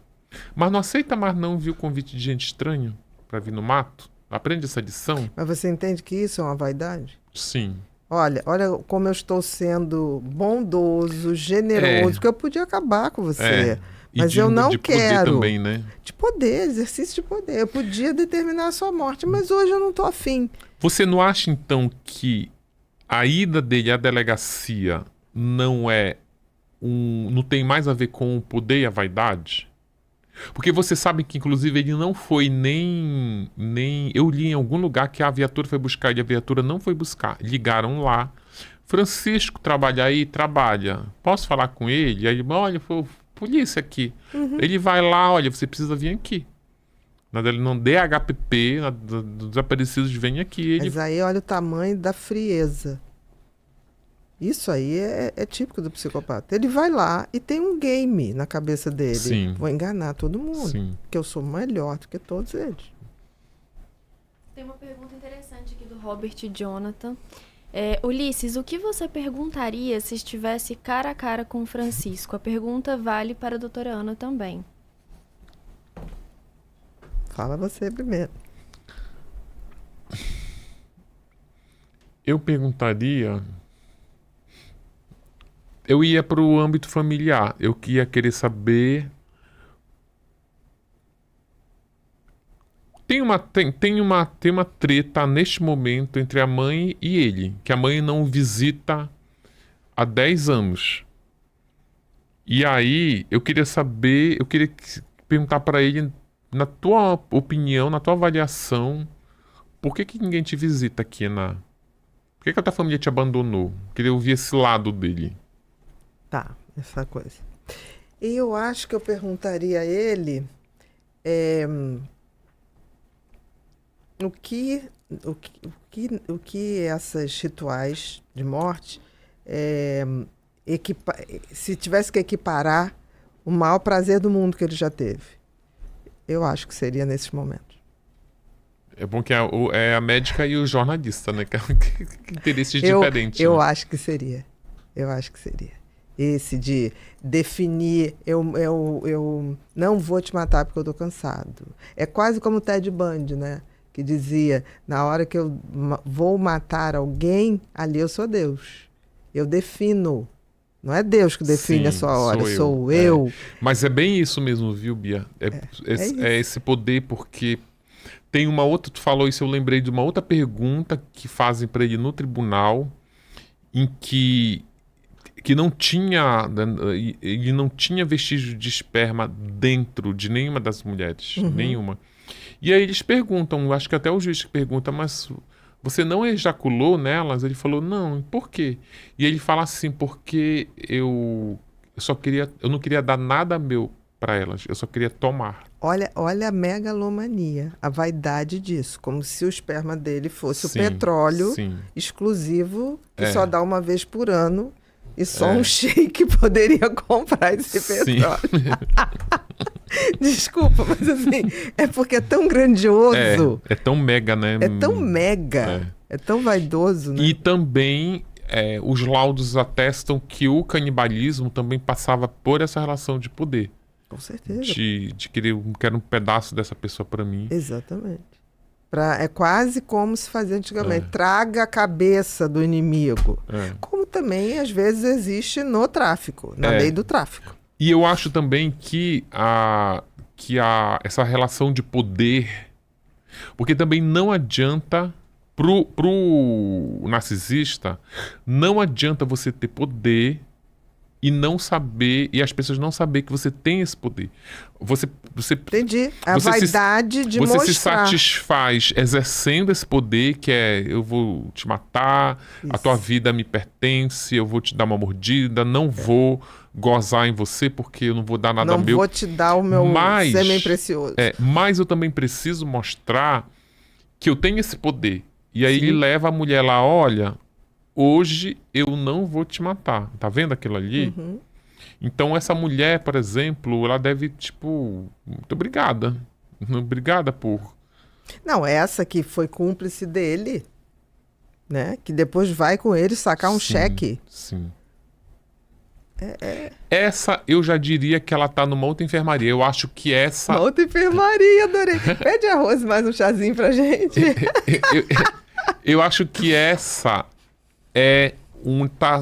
Mas não aceita mais não, viu, convite de gente estranha pra vir no mato? Aprende essa lição. Mas você entende que isso é uma vaidade? Sim. Olha como eu estou sendo bondoso, generoso, porque eu podia acabar com você. Mas eu não quero. Poder também, né? De poder, exercício de poder. Eu podia determinar a sua morte, mas hoje eu não estou afim. Você não acha, então, que a ida dele à delegacia não tem mais a ver com o poder e a vaidade? Porque você sabe que, inclusive, ele não foi nem... Eu li em algum lugar que a viatura foi buscar e a viatura não foi buscar. Ligaram lá. Francisco trabalha aí? Trabalha. Posso falar com ele? Aí ele, olha, foi polícia aqui. Ele vai lá, olha, você precisa vir aqui. No DHPP, dos desaparecidos, vem aqui. Mas aí olha o tamanho da frieza. Isso aí é típico do psicopata. Ele vai lá e tem um game na cabeça dele. Sim. Vou enganar todo mundo. Sim. Porque eu sou melhor do que todos eles. Tem uma pergunta interessante aqui do Robert Jonathan. Ulisses, o que você perguntaria se estivesse cara a cara com o Francisco? A pergunta vale para a doutora Ana também. Fala você primeiro. Eu perguntaria... Eu ia para o âmbito familiar. Eu ia querer saber... Tem uma treta neste momento entre a mãe e ele, que a mãe não visita há 10 anos. E aí, eu queria perguntar para ele, na tua opinião, na tua avaliação, por que ninguém te visita aqui Por que a tua família te abandonou? Queria ouvir esse lado dele. Tá, essa coisa. E eu acho que eu perguntaria a ele... O que essas rituais de morte, se tivesse que equiparar o maior prazer do mundo que ele já teve, eu acho que seria nesses momentos. É bom que é a médica e o jornalista, né? Que interesses diferentes. Eu né? acho que seria. Eu acho que seria. Esse de definir, eu não vou te matar porque eu tô cansado. É quase como o Ted Bundy, né? Que dizia, na hora que eu vou matar alguém, ali eu sou Deus. Eu defino. Não é Deus que define Sim, a sua hora, sou É. eu. Mas é bem isso mesmo, viu, Bia? É esse poder, porque tem uma outra, tu falou isso, eu lembrei de uma outra pergunta que fazem para ele no tribunal, em que não tinha, ele não tinha vestígio de esperma dentro de nenhuma das mulheres, nenhuma. E aí eles perguntam, acho que até o juiz pergunta, mas você não ejaculou nelas? Ele falou, não, por quê? E ele fala assim, porque eu não queria dar nada meu para elas, eu só queria tomar. Olha a megalomania, a vaidade disso, como se o esperma dele fosse Sim, o petróleo sim. exclusivo, que só dá uma vez por ano, e só um sheik poderia comprar esse petróleo. Desculpa, mas assim, é porque é tão grandioso. É tão mega, né? É tão mega, é tão vaidoso, né? E também os laudos atestam que o canibalismo também passava por essa relação de poder. Com certeza. De querer um pedaço dessa pessoa para mim. Exatamente. É quase como se fazia antigamente. Traga a cabeça do inimigo. Como também, às vezes, existe no tráfico, na lei do tráfico. E eu acho também que essa relação de poder... Porque também não adianta... Pro narcisista, não adianta você ter poder e não saber, e as pessoas não saber que você tem esse poder. Entendi. A vaidade de mostrar. Você se satisfaz exercendo esse poder, que é, eu vou te matar, a tua vida me pertence, eu vou te dar uma mordida, não vou gozar em você porque eu não vou dar nada meu. Não vou te dar o meu sêmen precioso. Mas eu também preciso mostrar que eu tenho esse poder. E aí ele leva a mulher lá, olha, hoje eu não vou te matar. Tá vendo aquilo ali? Então essa mulher, por exemplo, ela deve, muito obrigada. Obrigada por... Não, essa que foi cúmplice dele, né? Que depois vai com ele sacar um cheque. Sim. Essa eu já diria que ela tá numa outra enfermaria. Eu acho que essa... Uma outra enfermaria, adorei. Pede arroz e mais um chazinho pra gente. Eu acho que essa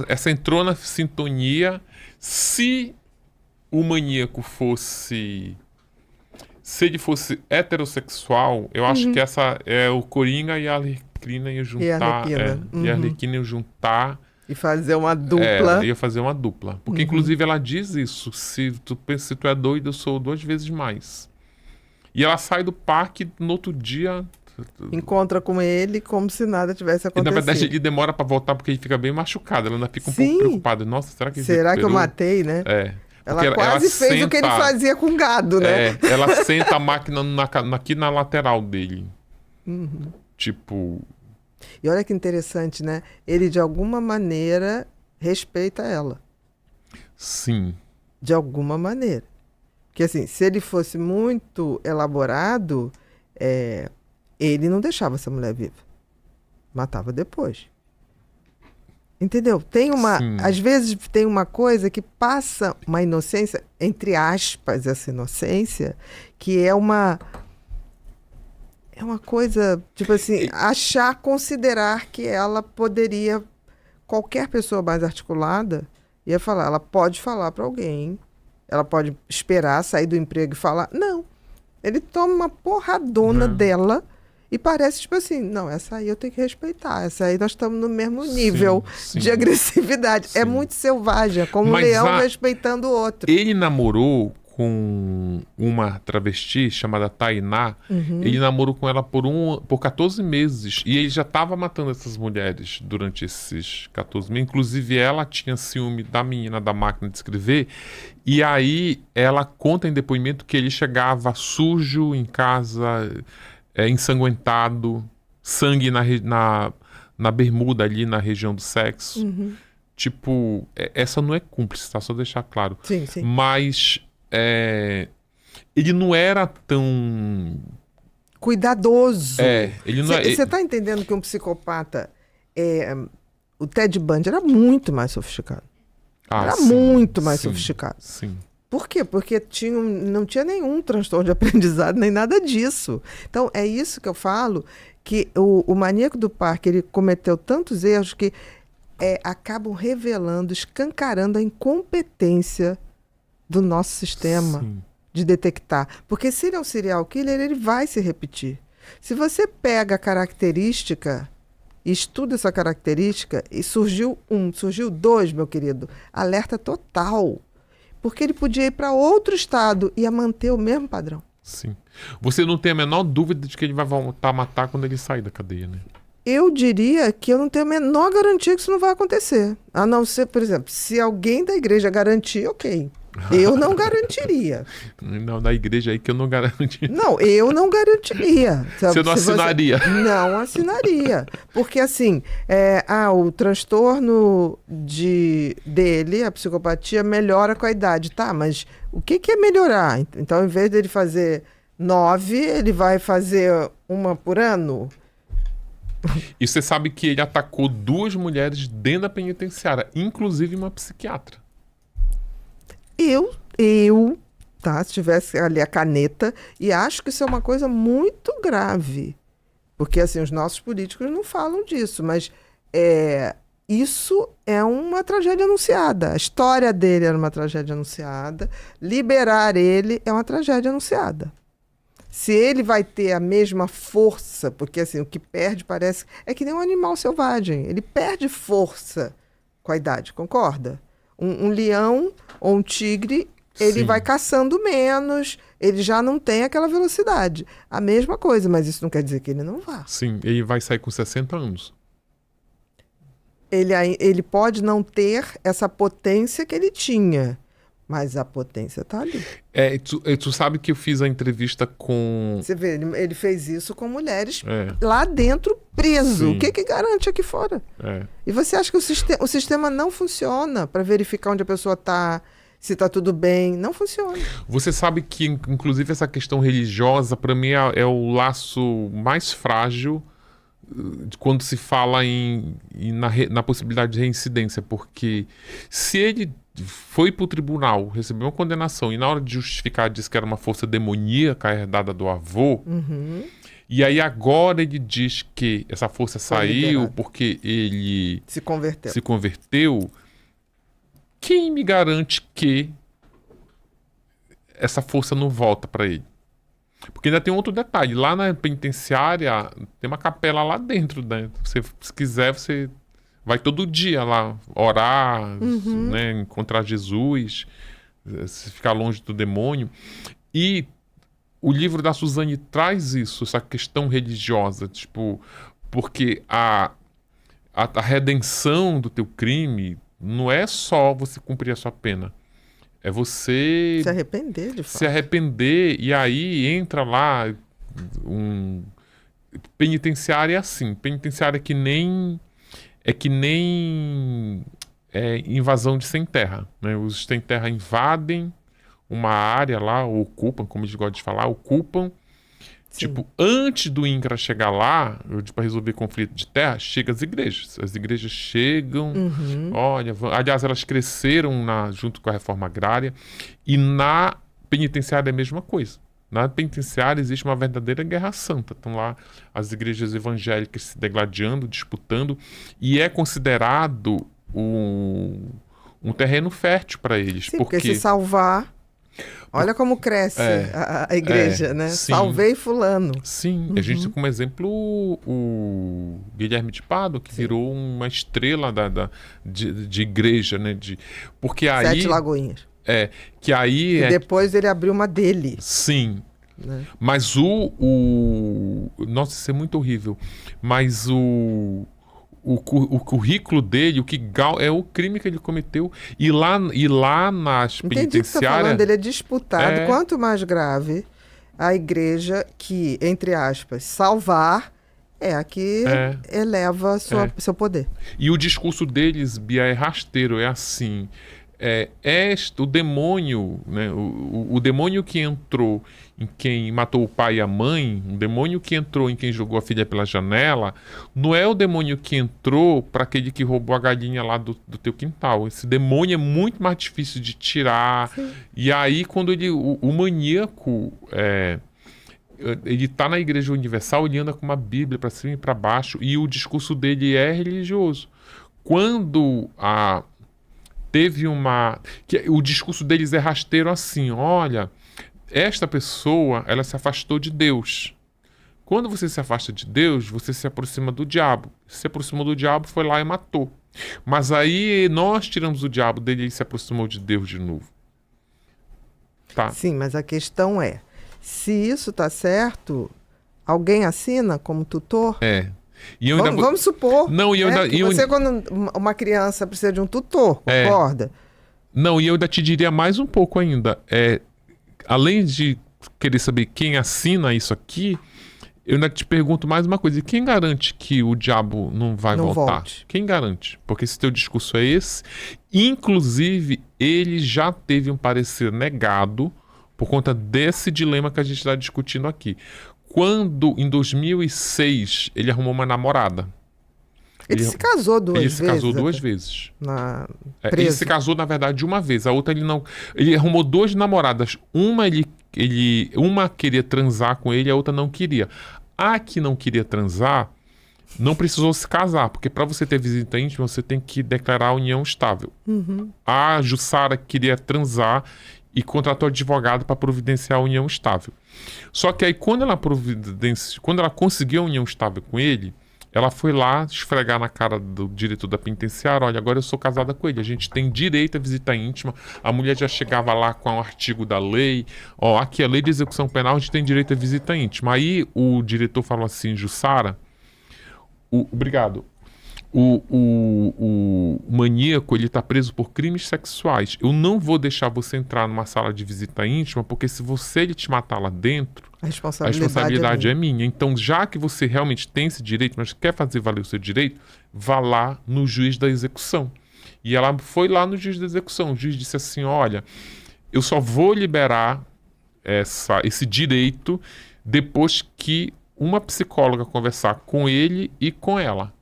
essa entrou na sintonia. Se o maníaco fosse... Se ele fosse heterossexual, eu acho que essa é o Coringa e a Arlequina iam juntar. E a Arlequina iam juntar. E fazer uma dupla. Ia fazer uma dupla. Porque, inclusive, ela diz isso. Se tu é doido, eu sou 2 vezes mais. E ela sai do parque no outro dia... Encontra com ele como se nada tivesse acontecido. E, na verdade, ele demora pra voltar porque ele fica bem machucado. Ela ainda fica um pouco preocupada. Nossa, será que eu matei, né? Ela quase fez o que ele fazia com gado, né? Ela senta a máquina aqui na lateral dele. E olha que interessante, né? Ele, de alguma maneira, respeita ela. Sim. De alguma maneira. Porque, assim, se ele fosse muito elaborado, Ele não deixava essa mulher viva. Matava depois. Entendeu? Às vezes tem uma coisa que passa uma inocência, entre aspas, essa inocência, que é uma coisa, tipo assim, considerar que ela poderia, qualquer pessoa mais articulada, ia falar, ela pode falar para alguém, ela pode esperar sair do emprego e falar. Não. Ele toma uma porradona dela e parece, tipo assim, não, essa aí eu tenho que respeitar, essa aí nós estamos no mesmo nível de agressividade. Sim. É muito selvagem, é como um leão respeitando o outro. Ele namorou com uma travesti chamada Tainá. Ele namorou com ela por 14 meses. E ele já estava matando essas mulheres durante esses 14 meses. Inclusive, ela tinha ciúme da menina da máquina de escrever. E aí, ela conta em depoimento que ele chegava sujo em casa, ensanguentado, sangue na bermuda ali, na região do sexo. Tipo, essa não é cúmplice, tá? Só deixar claro. Sim, sim. Mas... ele não era tão cuidadoso. Você está entendendo que um psicopata, o Ted Bundy era muito mais sofisticado. Muito mais sofisticado. Sim. Por quê? Porque não tinha nenhum transtorno de aprendizado, nem nada disso. Então, é isso que eu falo, que o maníaco do parque, ele cometeu tantos erros que acabam revelando, escancarando a incompetência do nosso sistema de detectar. Porque se ele é um serial killer, ele vai se repetir. Se você pega a característica, estuda essa característica, e surgiu dois, meu querido, alerta total. Porque ele podia ir para outro estado e ia manter o mesmo padrão. Sim. Você não tem a menor dúvida de que ele vai voltar a matar quando ele sair da cadeia, né? Eu diria que eu não tenho a menor garantia que isso não vai acontecer. A não ser, por exemplo, se alguém da igreja garantir, ok. Eu não garantiria. Não, da igreja aí que eu não garantiria. Não, eu não garantiria. Você não assinaria? Não assinaria. Porque assim, o transtorno dele, a psicopatia, melhora com a idade. Tá, mas o que é melhorar? Então, ao invés dele fazer 9, ele vai fazer uma por ano? E você sabe que ele atacou 2 mulheres dentro da penitenciária, inclusive uma psiquiatra. Se tivesse ali a caneta, e acho que isso é uma coisa muito grave, porque assim, os nossos políticos não falam disso, mas isso é uma tragédia anunciada. A história dele era uma tragédia anunciada, liberar ele é uma tragédia anunciada. Se ele vai ter a mesma força, porque assim, o que perde parece... É que nem um animal selvagem, ele perde força com a idade, concorda? Um leão ou um tigre, ele vai caçando menos, ele já não tem aquela velocidade. A mesma coisa, mas isso não quer dizer que ele não vá. Sim, ele vai sair com 60 anos. Ele pode não ter essa potência que ele tinha, mas a potência está ali. Tu sabe que eu fiz a entrevista com... Você vê, ele fez isso com mulheres lá dentro, preso. Sim. O que garante aqui fora? E você acha que o sistema não funciona para verificar onde a pessoa está, se está tudo bem? Não funciona. Você sabe que, inclusive, essa questão religiosa, para mim, é o laço mais frágil quando se fala na possibilidade de reincidência. Porque se ele foi para o tribunal, recebeu uma condenação e na hora de justificar disse que era uma força demoníaca herdada do avô, e aí agora ele diz que essa força saiu porque ele se converteu, quem me garante que essa força não volta para ele? Porque ainda tem outro detalhe, lá na penitenciária tem uma capela lá dentro, né? Se quiser, você vai todo dia lá orar, né, encontrar Jesus, ficar longe do demônio. E o livro da Suzane traz isso, essa questão religiosa, tipo, porque a redenção do teu crime não é só você cumprir a sua pena. É você se arrepender, de fato. Se arrepender, e aí entra lá penitenciária é assim. Penitenciária é que nem invasão de sem terra, né? Os sem terra invadem uma área lá, ocupam, como eles gostam de falar, ocupam Sim. Tipo, antes do INCRA chegar lá, para resolver conflito de terra, chega as igrejas. As igrejas chegam, olha, aliás, elas cresceram junto com a reforma agrária, e na penitenciária é a mesma coisa. Na penitenciária existe uma verdadeira guerra santa. Estão lá as igrejas evangélicas se degladiando, disputando, e é considerado um terreno fértil para eles. Sim, porque se salvar... Olha como cresce a igreja, né? Sim. Salvei fulano. Sim, a gente tem como exemplo o Guilherme de Pádua, que virou uma estrela de igreja, né? Porque aí... 7 Lagoinhas. Que aí... E depois ele abriu uma dele. Sim. Né? Mas nossa, isso é muito horrível. Mas o currículo dele, é o crime que ele cometeu. E lá nas Entendi o que você tá penitenciárias... falando, ele é disputado. Quanto mais grave, a igreja que, entre aspas, salvar, é a que eleva seu poder. E o discurso deles, Bia, é rasteiro, é assim... o demônio, né? O demônio que entrou em quem matou o pai e a mãe, o demônio que entrou em quem jogou a filha pela janela, não é o demônio que entrou para aquele que roubou a galinha lá do teu quintal. Esse demônio é muito mais difícil de tirar. Sim. E aí, quando o maníaco, ele tá na Igreja Universal, ele anda com uma Bíblia para cima e para baixo, e o discurso dele é religioso. Quando o discurso deles é rasteiro assim, olha, esta pessoa, ela se afastou de Deus. Quando você se afasta de Deus, você se aproxima do diabo. Se aproximou do diabo, foi lá e matou. Mas aí nós tiramos o diabo dele e se aproximou de Deus de novo. Tá? Sim, mas a questão é, se isso tá certo, alguém assina como tutor? E vamos supor você quando uma criança precisa de um tutor, concorda? Não, e eu ainda te diria mais um pouco ainda. Além de querer saber quem assina isso aqui, eu ainda te pergunto mais uma coisa. E quem garante que o diabo não vai voltar? Volte. Quem garante? Porque se teu discurso é esse, inclusive ele já teve um parecer negado por conta desse dilema que a gente está discutindo aqui. Quando, em 2006, ele arrumou uma namorada. Ele se casou duas vezes. Ele se casou duas vezes. Ele se casou, na verdade, uma vez. A outra ele não... Ele arrumou duas namoradas. Uma queria transar com ele, a outra não queria. A que não queria transar não precisou se casar, porque para você ter visita íntima, você tem que declarar a união estável. A Jussara queria transar e contratou advogado para providenciar a união estável. Só que aí, quando ela conseguiu a união estável com ele, ela foi lá esfregar na cara do diretor da penitenciária, olha, agora eu sou casada com ele, a gente tem direito à visita íntima. A mulher já chegava lá com um artigo da lei, aqui a lei de execução penal, a gente tem direito à visita íntima. Aí o diretor falou assim, Jussara, obrigado, o maníaco, ele está preso por crimes sexuais. Eu não vou deixar você entrar numa sala de visita íntima, porque se ele te matar lá dentro, a responsabilidade é minha. Então, já que você realmente tem esse direito, mas quer fazer valer o seu direito, vá lá no juiz da execução. E ela foi lá no juiz da execução. O juiz disse assim, olha, eu só vou liberar esse direito depois que uma psicóloga conversar com ele e com ela,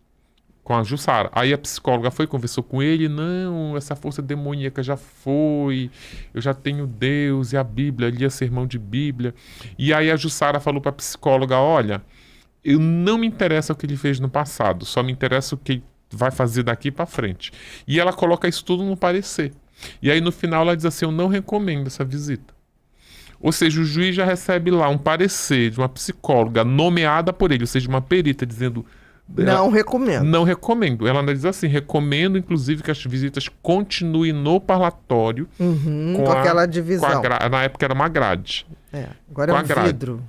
com a Jussara. Aí a psicóloga conversou com ele, não, essa força demoníaca já foi, eu já tenho Deus e a Bíblia, lia sermão de Bíblia. E aí a Jussara falou para a psicóloga, olha, eu não me interessa o que ele fez no passado, só me interessa o que ele vai fazer daqui para frente. E ela coloca isso tudo no parecer. E aí no final ela diz assim, eu não recomendo essa visita. Ou seja, o juiz já recebe lá um parecer de uma psicóloga nomeada por ele, ou seja, uma perita dizendo... Não recomendo. Não recomendo. Ela diz assim, recomendo inclusive que as visitas continuem no parlatório. Com aquela divisão. Na época era uma grade. Agora é um vidro.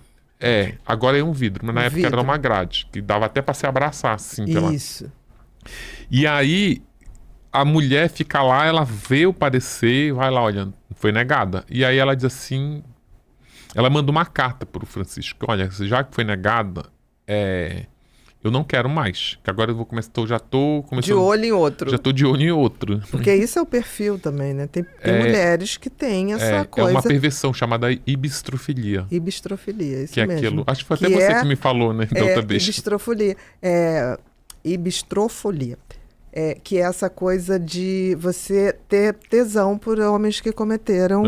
Agora é um vidro, mas na época era uma grade, que dava até para se abraçar assim. Isso. E aí a mulher fica lá, ela vê o parecer, vai lá, olha, foi negada. E aí ela diz assim, ela manda uma carta para o Francisco, olha, já que foi negada, eu não quero mais. Que agora eu vou começar, já tô começando... De olho em outro. Já tô de olho em outro. Porque isso é o perfil também, né? Tem mulheres que têm essa coisa... É uma perversão chamada ibistrofilia. Ibistrofilia, isso que é mesmo. Aquilo, acho que foi até você que me falou, né? Da outra vez. Ibistrofilia. Ibistrofolia. Que é essa coisa de você ter tesão por homens que cometeram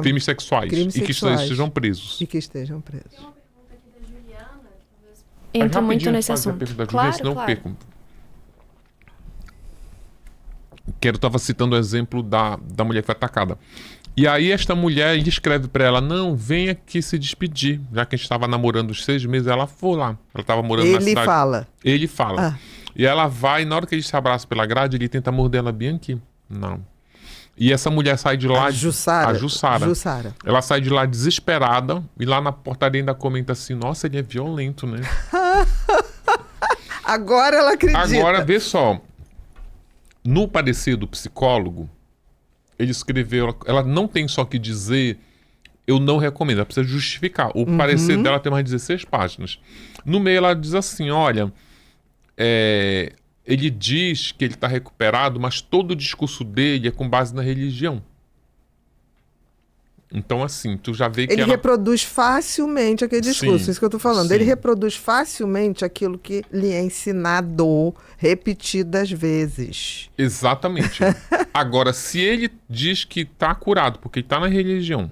crimes sexuais. Crimes e que sexuais. estejam presos. E que estejam presos. Tem uma pergunta aqui da Juliana, que talvez entra muito nesse assunto. Claro, senão eu perco. Eu estava citando o exemplo da mulher que foi atacada. E aí esta mulher escreve para ela, não, vem aqui se despedir. Já que a gente estava namorando os 6 meses, ela foi lá. Ela estava morando na cidade. Ele fala. E ela vai, na hora que ele se abraça pela grade, ele tenta morder ela bem aqui. Não. E essa mulher sai de lá... A Jussara. Ela sai de lá desesperada e lá na portaria ainda comenta assim, nossa, ele é violento, né? Agora ela acredita. Agora, vê só. No parecer do psicólogo, ele escreveu... Ela não tem só que dizer, eu não recomendo. Ela precisa justificar. O parecer dela tem mais 16 páginas. No meio ela diz assim, olha... ele diz que ele está recuperado, mas todo o discurso dele é com base na religião. Então, assim, tu já vê que ele reproduz facilmente aquele discurso, Sim, isso que eu tô falando. sim. Ele reproduz facilmente aquilo que lhe é ensinado repetidas vezes. Exatamente. Agora, se ele diz que tá curado, porque ele tá na religião,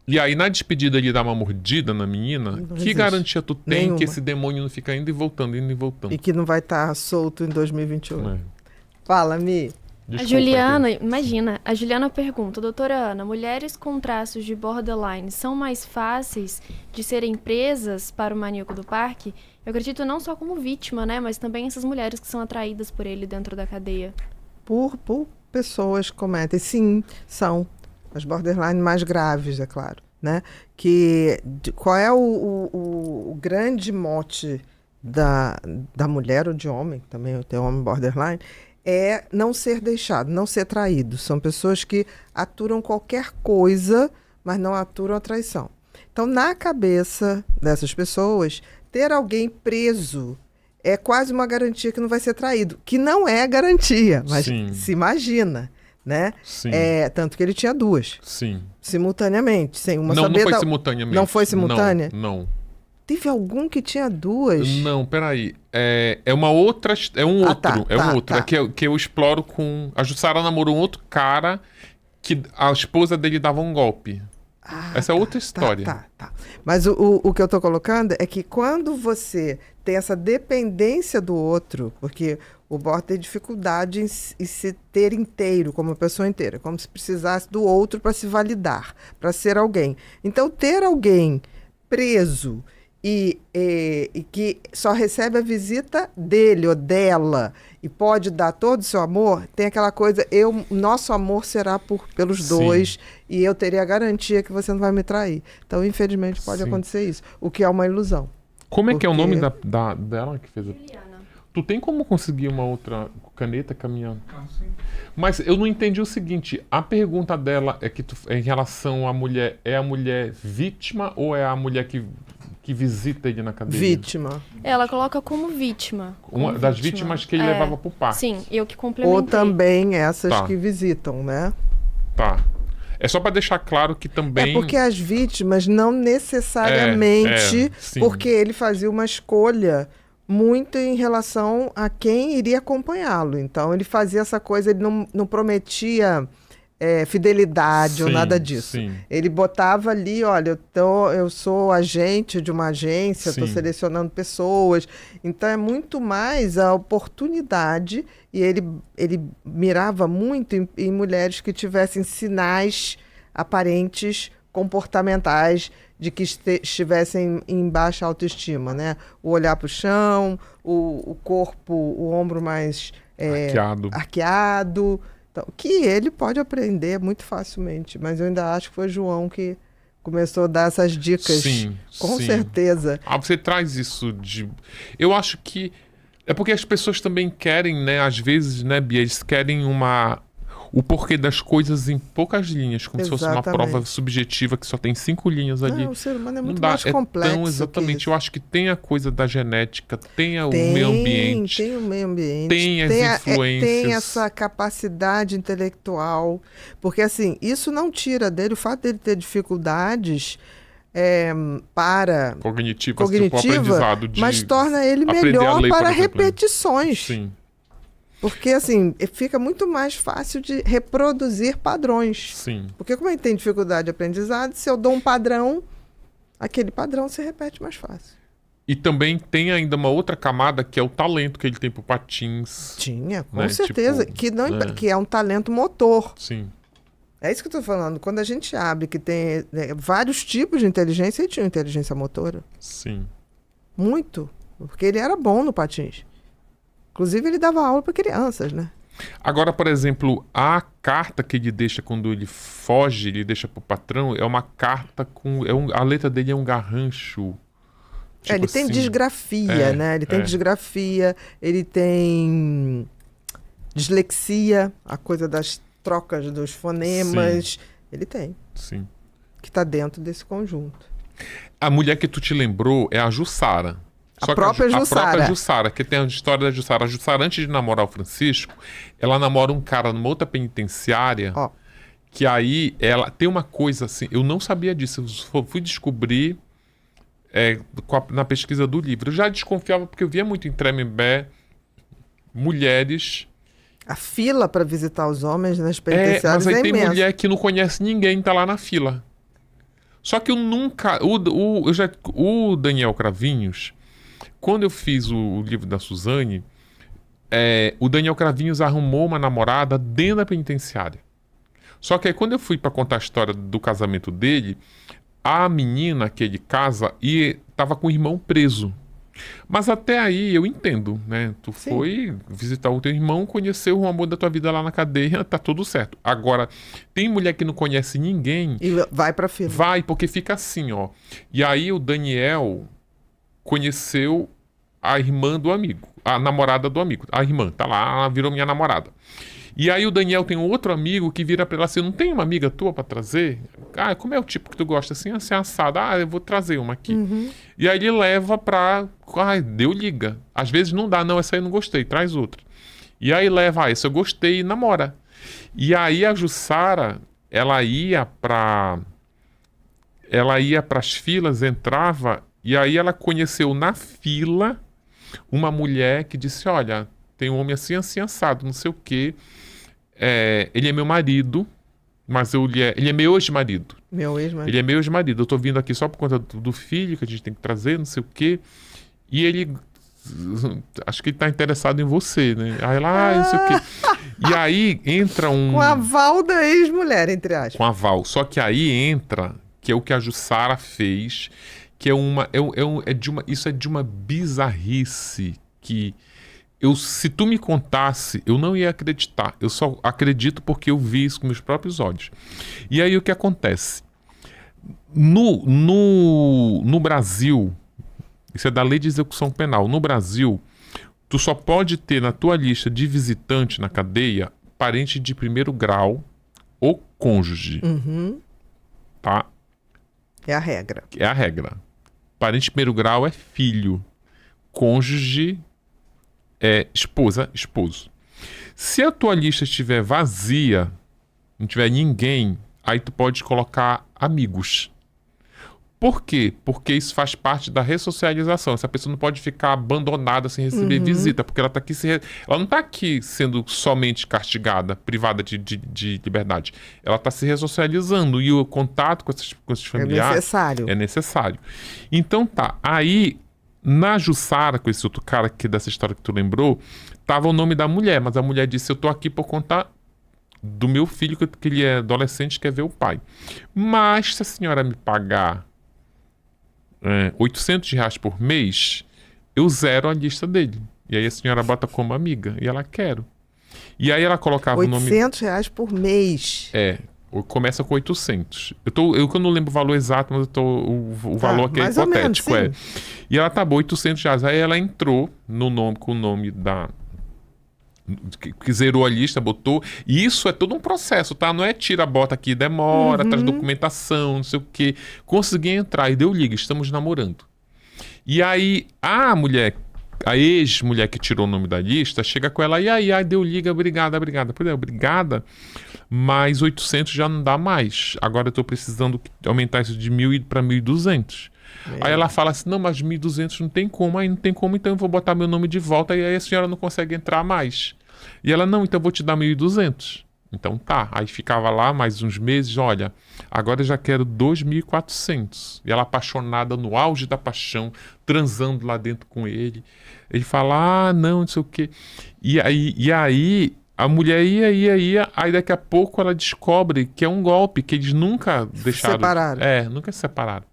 e aí na despedida ele dá uma mordida na menina, Não que existe. Garantia tu tem Nenhuma. que esse demônio não fica indo e voltando, indo e voltando? E que não vai estar solto em 2021. É. Fala, Mi. A Juliana, imagina, a Juliana pergunta, doutora Ana, mulheres com traços de borderline são mais fáceis de serem presas para o maníaco do parque? Eu acredito não só como vítima, né, mas também essas mulheres que são atraídas por ele dentro da cadeia. Por pessoas que cometem. Sim, são as borderline mais graves, é claro. Né? Qual é o grande mote da mulher ou de homem, também tem homem borderline, é não ser deixado, não ser traído. São pessoas que aturam qualquer coisa, mas não aturam a traição. Então, na cabeça dessas pessoas, ter alguém preso é quase uma garantia que não vai ser traído. Que não é garantia, mas Sim. se imagina, né? Sim. Tanto que ele tinha 2. Sim. Simultaneamente, sem uma Não, saber não foi simultaneamente. Não foi simultânea? Não. Teve algum que tinha 2? Não, peraí. É uma outra. É um outro. Tá. Que eu exploro com. A Jussara namorou um outro cara que a esposa dele dava um golpe. Essa é outra história. Tá. Mas o que eu tô colocando é que quando você tem essa dependência do outro, porque o border tem dificuldade em se ter inteiro, como uma pessoa inteira, como se precisasse do outro para se validar, para ser alguém. Então, ter alguém preso e que só recebe a visita dele ou dela e pode dar todo o seu amor, tem aquela coisa, nosso amor será pelos Sim. dois e eu teria a garantia que você não vai me trair. Então, infelizmente, pode Sim. acontecer isso, o que é uma ilusão. Como é que é o nome Porque- dela que fez a... Juliana. Tu tem como conseguir uma outra caneta caminhando? Mas eu não entendi o seguinte, a pergunta dela é que em relação à mulher, é a mulher vítima ou é a mulher que visita ele na cadeia? Vítima. Ela coloca como vítima. Uma das vítimas que ele levava pro parque. Sim, eu que complementei. Ou também essas Tá. que visitam, né? Tá. É só pra deixar claro que também... É porque as vítimas não necessariamente, sim. porque ele fazia uma escolha muito em relação a quem iria acompanhá-lo. Então, ele fazia essa coisa, ele não prometia fidelidade ou Sim, nada disso. sim. Ele botava ali, olha, eu sou agente de uma agência, estou Sim. selecionando pessoas. Então, é muito mais a oportunidade e ele mirava muito em mulheres que tivessem sinais aparentes comportamentais de que estivessem em baixa autoestima, né? O olhar para o chão, o corpo, o ombro mais arqueado. Então, que ele pode aprender muito facilmente, mas eu ainda acho que foi João que começou a dar essas dicas. Sim, com sim. certeza. Você traz isso de... Eu acho que... É porque as pessoas também querem, né? Às vezes, né, Bia? Eles querem o porquê das coisas em poucas linhas, como se fosse uma prova subjetiva que só tem 5 linhas ali. Não, o ser humano é muito mais complexo. Tão exatamente. Eu acho que tem a coisa da genética, tem o meio ambiente. Tem o meio ambiente. Tem as influências. Tem essa capacidade intelectual. Porque, assim, isso não tira dele, o fato dele ter dificuldades cognitivas, tipo aprendizado mas torna ele melhor para repetições. Sim. Porque, assim, fica muito mais fácil de reproduzir padrões. Sim. Porque como ele tem dificuldade de aprendizado, se eu dou um padrão, aquele padrão se repete mais fácil. E também tem ainda uma outra camada que é o talento que ele tem pro patins. Tinha, com certeza. Tipo, que é um talento motor. Sim. É isso que eu tô falando. Quando a gente abre que tem vários tipos de inteligência, ele tinha inteligência motora. Sim. Muito. Porque ele era bom no patins. Inclusive, ele dava aula para crianças, né? Agora, por exemplo, a carta que ele deixa quando ele foge, ele deixa pro patrão, é uma carta com... a letra dele é um garrancho. Tipo ele tem disgrafia, né? Ele tem disgrafia, ele tem dislexia, a coisa das trocas dos fonemas. Sim. Ele tem. Sim. Que está dentro desse conjunto. A mulher que tu te lembrou é a Jussara. A própria Jussara, que tem a história da Jussara. A Jussara, antes de namorar o Francisco, ela namora um cara numa outra penitenciária, que aí ela tem uma coisa assim, eu não sabia disso, eu fui descobrir na pesquisa do livro. Eu já desconfiava porque eu via muito em Tremembé mulheres... A fila para visitar os homens nas penitenciárias mas aí tem imensa. mulher que não conhece ninguém, tá lá na fila. Só que eu nunca... O Daniel Cravinhos... Quando eu fiz o livro da Suzane, o Daniel Cravinhos arrumou uma namorada dentro da penitenciária. Só que aí quando eu fui para contar a história do casamento dele, a menina que ele casa estava com o irmão preso. Mas até aí eu entendo, né? Tu Sim. foi visitar o teu irmão, conheceu o amor da tua vida lá na cadeia, tá tudo certo. Agora, tem mulher que não conhece ninguém... E vai pra fila. Vai, porque fica assim, ó. E aí o Daniel... conheceu a irmã do amigo, a namorada do amigo. A irmã tá lá, ela virou minha namorada. E aí o Daniel tem um outro amigo que vira pra ela assim, não tem uma amiga tua pra trazer? Ah, como é o tipo que tu gosta? Assim assado. Ah, eu vou trazer uma aqui. Uhum. E aí ele leva pra... deu liga. Às vezes não dá, não, essa aí eu não gostei, traz outra. E aí leva, essa eu gostei e namora. E aí a Jussara, ela ia pras filas, entrava... E aí ela conheceu na fila uma mulher que disse, olha, tem um homem assim, assim, assado, não sei o quê. Ele é meu marido, mas ele é meu ex-marido. Meu ex-marido. Ele é meu ex-marido. Eu tô vindo aqui só por conta do filho que a gente tem que trazer, não sei o quê. E ele... Acho que ele tá interessado em você, né? Aí ela, não sei o quê. E aí entra um... Com aval da ex-mulher, entre aspas. Com aval. Só que aí entra, que é o que a Jussara fez... que isso é de uma bizarrice que se tu me contasse, eu não ia acreditar. Eu só acredito porque eu vi isso com meus próprios olhos. E aí o que acontece? No Brasil, isso é da Lei de Execução Penal, no Brasil, tu só pode ter na tua lista de visitante na cadeia parente de primeiro grau ou cônjuge. Uhum. Tá? É a regra. É a regra. Parente de primeiro grau é filho. Cônjuge é esposa, esposo. Se a tua lista estiver vazia, não tiver ninguém, aí tu pode colocar amigos. Por quê? Porque isso faz parte da ressocialização. Essa pessoa não pode ficar abandonada sem receber visita, porque ela tá aqui ela não está aqui sendo somente castigada, privada de liberdade. Ela está se ressocializando e o contato com esses familiares é necessário. Então tá, aí na Jussara, com esse outro cara que dessa história que tu lembrou, tava o nome da mulher, mas a mulher disse, eu tô aqui por conta do meu filho, que ele é adolescente, quer ver o pai. Mas se a senhora me pagar R$800 por mês, eu zero a lista dele. E aí a senhora bota como amiga. E ela quero. E aí ela colocava o nome... R$800 por mês. Começa com 800. Eu não lembro o valor exato, mas o valor aqui é hipotético. Menos, e ela tá bom, R$800. Aí ela entrou com o nome que zerou a lista, botou. E isso é todo um processo, tá? Não é tira, bota aqui, demora, traz documentação, não sei o quê. Consegui entrar e deu liga, estamos namorando. E aí, a ex-mulher que tirou o nome da lista, chega com ela, e aí, deu liga, obrigada. Pois é, obrigada, mas 800 já não dá mais. Agora eu tô precisando aumentar isso de 1.000 para 1.200. Aí ela fala assim, não, mas 1.200 não tem como. Aí não tem como, então eu vou botar meu nome de volta e aí a senhora não consegue entrar mais. E ela, não, então eu vou te dar 1.200. Então tá, aí ficava lá mais uns meses, olha, agora eu já quero 2.400. E ela apaixonada, no auge da paixão, transando lá dentro com ele. Ele fala, não sei o quê. E aí a mulher ia, aí daqui a pouco ela descobre que é um golpe, que eles nunca deixaram... Separaram. Nunca se separaram.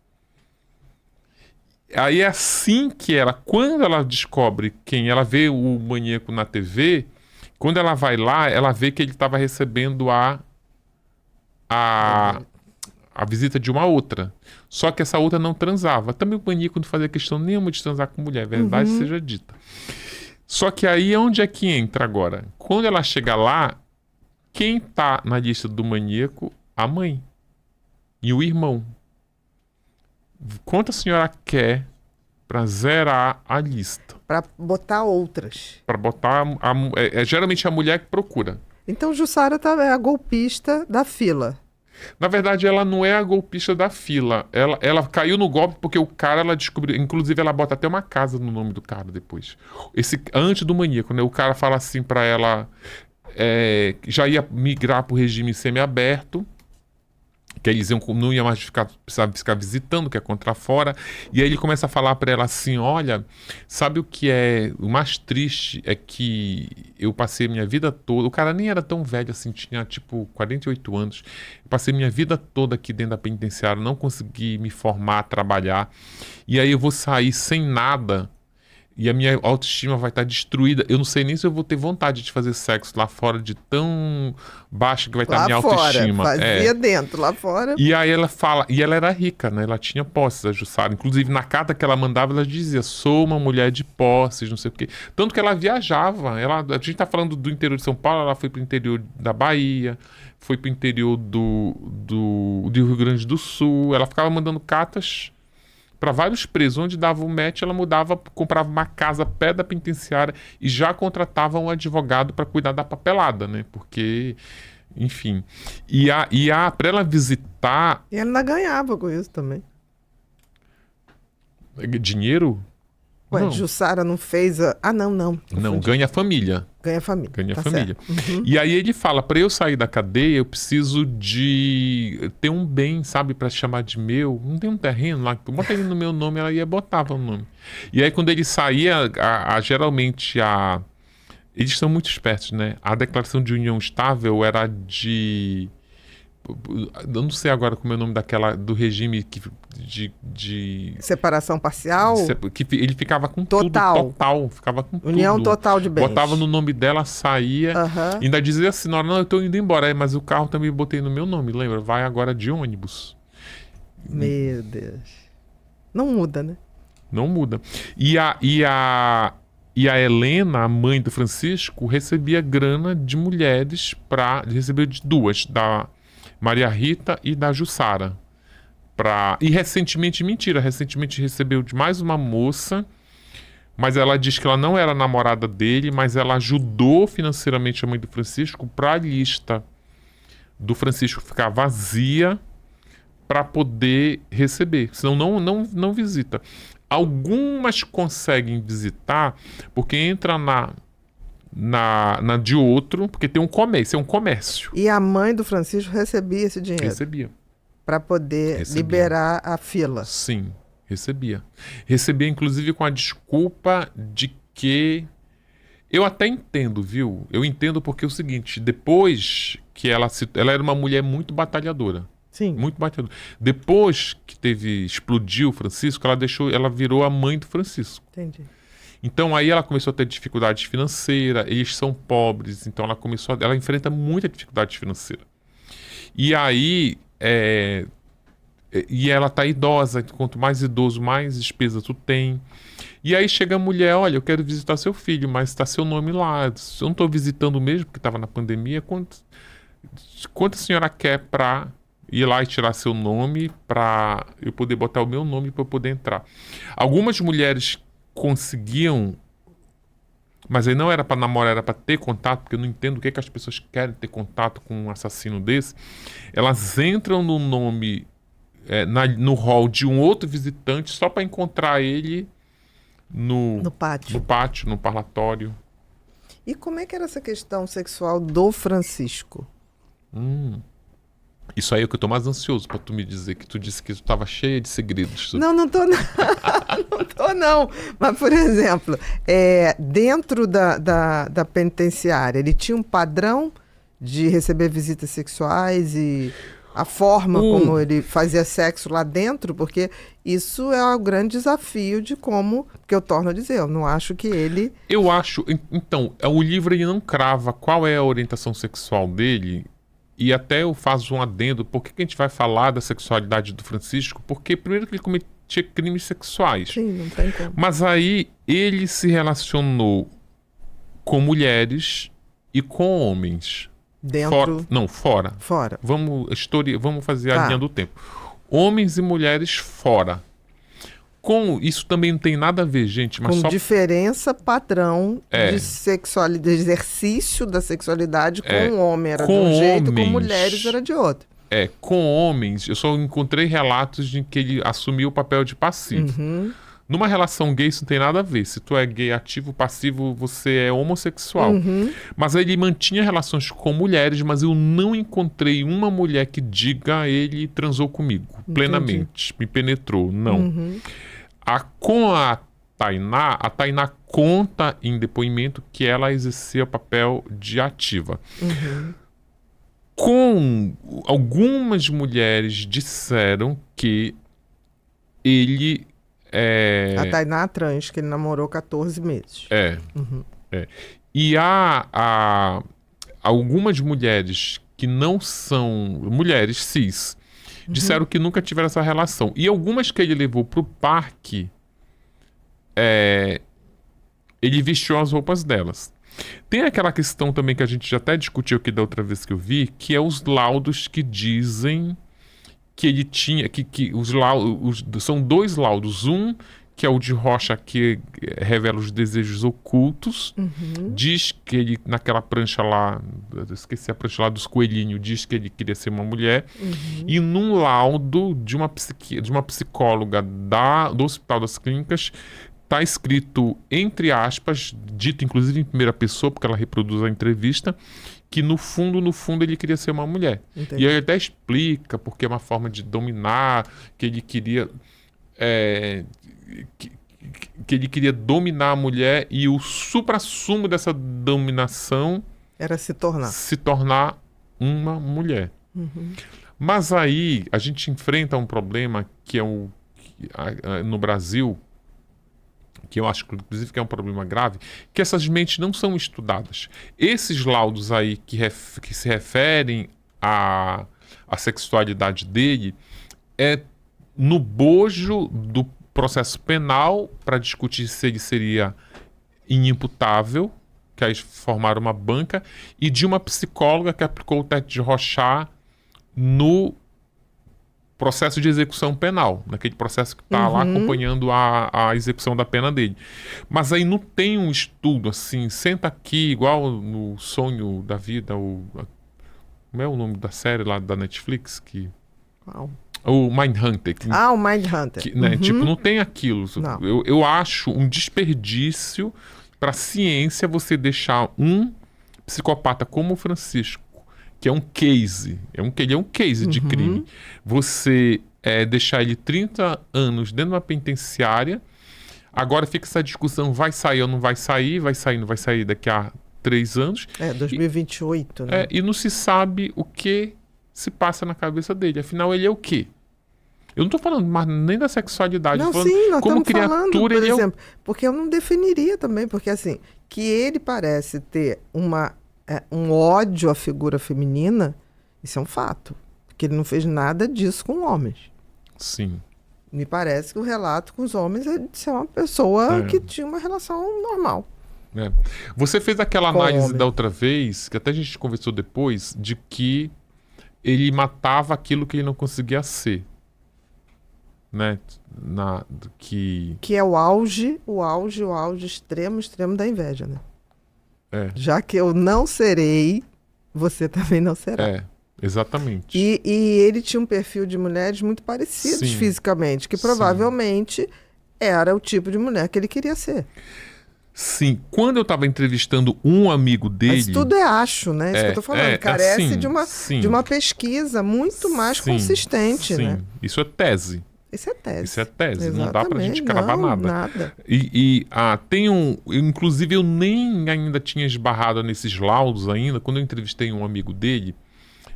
Aí é assim que quando ela descobre quem, ela vê o maníaco na TV, quando ela vai lá, ela vê que ele estava recebendo a visita de uma outra. Só que essa outra não transava. Também o maníaco não fazia questão nenhuma de transar com mulher, verdade seja dita. Só que aí onde é que entra agora? Quando ela chega lá, quem está na lista do maníaco? A mãe e o irmão. Quanto a senhora quer para zerar a lista? Para botar outras. Para botar... geralmente a mulher que procura. Então Jussara é a golpista da fila. Na verdade, ela não é a golpista da fila. Ela caiu no golpe porque o cara, ela descobriu... Inclusive, ela bota até uma casa no nome do cara depois. Antes do maníaco, né? O cara fala assim para ela... já ia migrar para o regime semiaberto. Que eles não iam mais precisar ficar visitando, que é contra fora. E aí ele começa a falar para ela assim, olha, sabe o que é o mais triste? É que eu passei minha vida toda... O cara nem era tão velho assim, tinha tipo 48 anos. Eu passei minha vida toda aqui dentro da penitenciária, não consegui me formar, trabalhar. E aí eu vou sair sem nada... E a minha autoestima vai estar destruída. Eu não sei nem se eu vou ter vontade de fazer sexo lá fora, de tão baixo que vai estar a minha autoestima. Fazia dentro, lá fora. E aí ela fala... E ela era rica, né? Ela tinha posses, a Jussara. Inclusive, na carta que ela mandava, ela dizia, sou uma mulher de posses, não sei o quê. Tanto que ela viajava. A gente tá falando do interior de São Paulo, ela foi pro interior da Bahia, foi pro interior do Rio Grande do Sul. Ela ficava mandando cartas... para vários presos, onde dava o match, ela mudava, comprava uma casa perto da penitenciária e já contratava um advogado para cuidar da papelada, né? Porque, enfim. Para ela visitar... E ela ainda ganhava com isso também. Dinheiro? Ué, não. Jussara não fez a... Não, ganha a família. Ganha família. Ganha tá família. Uhum. E aí ele fala, para eu sair da cadeia, eu preciso de ter um bem, sabe, para chamar de meu. Não tem um terreno lá, bota ele no meu nome, ela ia botava o nome. E aí quando ele saía, geralmente eles são muito espertos, né? A declaração de união estável era de... Eu não sei agora como é o nome do regime de separação parcial? Que ele ficava com total. Tudo, total. Ficava com união tudo. Total de bens. Botava no nome dela, saía. Ainda dizia assim, não, eu tô indo embora. Mas o carro também botei no meu nome, lembra? Vai agora de ônibus. Meu Deus. Não muda, né? Não muda. E a Helena, a mãe do Francisco, recebia grana de mulheres recebeu de duas, da Maria Rita e da Jussara. E recentemente recebeu de mais uma moça, mas ela diz que ela não era namorada dele, mas ela ajudou financeiramente a mãe do Francisco para a lista do Francisco ficar vazia para poder receber, senão não visita. Algumas conseguem visitar porque entra na de outro, porque tem um comércio, é um comércio. E a mãe do Francisco recebia esse dinheiro? Recebia. Para poder liberar a fila? Sim, recebia. Recebia, inclusive, com a desculpa de que... Eu até entendo, viu? Eu entendo porque é o seguinte, depois que ela era uma mulher muito batalhadora. Sim. Muito batalhadora. Depois que explodiu o Francisco, ela virou a mãe do Francisco. Entendi. Então aí ela começou a ter dificuldade financeira, eles são pobres, então ela enfrenta muita dificuldade financeira. E aí E ela tá idosa, quanto mais idoso, mais despesa tu tem. E aí chega a mulher, olha, eu quero visitar seu filho, mas está seu nome lá. Eu não estou visitando mesmo, porque estava na pandemia. Quanto a senhora quer para ir lá e tirar seu nome, para eu poder botar o meu nome para eu poder entrar? Algumas mulheres conseguiam, mas aí não era para namorar, era para ter contato, porque eu não entendo o que as pessoas querem ter contato com um assassino desse. Elas entram no nome, no hall de um outro visitante só para encontrar ele no pátio, no parlatório. E como é que era essa questão sexual do Francisco? Isso aí é o que eu tô mais ansioso pra tu me dizer, que tu disse que tu tava cheia de segredos. Não tô não. Não tô não. Mas, por exemplo, dentro da penitenciária, ele tinha um padrão de receber visitas sexuais e a forma como ele fazia sexo lá dentro, porque isso é o grande desafio de como, que eu torno a dizer, eu não acho que ele... Eu acho, então, o livro ele não crava qual é a orientação sexual dele, e até eu faço um adendo, por que a gente vai falar da sexualidade do Francisco? Porque primeiro que ele cometia crimes sexuais. Sim, não tem como. Mas aí ele se relacionou com mulheres e com homens. Dentro... Fora. Fora. Vamos fazer a linha do tempo. Homens e mulheres fora. Com isso também não tem nada a ver, gente. Mas com diferença padrão de sexualidade, de exercício da sexualidade com o homem era de um jeito, com mulheres era de outro. Com homens, eu só encontrei relatos de que ele assumiu o papel de passivo. Uhum. Numa relação gay isso não tem nada a ver. Se tu é gay ativo, passivo, você é homossexual. Uhum. Mas aí ele mantinha relações com mulheres, mas eu não encontrei uma mulher que diga ele transou comigo plenamente, me penetrou. Não. Uhum. Com a Tainá conta em depoimento que ela exercia o papel de ativa. Uhum. Com algumas mulheres disseram que ele... A Tainá trans, que ele namorou 14 meses. Uhum. E há algumas mulheres que não são mulheres cis, disseram que nunca tiveram essa relação. E algumas que ele levou para o parque, ele vestiu as roupas delas. Tem aquela questão também que a gente já até discutiu aqui da outra vez que eu vi, que é os laudos que dizem que ele tinha, que os laudos, são dois laudos. Um, que é o de Rocha, que revela os desejos ocultos. Uhum. Diz que ele, naquela prancha lá, eu esqueci a prancha lá dos coelhinhos, diz que ele queria ser uma mulher. Uhum. E num laudo de uma psicóloga do Hospital das Clínicas, está escrito, entre aspas, dito inclusive em primeira pessoa, porque ela reproduz a entrevista, que no fundo ele queria ser uma mulher. Entendi. E aí ele até explica porque é uma forma de dominar, que ele queria... que ele queria dominar a mulher, e o suprassumo dessa dominação era se tornar uma mulher. Uhum. Mas aí a gente enfrenta um problema que é no Brasil, que eu acho inclusive que é um problema grave, que essas mentes não são estudadas. Esses laudos aí que se referem à sexualidade dele é no bojo do processo penal para discutir se ele seria inimputável, que aí formaram uma banca, e de uma psicóloga que aplicou o teste de Rorschach no processo de execução penal, naquele processo que está lá acompanhando a execução da pena dele. Mas aí não tem um estudo assim, senta aqui, igual no Sonho da Vida, como é o nome da série lá da Netflix? O Mindhunter. O Mindhunter. Né, tipo, não tem aquilo. Eu acho um desperdício para a ciência você deixar um psicopata como o Francisco, que é um case, ele é um case de crime, você deixar ele 30 anos dentro de uma penitenciária. Agora fica essa discussão, vai sair ou não vai sair, não vai sair daqui a 3 anos. 2028, né? E não se sabe o que se passa na cabeça dele. Afinal, ele é o quê? Eu não estou falando mais nem da sexualidade. Não, falando sim, nós como estamos criatura, falando, por ele exemplo, porque eu não definiria também, porque assim, que ele parece ter um ódio à figura feminina, isso é um fato. Porque ele não fez nada disso com homens. Sim. Me parece que o relato com os homens é de ser uma pessoa que tinha uma relação normal. Você fez aquela Com análise homem. da outra vez, que até a gente conversou depois, de que ele matava aquilo que ele não conseguia ser. Né? Que é o auge extremo da inveja, né? Já que eu não serei, você também não será. Exatamente. E ele tinha um perfil de mulheres muito parecidos fisicamente, que provavelmente era o tipo de mulher que ele queria ser. Sim, quando eu estava entrevistando um amigo dele... Mas tudo é acho, né? Isso que eu tô falando. Carece de uma pesquisa muito mais consistente, né? Isso é tese. Isso é tese. Isso é tese. Exatamente. Não dá pra gente cravar nada. Tem inclusive, eu nem ainda tinha esbarrado nesses laudos ainda, quando eu entrevistei um amigo dele,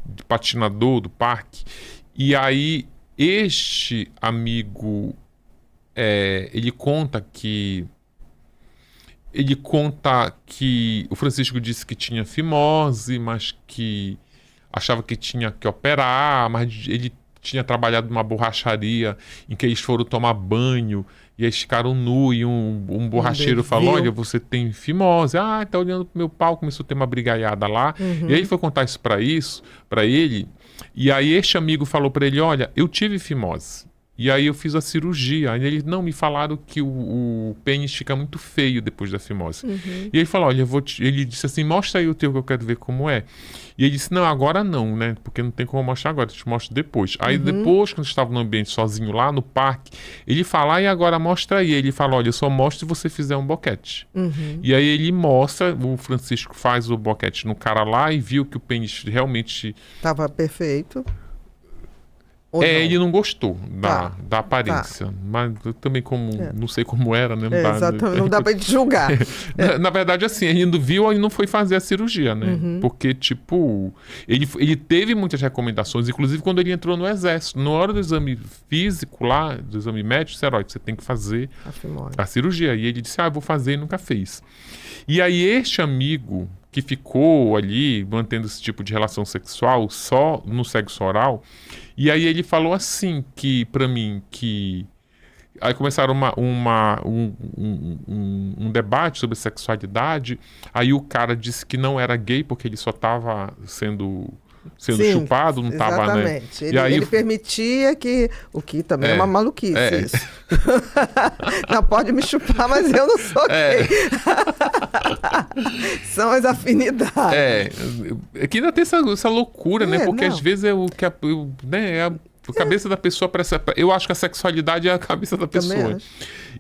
de patinador do parque, e aí este amigo, ele conta que o Francisco disse que tinha fimose, mas que achava que tinha que operar, mas ele tinha trabalhado numa borracharia em que eles foram tomar banho e eles ficaram nu e um borracheiro falou, olha, você tem fimose. Tá olhando pro meu pau, começou a ter uma brigaiada lá. E aí ele foi contar isso pra ele, e aí este amigo falou pra ele, olha, eu tive fimose. E aí eu fiz a cirurgia. Aí eles não me falaram que o pênis fica muito feio depois da fimose. E ele falou, olha, ele disse assim, mostra aí o teu que eu quero ver como é. E ele disse, não, agora não, né? Porque não tem como mostrar agora, eu te mostro depois. Aí depois, quando eu estava no ambiente sozinho lá no parque, ele fala, e agora mostra aí. Ele fala, olha, eu só mostro se você fizer um boquete. E aí ele mostra, o Francisco faz o boquete no cara lá e viu que o pênis realmente... Estava perfeito. Ele não gostou da aparência. Mas eu também, não sei como era, né? Exatamente, não dá pra gente julgar. Na verdade, assim, ele não viu e não foi fazer a cirurgia, né? Porque, ele teve muitas recomendações, inclusive quando ele entrou no exército. Na hora do exame físico lá, do exame médico, disseram, você tem que fazer a cirurgia. E ele disse, eu vou fazer e nunca fez. E aí este amigo que ficou ali mantendo esse tipo de relação sexual só no sexo oral, e aí ele falou assim pra mim que aí começaram um debate sobre sexualidade, aí o cara disse que não era gay porque ele só estava sendo chupado, não estava, né? Exatamente. Ele permitia o que também é uma maluquice isso. Não pode me chupar, mas eu não sou gay. São as afinidades. Que ainda tem essa loucura, né? Porque às vezes é a cabeça da pessoa parece... Eu acho que a sexualidade é a cabeça da pessoa.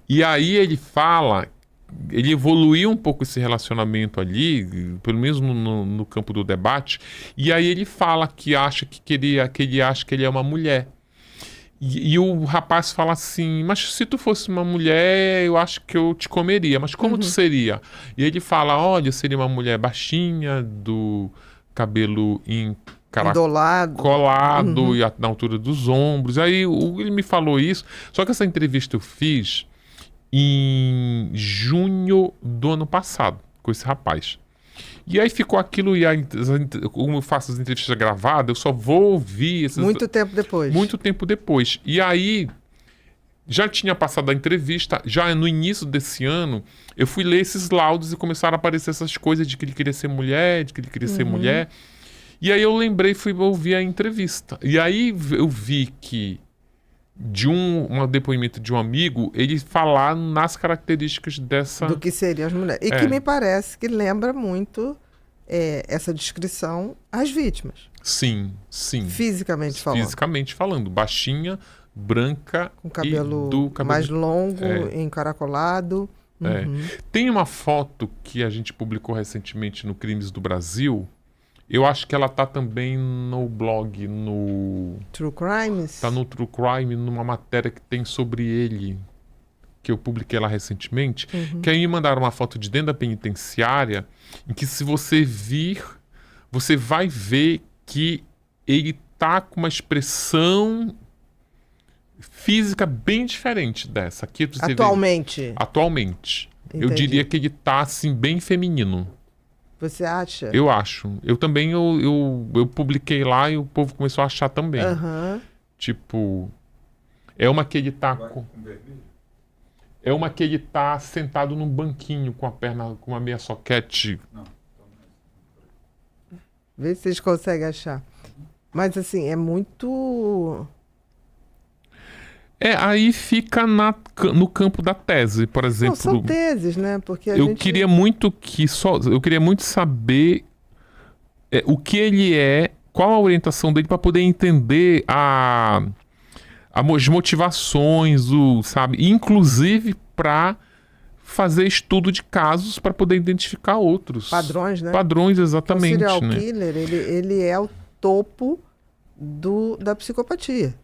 E aí ele fala... Ele evoluiu um pouco esse relacionamento ali, pelo menos no campo do debate, e aí ele fala que ele acha que ele é uma mulher. E o rapaz fala assim, mas se tu fosse uma mulher, eu acho que eu te comeria, mas como tu seria? E ele fala, olha, eu seria uma mulher baixinha, do cabelo colado e na altura dos ombros. Aí ele me falou isso, só que essa entrevista eu fiz em junho do ano passado, com esse rapaz. E aí ficou aquilo, como eu faço as entrevistas gravadas, eu só vou ouvir... Muito tempo depois. E aí, já tinha passado a entrevista, já no início desse ano, eu fui ler esses laudos e começaram a aparecer essas coisas de que ele queria ser mulher, E aí eu lembrei, fui ouvir a entrevista. E aí eu vi que de um depoimento de um amigo, ele falar nas características dessa... Do que seriam as mulheres. E que me parece que lembra muito essa descrição às vítimas. Sim. Fisicamente falando. Baixinha, branca, com cabelo mais longo, encaracolado. Tem uma foto que a gente publicou recentemente no Crimes do Brasil. Eu acho que ela tá também no blog, no... True Crimes? Tá no True Crime, numa matéria que tem sobre ele, que eu publiquei lá recentemente, que aí me mandaram uma foto de dentro da penitenciária, em que se você vir, você vai ver que ele tá com uma expressão física bem diferente dessa. Aqui, Atualmente? Atualmente. Entendi. Eu diria que ele tá, assim, bem feminino. Você acha? Eu acho. Eu também, eu publiquei lá e o povo começou a achar também. É uma que ele tá É uma que ele tá sentado num banquinho com a perna, com uma meia soquete. Vê se vocês conseguem achar. Mas assim, é muito... Aí fica no campo da tese, por exemplo. Não, são teses, né? Porque eu queria muito saber o que ele é, qual a orientação dele para poder entender as motivações, sabe? Inclusive para fazer estudo de casos para poder identificar outros. Padrões, né? Padrões, exatamente. O serial killer, ele é o topo da psicopatia.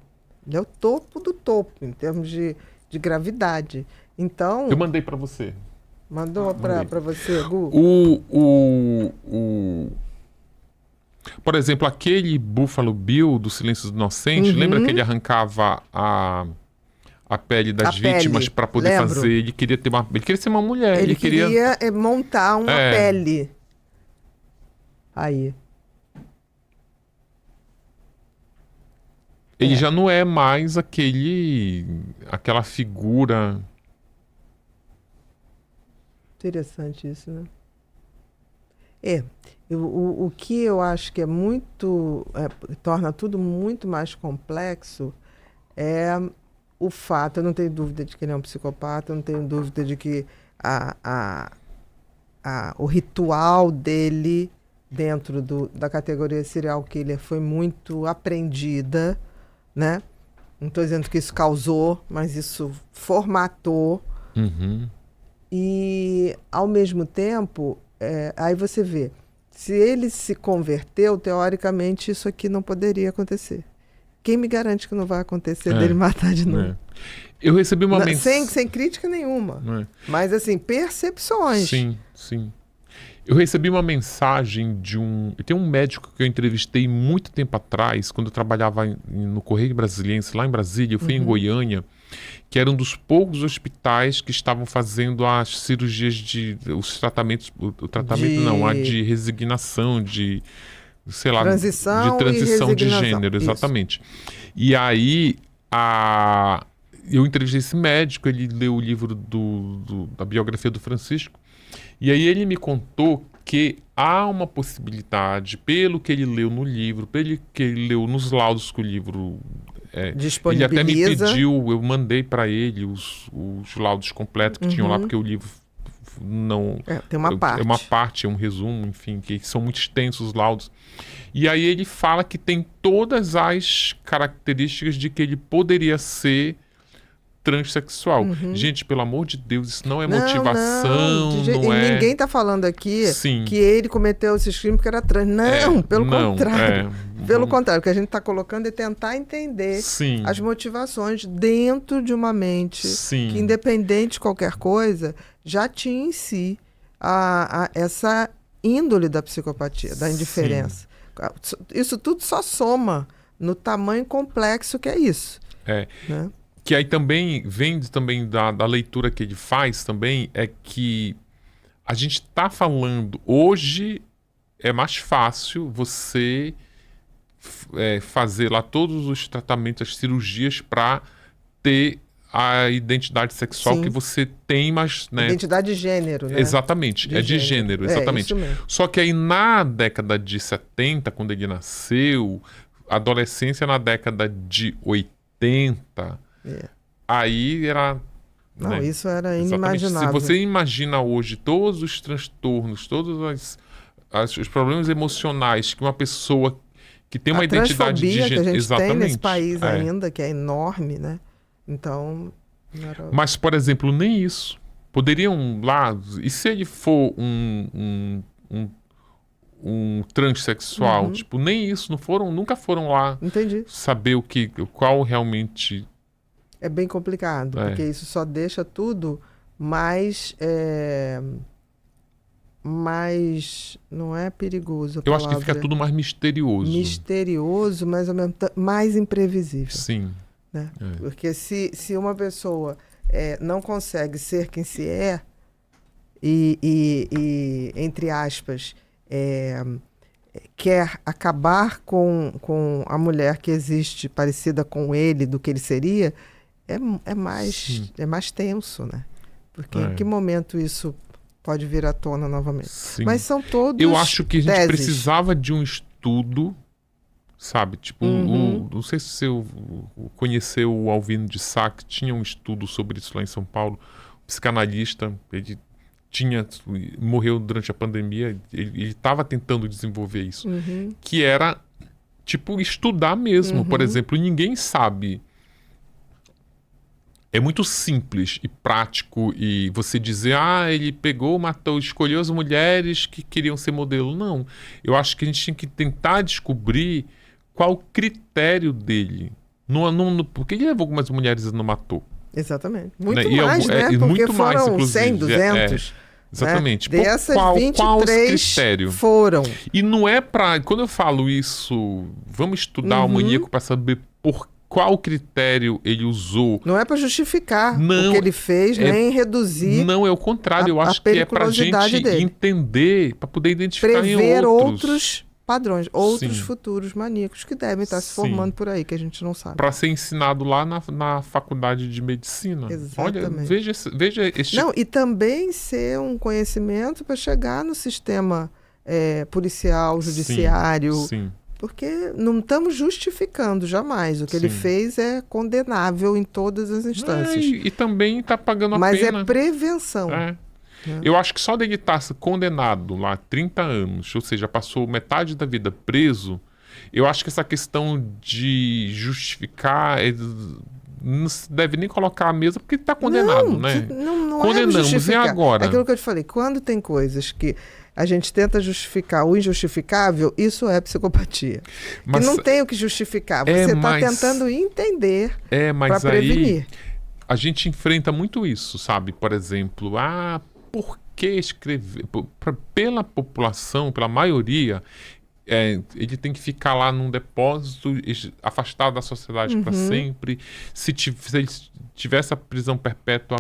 Ele é o topo do topo, em termos de gravidade. Então... Eu mandei para você. Mandou para você, Gu? Por exemplo, aquele Buffalo Bill do Silêncio do Inocente, lembra que ele arrancava a pele das vítimas para poder fazer? Ele queria ser uma mulher. Ele queria montar uma pele. Aí. Ele já não é mais aquela figura. Interessante isso, né? O que eu acho que é muito... torna tudo muito mais complexo é o fato, eu não tenho dúvida de que ele é um psicopata, eu não tenho dúvida de que o ritual dele dentro da categoria serial killer foi muito aprendida, né? Não estou dizendo que isso causou, mas isso formatou. Uhum. E, ao mesmo tempo, aí você vê, se ele se converteu, teoricamente isso aqui não poderia acontecer. Quem me garante que não vai acontecer dele matar de novo? Eu recebi uma mensagem... Sem crítica nenhuma. Mas, assim, percepções. Sim, sim. Eu recebi uma mensagem tem um médico que eu entrevistei muito tempo atrás, quando eu trabalhava no Correio Brasiliense, lá em Brasília, eu fui em Goiânia, que era um dos poucos hospitais que estavam fazendo as cirurgias os tratamentos, a de resignação, sei lá, transição de transição de gênero, exatamente. E aí, eu entrevistei esse médico, ele leu o livro da biografia do Francisco, e aí ele me contou que há uma possibilidade, pelo que ele leu no livro, pelo que ele leu nos laudos que o livro... ele até me pediu, eu mandei para ele os laudos completos que tinham lá, porque o livro não... tem uma parte. É uma parte, é um resumo, enfim, que são muito extensos os laudos. E aí ele fala que tem todas as características de que ele poderia ser transexual. Gente, pelo amor de Deus, isso não é motivação, não é... Ninguém está falando aqui que ele cometeu esses crimes porque era trans. Não, pelo contrário. Pelo contrário, o que a gente está colocando é tentar entender as motivações dentro de uma mente que, independente de qualquer coisa, já tinha em si essa índole da psicopatia, da indiferença. Isso tudo só soma no tamanho complexo que é isso. Né? Que aí também vem da leitura que ele faz também, é que a gente está falando, hoje é mais fácil você fazer lá todos os tratamentos, as cirurgias para ter a identidade sexual que você tem, mas... Né? Identidade de gênero, né? Exatamente, de gênero, exatamente. Isso mesmo. Só que aí na década de 70, quando ele nasceu, adolescência na década de 80... Aí era... Não, né? isso era inimaginável. Se você imagina hoje todos os transtornos, todos os problemas emocionais que uma pessoa que tem uma identidade de gênero... que a gente tem nesse país ainda, que é enorme, né? Então... Mas, por exemplo, nem isso. Poderiam lá... E se ele for um transexual? Tipo, nem isso. Nunca foram lá saber qual realmente... É bem complicado, porque isso só deixa tudo mais... não é perigoso a Eu palavra. acho que fica tudo mais misterioso. Misterioso, mas ao mesmo tempo mais imprevisível. Sim. Né? Porque se uma pessoa não consegue ser quem se é e entre aspas, quer acabar com a mulher que existe parecida com ele, do que ele seria... é mais tenso, né? Porque em que momento isso pode vir à tona novamente? Sim. Mas são todos Eu acho que a gente teses. precisava de um estudo, sabe? Tipo, não sei se você conheceu o Alvino de Sá, que tinha um estudo sobre isso lá em São Paulo. Psicanalista, ele morreu durante a pandemia, ele estava tentando desenvolver isso, que era, tipo, estudar mesmo. Por exemplo, ninguém sabe. É muito simples e prático e você dizer, ele pegou, matou, escolheu as mulheres que queriam ser modelo. Não. Eu acho que a gente tinha que tentar descobrir qual o critério dele. Por que ele levou algumas mulheres e não matou? Exatamente. Muito Né? mais, né? Porque muito mais, foram inclusive. 100, 200. Exatamente. Né? Dessas qual 23 critério? Foram. E não é pra... Quando eu falo isso, vamos estudar o maníaco para saber por qual critério ele usou. Não é para justificar o que ele fez, nem reduzir. Não, é o contrário. Eu acho que é pra gente entender, para poder identificar prever em outros padrões, outros futuros maníacos que devem estar se formando por aí, que a gente não sabe. Para ser ensinado lá na faculdade de medicina. Exatamente. Olha, veja este... Não, e também ser um conhecimento para chegar no sistema policial, judiciário. Sim. Porque não estamos justificando jamais. O que ele fez é condenável em todas as instâncias. E também está pagando a Mas pena. Mas é prevenção. Eu acho que só dele estar condenado lá há 30 anos, ou seja, passou metade da vida preso, eu acho que essa questão de justificar não se deve nem colocar à mesa porque ele está condenado, né? Não condenamos, é e agora? É aquilo que eu te falei, quando tem coisas que a gente tenta justificar o injustificável, isso é psicopatia. Mas que não tem o que justificar, você está tentando entender para prevenir. Aí a gente enfrenta muito isso, sabe? Por exemplo, por que escrever? Pela população, pela maioria, ele tem que ficar lá num depósito, afastado da sociedade para sempre. Se ele tivesse a prisão perpétua,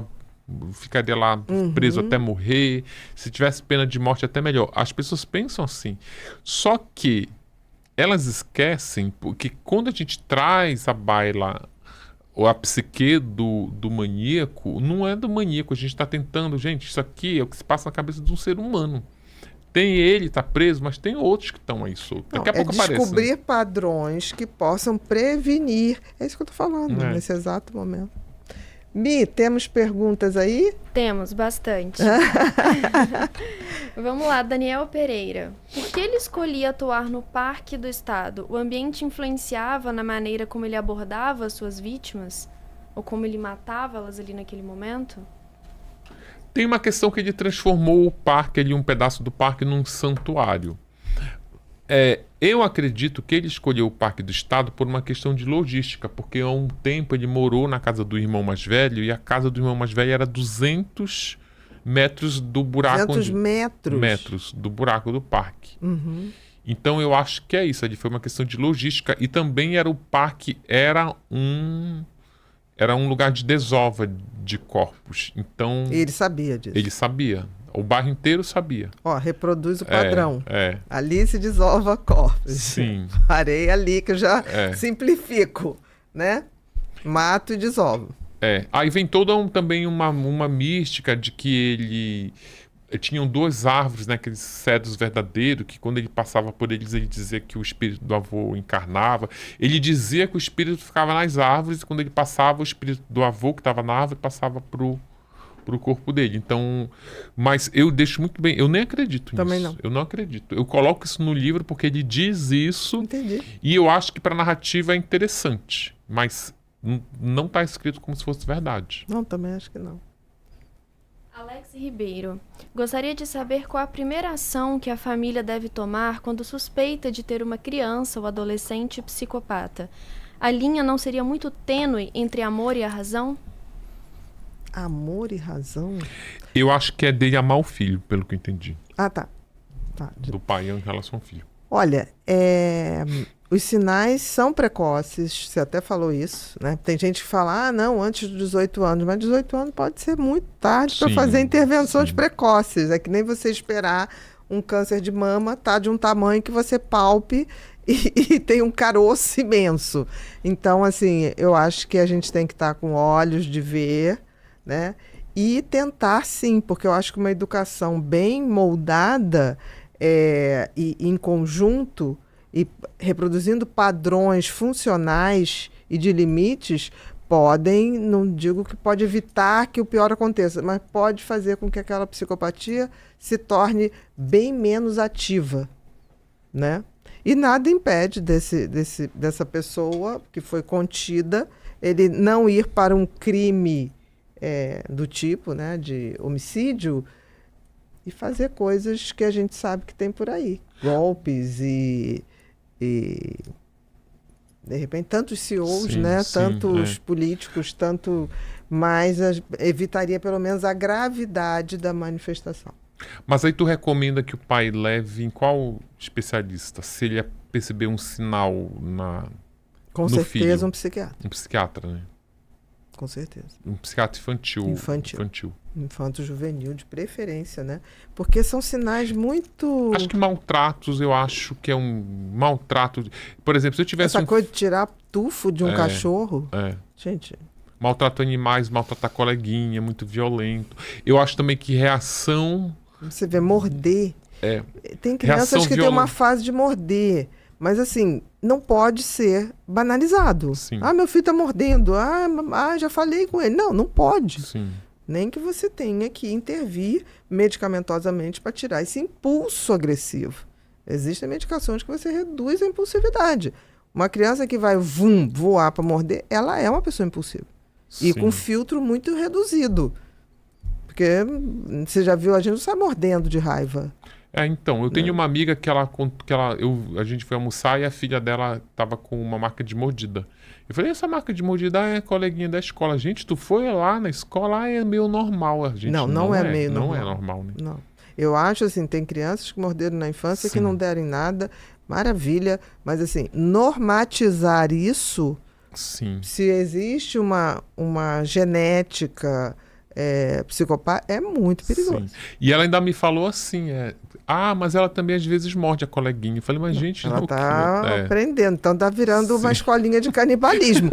ficaria lá preso até morrer. Se tivesse pena de morte, até melhor. As pessoas pensam assim. Só que elas esquecem, porque quando a gente traz à baila a psique do maníaco, não é do maníaco. A gente está tentando, gente, isso aqui é o que se passa na cabeça de um ser humano. Tem ele, está preso, mas tem outros que estão aí soltos. Daqui a pouco aparece. Descobrir padrões que possam prevenir. É isso que eu estou falando nesse exato momento. Mi, temos perguntas aí? Temos, bastante. Vamos lá, Daniel Pereira. Por que ele escolhia atuar no Parque do Estado? O ambiente influenciava na maneira como ele abordava as suas vítimas? Ou como ele matava-las ali naquele momento? Tem uma questão que ele transformou o parque, um pedaço do parque, num santuário. Eu acredito que ele escolheu o Parque do Estado por uma questão de logística, porque há um tempo ele morou na casa do irmão mais velho e a casa do irmão mais velho era 200 metros do buraco. 200 metros do buraco do parque. Então eu acho que é isso, ali foi uma questão de logística e também o parque era um lugar de desova de corpos. Então e ele sabia disso. Ele sabia. O bairro inteiro sabia. Reproduz o padrão. É. Ali se desova corpos. Sim. Parei ali que eu já simplifico, né? Mato e desovo. Aí vem toda também uma mística de que tinham 2 árvores, né, aqueles cedros verdadeiros, que quando ele passava por eles, ele dizia que o espírito do avô encarnava. Ele dizia que o espírito ficava nas árvores e quando ele passava, o espírito do avô que estava na árvore passava pro corpo dele. Então, mas eu deixo muito bem, eu nem acredito nisso. Também não. Eu não acredito. Eu coloco isso no livro porque ele diz isso. Entendi. E eu acho que para a narrativa é interessante, mas não está escrito como se fosse verdade. Não, também acho que não. Alex Ribeiro, gostaria de saber qual a primeira ação que a família deve tomar quando suspeita de ter uma criança ou adolescente psicopata. A linha não seria muito tênue entre amor e a razão? Amor e razão? Eu acho que é dele amar o filho, pelo que eu entendi. Tá. Do pai em relação ao filho. Olha, os sinais são precoces, você até falou isso, né? Tem gente que fala, não, antes dos 18 anos, mas 18 anos pode ser muito tarde para fazer intervenções precoces. É que nem você esperar um câncer de mama de um tamanho que você palpe e tem um caroço imenso. Então, assim, eu acho que a gente tem que estar com olhos de ver, né? E tentar, sim, porque eu acho que uma educação bem moldada e em conjunto, e reproduzindo padrões funcionais e de limites, podem, não digo que pode evitar que o pior aconteça, mas pode fazer com que aquela psicopatia se torne bem menos ativa, né? E nada impede dessa pessoa que foi contida, ele não ir para um crime do tipo, né, de homicídio, e fazer coisas que a gente sabe que tem por aí. Golpes e de repente, tantos CEOs, Sim, né? sim, Tantos políticos, mas evitaria pelo menos a gravidade da manifestação. Mas aí tu recomenda que o pai leve em qual especialista? Se ele perceber um sinal Com no certeza filho? um psiquiatra. Um psiquiatra, né? Com certeza. Um psiquiatra infantil. Infanto-juvenil, de preferência, né? Porque são sinais muito... Acho que maltratos, eu acho que é um maltrato. Por exemplo, se eu tivesse Essa coisa de tirar tufo de um cachorro... Gente... Maltrato animais, maltratar coleguinha, muito violento. Eu acho também que reação... Você vê, morder. Tem crianças que têm uma fase de morder. Mas, assim, não pode ser banalizado. Sim. Ah, meu filho tá mordendo. Já falei com ele. Não pode. Sim. Nem que você tenha que intervir medicamentosamente para tirar esse impulso agressivo. Existem medicações que você reduz a impulsividade. Uma criança que vai voar para morder, ela é uma pessoa impulsiva. Sim. E com filtro muito reduzido. Porque você já viu, a gente não sai mordendo de raiva. Então, eu tenho uma amiga que a gente foi almoçar e a filha dela tava com uma marca de mordida. Eu falei, essa marca de mordida é coleguinha da escola. Gente, tu foi lá na escola, é meio normal. A gente, não é meio normal. Não é normal, né? Não. Eu acho, assim, tem crianças que morderam na infância que não derem nada, maravilha. Mas, assim, normatizar isso... Sim. Se existe uma genética psicopata, é muito perigoso. Sim. E ela ainda me falou assim, mas ela também às vezes morde a coleguinha. Eu falei, mas gente... Ela tá aprendendo, então tá virando uma escolinha de canibalismo.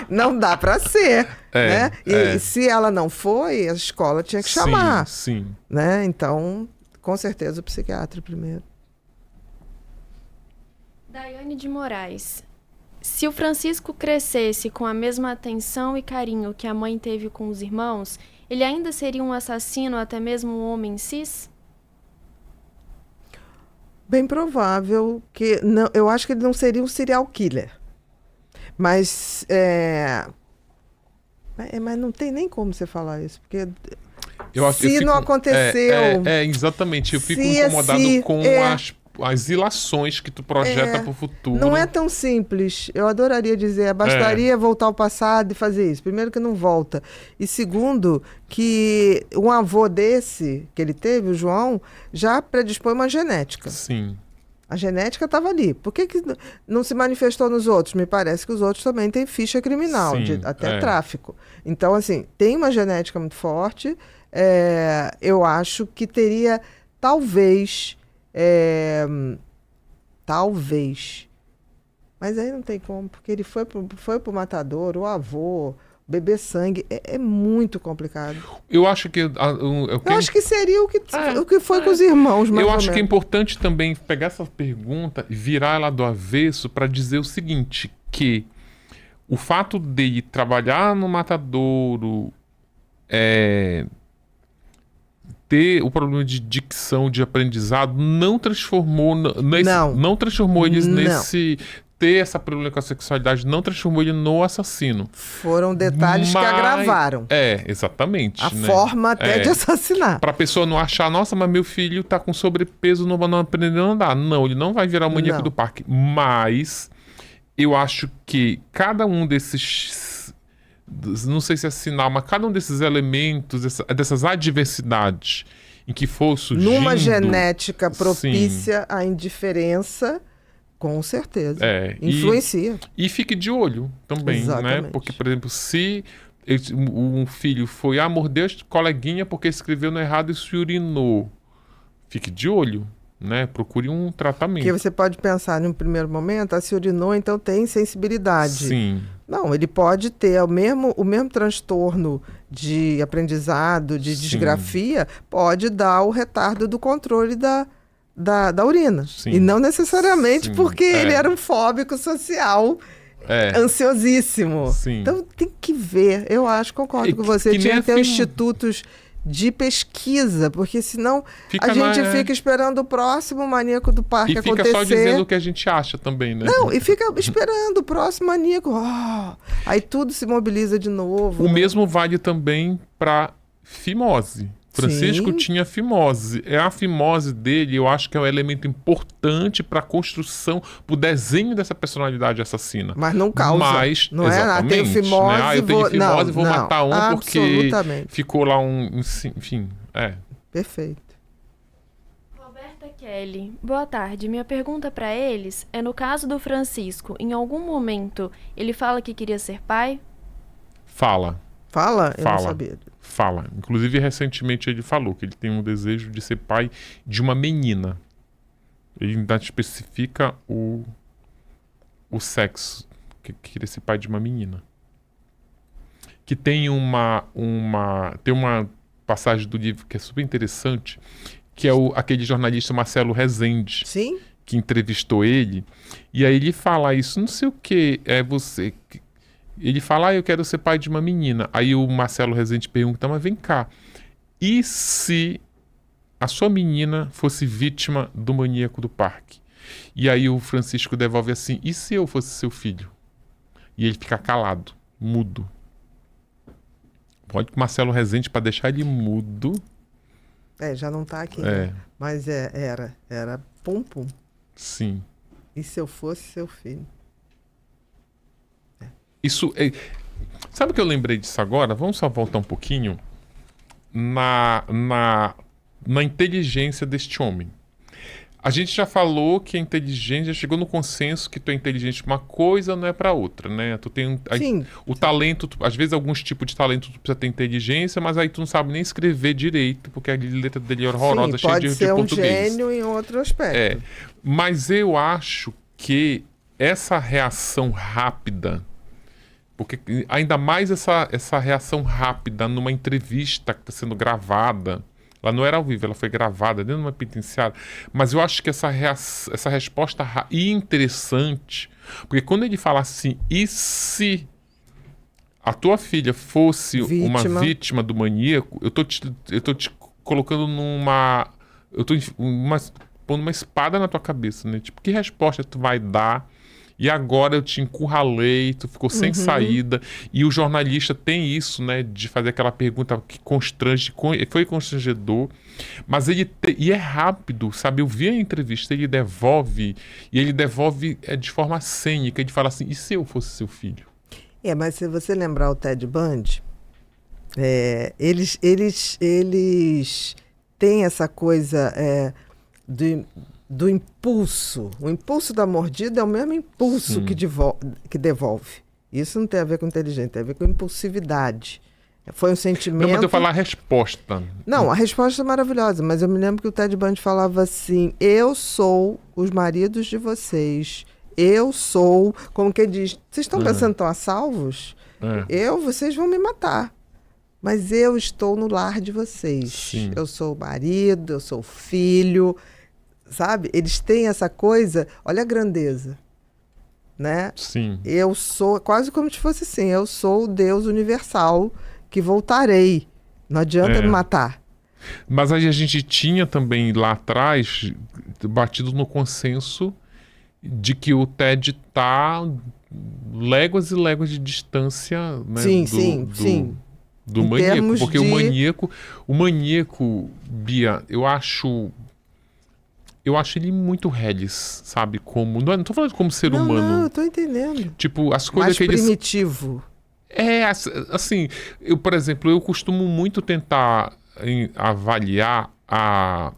Não dá para ser, né? E se ela não foi, a escola tinha que chamar. Sim. Né? Então, com certeza o psiquiatra primeiro. Daiane de Moraes. Se o Francisco crescesse com a mesma atenção e carinho que a mãe teve com os irmãos, ele ainda seria um assassino, até mesmo um homem cis? Bem provável que... Não, eu acho que ele não seria um serial killer. Mas não tem nem como você falar isso, porque não aconteceu... Exatamente. Eu fico incomodado com as ilações que tu projeta pro futuro. Não é tão simples. Eu adoraria dizer, bastaria voltar ao passado e fazer isso. Primeiro que não volta. E segundo, que um avô desse que ele teve, o João, já predispõe uma genética. Sim. A genética estava ali. Por que não se manifestou nos outros? Me parece que os outros também têm ficha criminal, até tráfico. Então, assim, tem uma genética muito forte. Eu acho que teria, talvez... Mas aí não tem como, porque ele foi pro matador, o avô, beber sangue, é muito complicado. Eu acho que... Eu acho que seria o que foi com os irmãos, mais Eu ou acho que é menos. importante também pegar essa pergunta e virar ela do avesso para dizer o seguinte, que o fato de trabalhar no matadouro, ter o problema de dicção, de aprendizado, não transformou eles nesse... Ter essa problema com a sexualidade não transformou ele no assassino. Foram detalhes que agravaram. Exatamente. A forma até de assassinar. Pra pessoa não achar, nossa, mas meu filho tá com sobrepeso, não aprendendo a andar. Não, ele não vai virar o maníaco do parque. Mas eu acho que cada um desses... Não sei se é sinal, mas cada um desses elementos, dessas adversidades em que for surgindo... Numa genética propícia à indiferença... Com certeza. Influencia. E fique de olho também, Exatamente. Né? Porque, por exemplo, se um filho foi mordeu a coleguinha porque escreveu no errado e se urinou, fique de olho, né? Procure um tratamento. Porque você pode pensar, num primeiro momento, se urinou, então tem sensibilidade. Sim. Não, ele pode ter o mesmo transtorno de aprendizado, de disgrafia, pode dar o retardo do controle da urina. Sim. E não necessariamente porque ele era um fóbico social ansiosíssimo. Sim. Então tem que ver. Eu acho, concordo com você. Tinha que ter institutos de pesquisa, porque senão a gente fica esperando o próximo maníaco do parque acontecer. E fica só dizendo o que a gente acha também, né? Não, e fica esperando o próximo maníaco. Aí tudo se mobiliza de novo. O mesmo vale também para fimose. Francisco tinha fimose. A fimose dele, eu acho que é um elemento importante para a construção, para o desenho dessa personalidade assassina. Mas não causa. Mas, não exatamente, tenho fimose, né? Eu tenho fimose e vou matar um porque ficou lá enfim, Perfeito. Roberta Kelly, boa tarde. Minha pergunta para eles é, no caso do Francisco, em algum momento ele fala que queria ser pai? Fala? Eu não sabia. Fala. Inclusive, recentemente ele falou que ele tem um desejo de ser pai de uma menina. Ele ainda especifica o sexo, que queria ser pai de uma menina. Que tem uma passagem do livro que é super interessante, que é aquele jornalista Marcelo Rezende. Sim. Que entrevistou ele. E aí ele fala isso, não sei o que, é você... Ele fala, eu quero ser pai de uma menina. Aí o Marcelo Rezende pergunta, mas vem cá, e se a sua menina fosse vítima do maníaco do parque? E aí o Francisco devolve assim, e se eu fosse seu filho? E ele fica calado, mudo. Pode que o Marcelo Rezende, para deixar ele mudo... já não tá aqui, né? Mas era pum. Sim. E se eu fosse seu filho? Isso é... Sabe o que eu lembrei disso agora? Vamos só voltar um pouquinho na inteligência deste homem. A gente já falou que a inteligência chegou no consenso que tu é inteligente para uma coisa, não é para outra, né? Tu tem o talento, às vezes alguns tipos de talento tu precisa ter inteligência, mas aí tu não sabe nem escrever direito, porque a letra dele é horrorosa, cheia de português. Pode ser um gênio em outro aspecto. Mas eu acho que essa reação rápida, porque ainda mais essa reação rápida numa entrevista que está sendo gravada, ela não era ao vivo, ela foi gravada dentro de uma penitenciária, mas eu acho que essa resposta interessante, porque quando ele fala assim, e se a tua filha fosse uma vítima do maníaco, eu tô te colocando eu tô pondo uma espada na tua cabeça, né? Tipo, que resposta tu vai dar? E agora eu te encurralei, tu ficou sem saída. E o jornalista tem isso, né? De fazer aquela pergunta que constrange, foi constrangedor. Mas e é rápido, sabe? Eu vi a entrevista, ele devolve de forma cênica. Ele fala assim, e se eu fosse seu filho? Mas se você lembrar o Ted Bundy, eles têm essa coisa do impulso. O impulso da mordida é o mesmo impulso que devolve. Isso não tem a ver com inteligência, tem a ver com impulsividade. Foi um sentimento... Não, mas eu falar a resposta. Não, a resposta é maravilhosa, mas eu me lembro que o Ted Bundy falava assim, eu sou os maridos de vocês, eu sou... Como que ele diz? Vocês estão pensando que estão a salvos? Vocês vão me matar. Mas eu estou no lar de vocês. Sim. Eu sou o marido, eu sou o filho... Sabe? Eles têm essa coisa, olha a grandeza, né? Sim. Eu sou, quase como se fosse assim, eu sou o Deus universal que voltarei. Não adianta me matar. Mas aí a gente tinha também lá atrás batido no consenso de que o Ted tá léguas e léguas de distância, né? Sim. Do maníaco. Porque o maníaco, Bia, eu acho ele muito Hellis, sabe? Não tô falando como ser humano. Não, eu tô entendendo. Tipo, as coisas mais que primitivo. Assim, por exemplo, eu costumo muito tentar avaliar a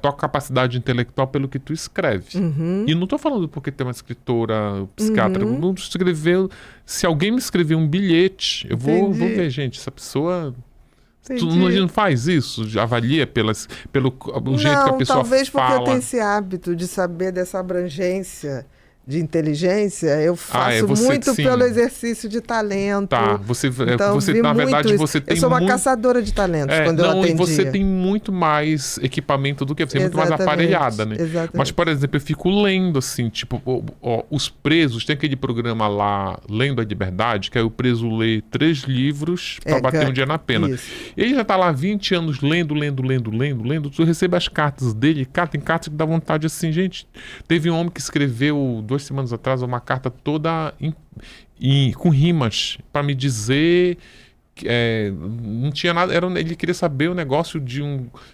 tua capacidade intelectual pelo que tu escreve. E não tô falando porque tem uma escritora, psiquiatra. Não escreveu. Se alguém me escrever um bilhete, eu vou ver, gente, essa pessoa... Tu não faz isso? Avalia pelo jeito que a pessoa fala? Talvez porque eu tenho esse hábito de saber dessa abrangência de inteligência, eu faço muito pelo exercício de talento. Tá, então, na verdade, você tem eu sou uma caçadora de talentos quando eu atendia. Você tem muito mais equipamento do que você, é muito mais aparelhada, né? Exatamente. Mas, por exemplo, eu fico lendo, assim, tipo, os presos, tem aquele programa lá, Lendo a Liberdade, que aí o preso lê 3 livros para bater um dia na pena. Isso. Ele já tá lá 20 anos lendo, tu recebe as cartas dele, tem cartas que dá vontade, assim, gente, teve um homem que escreveu 2 semanas atrás uma carta toda com rimas para me dizer que não tinha nada, ele queria saber o negócio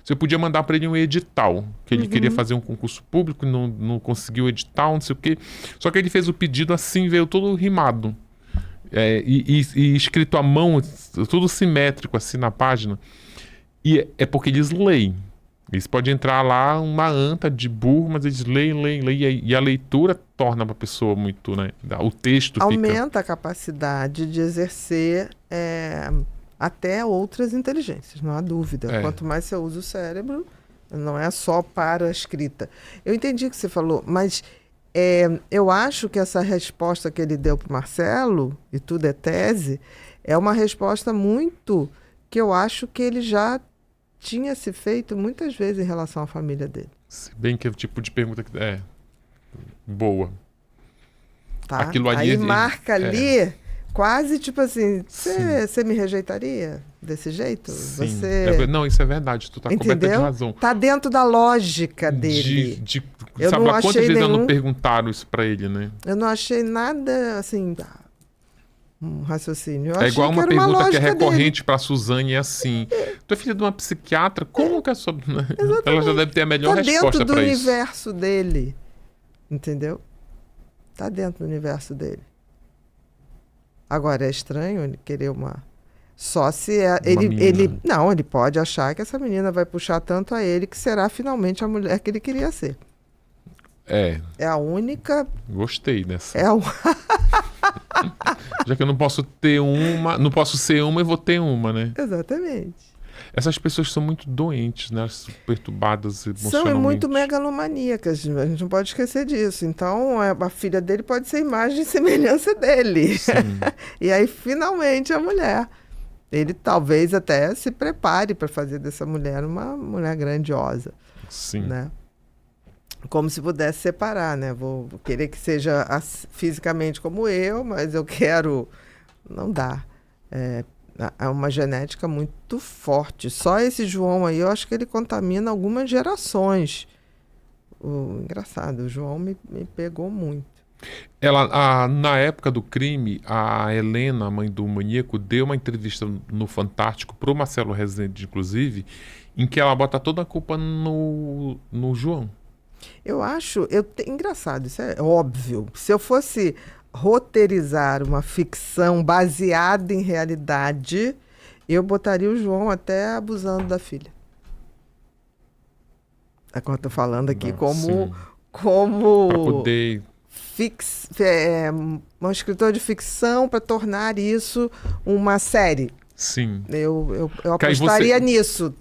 se eu podia mandar para ele um edital, que ele queria fazer um concurso público, não conseguiu edital, não sei o quê, só que ele fez o pedido assim, veio todo rimado, e escrito à mão, tudo simétrico assim na página, e é porque eles leem. Eles podem entrar lá uma anta de burro, mas eles leem, e a leitura torna a pessoa muito, né? O texto aumenta a capacidade de exercer até outras inteligências, não há dúvida. Quanto mais você usa o cérebro, não é só para a escrita. Eu entendi o que você falou, mas eu acho que essa resposta que ele deu para o Marcelo, e tudo é tese, é uma resposta muito que eu acho que ele já tinha se feito muitas vezes em relação à família dele. Se bem que é o tipo de pergunta que boa. Tá? Aquilo ali aí marca ali, quase tipo assim, você me rejeitaria desse jeito? Sim. Você... Não, isso é verdade, tu tá coberta de razão. Tá dentro da lógica dele. Eu sabe não lá quantas achei vezes não perguntaram isso pra ele, né? Eu não achei nada assim... um raciocínio. Eu igual uma pergunta uma que é recorrente para a Suzane, é assim: tu é filha de uma psiquiatra? Como que é sua... Ela já deve ter a melhor resposta para isso. Tá dentro do universo dele. Entendeu? Tá dentro do universo dele. Agora, é estranho ele querer uma... Só se ele... Não, ele pode achar que essa menina vai puxar tanto a ele que será finalmente a mulher que ele queria ser. É a única... Gostei dessa. Já que eu não posso ter uma, não posso ser uma e vou ter uma, né? Exatamente. Essas pessoas são muito doentes, né? Perturbadas emocionalmente. São muito megalomaníacas, a gente não pode esquecer disso. Então, a filha dele pode ser imagem e semelhança dele. E aí, finalmente, a mulher. Ele talvez até se prepare para fazer dessa mulher uma mulher grandiosa. Sim. Né? Como se pudesse separar, né? Vou querer que seja fisicamente como eu, mas eu quero... Não dá. É uma genética muito forte. Só esse João aí, eu acho que ele contamina algumas gerações. Engraçado, o João me pegou muito. Na época do crime, a Helena, a mãe do maníaco, deu uma entrevista no Fantástico pro Marcelo Rezende, inclusive, em que ela bota toda a culpa no João. Eu acho... engraçado, isso é óbvio. Se eu fosse roteirizar uma ficção baseada em realidade, eu botaria o João até abusando da filha. É como eu tô falando aqui, como pra poder... um escritor de ficção para tornar isso uma série. Sim. Eu apostaria nisso.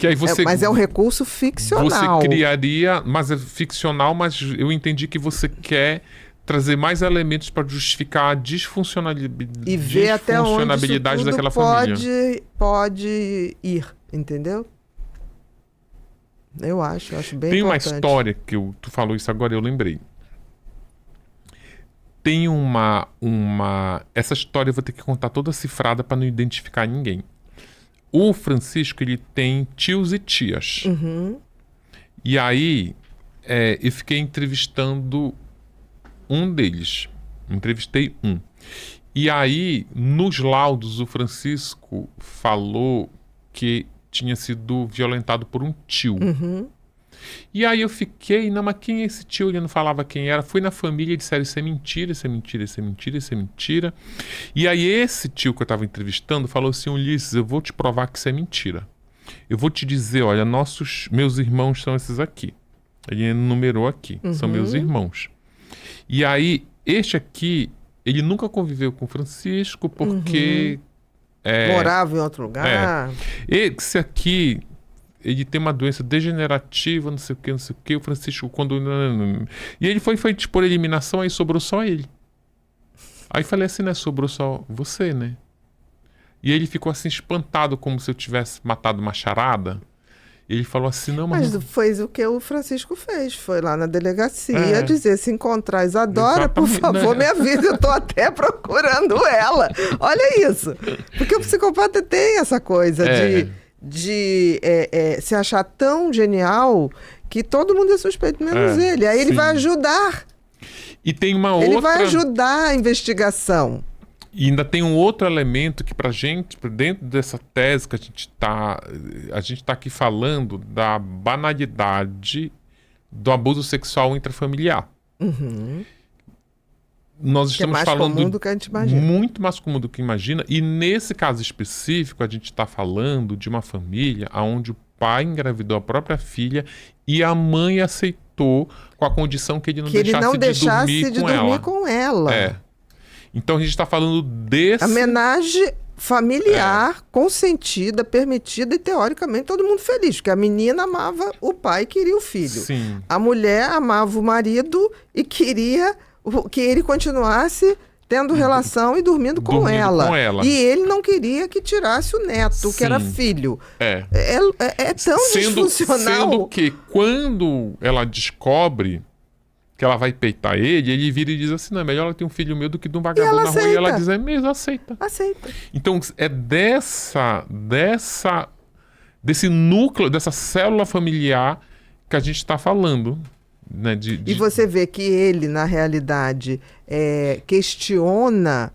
Mas é um recurso ficcional. Você criaria, mas é ficcional, mas eu entendi que você quer trazer mais elementos para justificar a disfuncionalidade e ver até onde isso tudo daquela família. Pode ir, entendeu? Eu acho bem Tem importante. uma história que tu falou isso agora, eu lembrei. Tem essa história eu vou ter que contar toda cifrada para não identificar ninguém. O Francisco, ele tem tios e tias. Uhum. E aí, eu fiquei entrevistando um deles. Entrevistei um. E aí, nos laudos, o Francisco falou que tinha sido violentado por um tio. Uhum. E aí eu fiquei, não, mas quem é esse tio? Ele não falava quem era. Fui na família e disseram, isso é mentira, isso é mentira, isso é mentira, isso é mentira. E aí esse tio que eu estava entrevistando falou assim, Ulisses, eu vou te provar que isso é mentira. Eu vou te dizer, olha, meus irmãos são esses aqui. Ele enumerou aqui, são meus irmãos. E aí, este aqui, ele nunca conviveu com o Francisco porque Morava em outro lugar. Esse aqui, ele tem uma doença degenerativa, não sei o que, o Francisco, quando... E ele foi por eliminação, aí sobrou só ele. Aí falei assim, né, sobrou só você, né? E ele ficou assim, espantado, como se eu tivesse matado uma charada. Ele falou assim, não, mas... Mas foi o que o Francisco fez. Foi lá na delegacia dizer, se encontrar Isadora, por favor, minha vida, eu tô até procurando ela. Olha isso. Porque o psicopata tem essa coisa de se achar tão genial que todo mundo é suspeito, menos ele. Aí ele vai ajudar. E tem uma Ele vai ajudar a investigação. E ainda tem um outro elemento que pra gente, dentro dessa tese que a gente tá aqui falando da banalidade do abuso sexual intrafamiliar. Uhum. Nós estamos falando... mais comum do que a gente imagina. Muito mais comum do que imagina. E nesse caso específico, a gente está falando de uma família onde o pai engravidou a própria filha e a mãe aceitou com a condição que ele não deixasse de dormir com ela. Então a gente está falando desse... Homenagem familiar, consentida, permitida e teoricamente todo mundo feliz. Porque a menina amava o pai e queria o filho. Sim. A mulher amava o marido e queria que ele continuasse tendo relação e dormindo com ela. E ele não queria que tirasse o neto, que era filho. É tão disfuncional. Sendo que quando ela descobre que ela vai peitar ele vira e diz assim, não, é melhor ela ter um filho meu do que de um vagabundo na rua. E ela diz, é mesmo, aceita. Então, é desse núcleo, dessa célula familiar que a gente está falando. Né, E você vê que ele, na realidade, questiona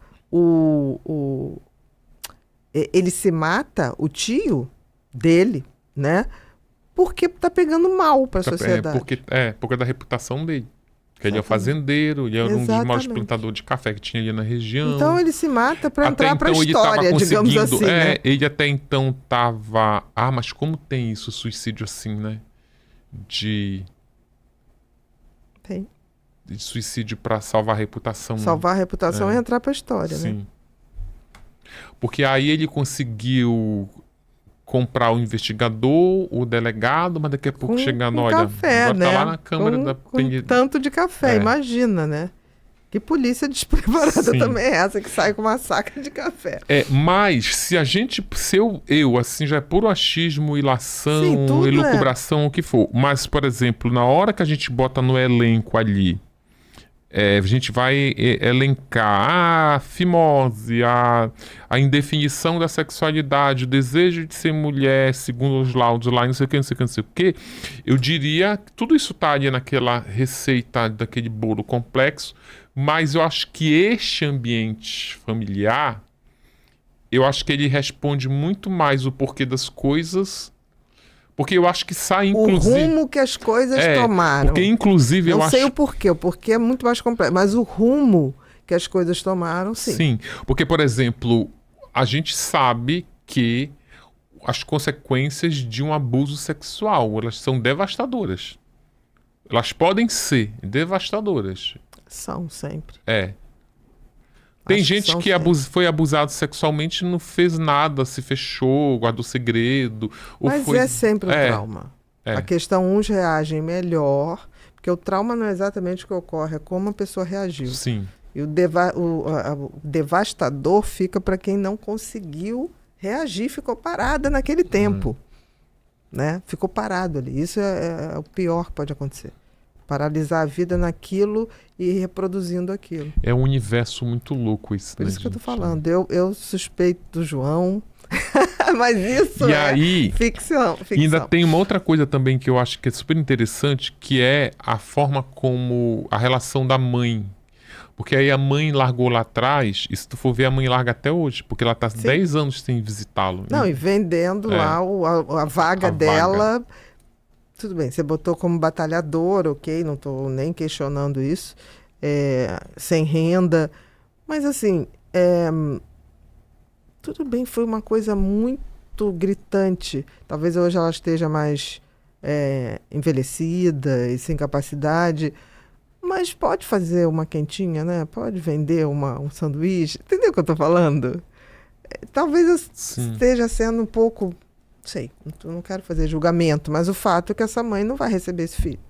ele se mata, o tio dele, né? Porque tá pegando mal para a sociedade. Porque da reputação dele. Porque ele é o fazendeiro, ele era um dos maiores plantadores de café que tinha ali na região. Então ele se mata para entrar para a história, digamos assim, né? Ele até então tava... mas como tem isso, suicídio assim, né? Tem. De suicídio para salvar a reputação. Salvar a reputação e entrar para a história, né? Sim. Porque aí ele conseguiu comprar o investigador, o delegado, mas daqui a pouco chegando, olha, café, agora né? tá lá na Câmara com tanto de café, imagina, né? Que polícia despreparada também é essa, que sai com uma saca de café. Mas se eu assim, já é puro achismo, ilação, elucubração, o que for. Mas, por exemplo, na hora que a gente bota no elenco ali, a gente vai elencar a fimose, a indefinição da sexualidade, o desejo de ser mulher, segundo os laudos lá, não sei o que, eu diria que tudo isso estaria naquela receita daquele bolo complexo, mas eu acho que este ambiente familiar, eu acho que ele responde muito mais o porquê das coisas. Porque eu acho que sai, inclusive... O rumo que as coisas tomaram. Porque, inclusive, eu sei o porquê. O porquê é muito mais complexo. Mas o rumo que as coisas tomaram, sim. Sim. Porque, por exemplo, a gente sabe que as consequências de um abuso sexual, elas são devastadoras. Elas podem ser devastadoras. São sempre. Tem gente que foi abusado sexualmente e não fez nada, se fechou, guardou segredo. Mas é sempre um trauma. A questão, uns reagem melhor, porque o trauma não é exatamente o que ocorre, é como a pessoa reagiu. Sim. E o devastador fica para quem não conseguiu reagir, ficou parada naquele tempo. Né? Ficou parado ali. Isso é o pior que pode acontecer. Paralisar a vida naquilo e reproduzindo aquilo. É um universo muito louco isso. Por isso que eu tô falando. Eu suspeito do João, mas isso ficção. E ainda tem uma outra coisa também que eu acho que é super interessante, que é a forma como a relação da mãe. Porque aí a mãe largou lá atrás, e se tu for ver, a mãe larga até hoje, porque ela tá 10 anos sem visitá-lo. Não, e vendendo lá a vaga dela... Tudo bem, você botou como batalhador, ok, não estou nem questionando isso, sem renda, mas assim, tudo bem, foi uma coisa muito gritante. Talvez hoje ela esteja mais envelhecida e sem capacidade, mas pode fazer uma quentinha, né? Pode vender um sanduíche, entendeu o que eu estou falando? talvez eu Sim. esteja sendo um pouco, sei, não quero fazer julgamento, mas o fato é que essa mãe não vai receber esse filho.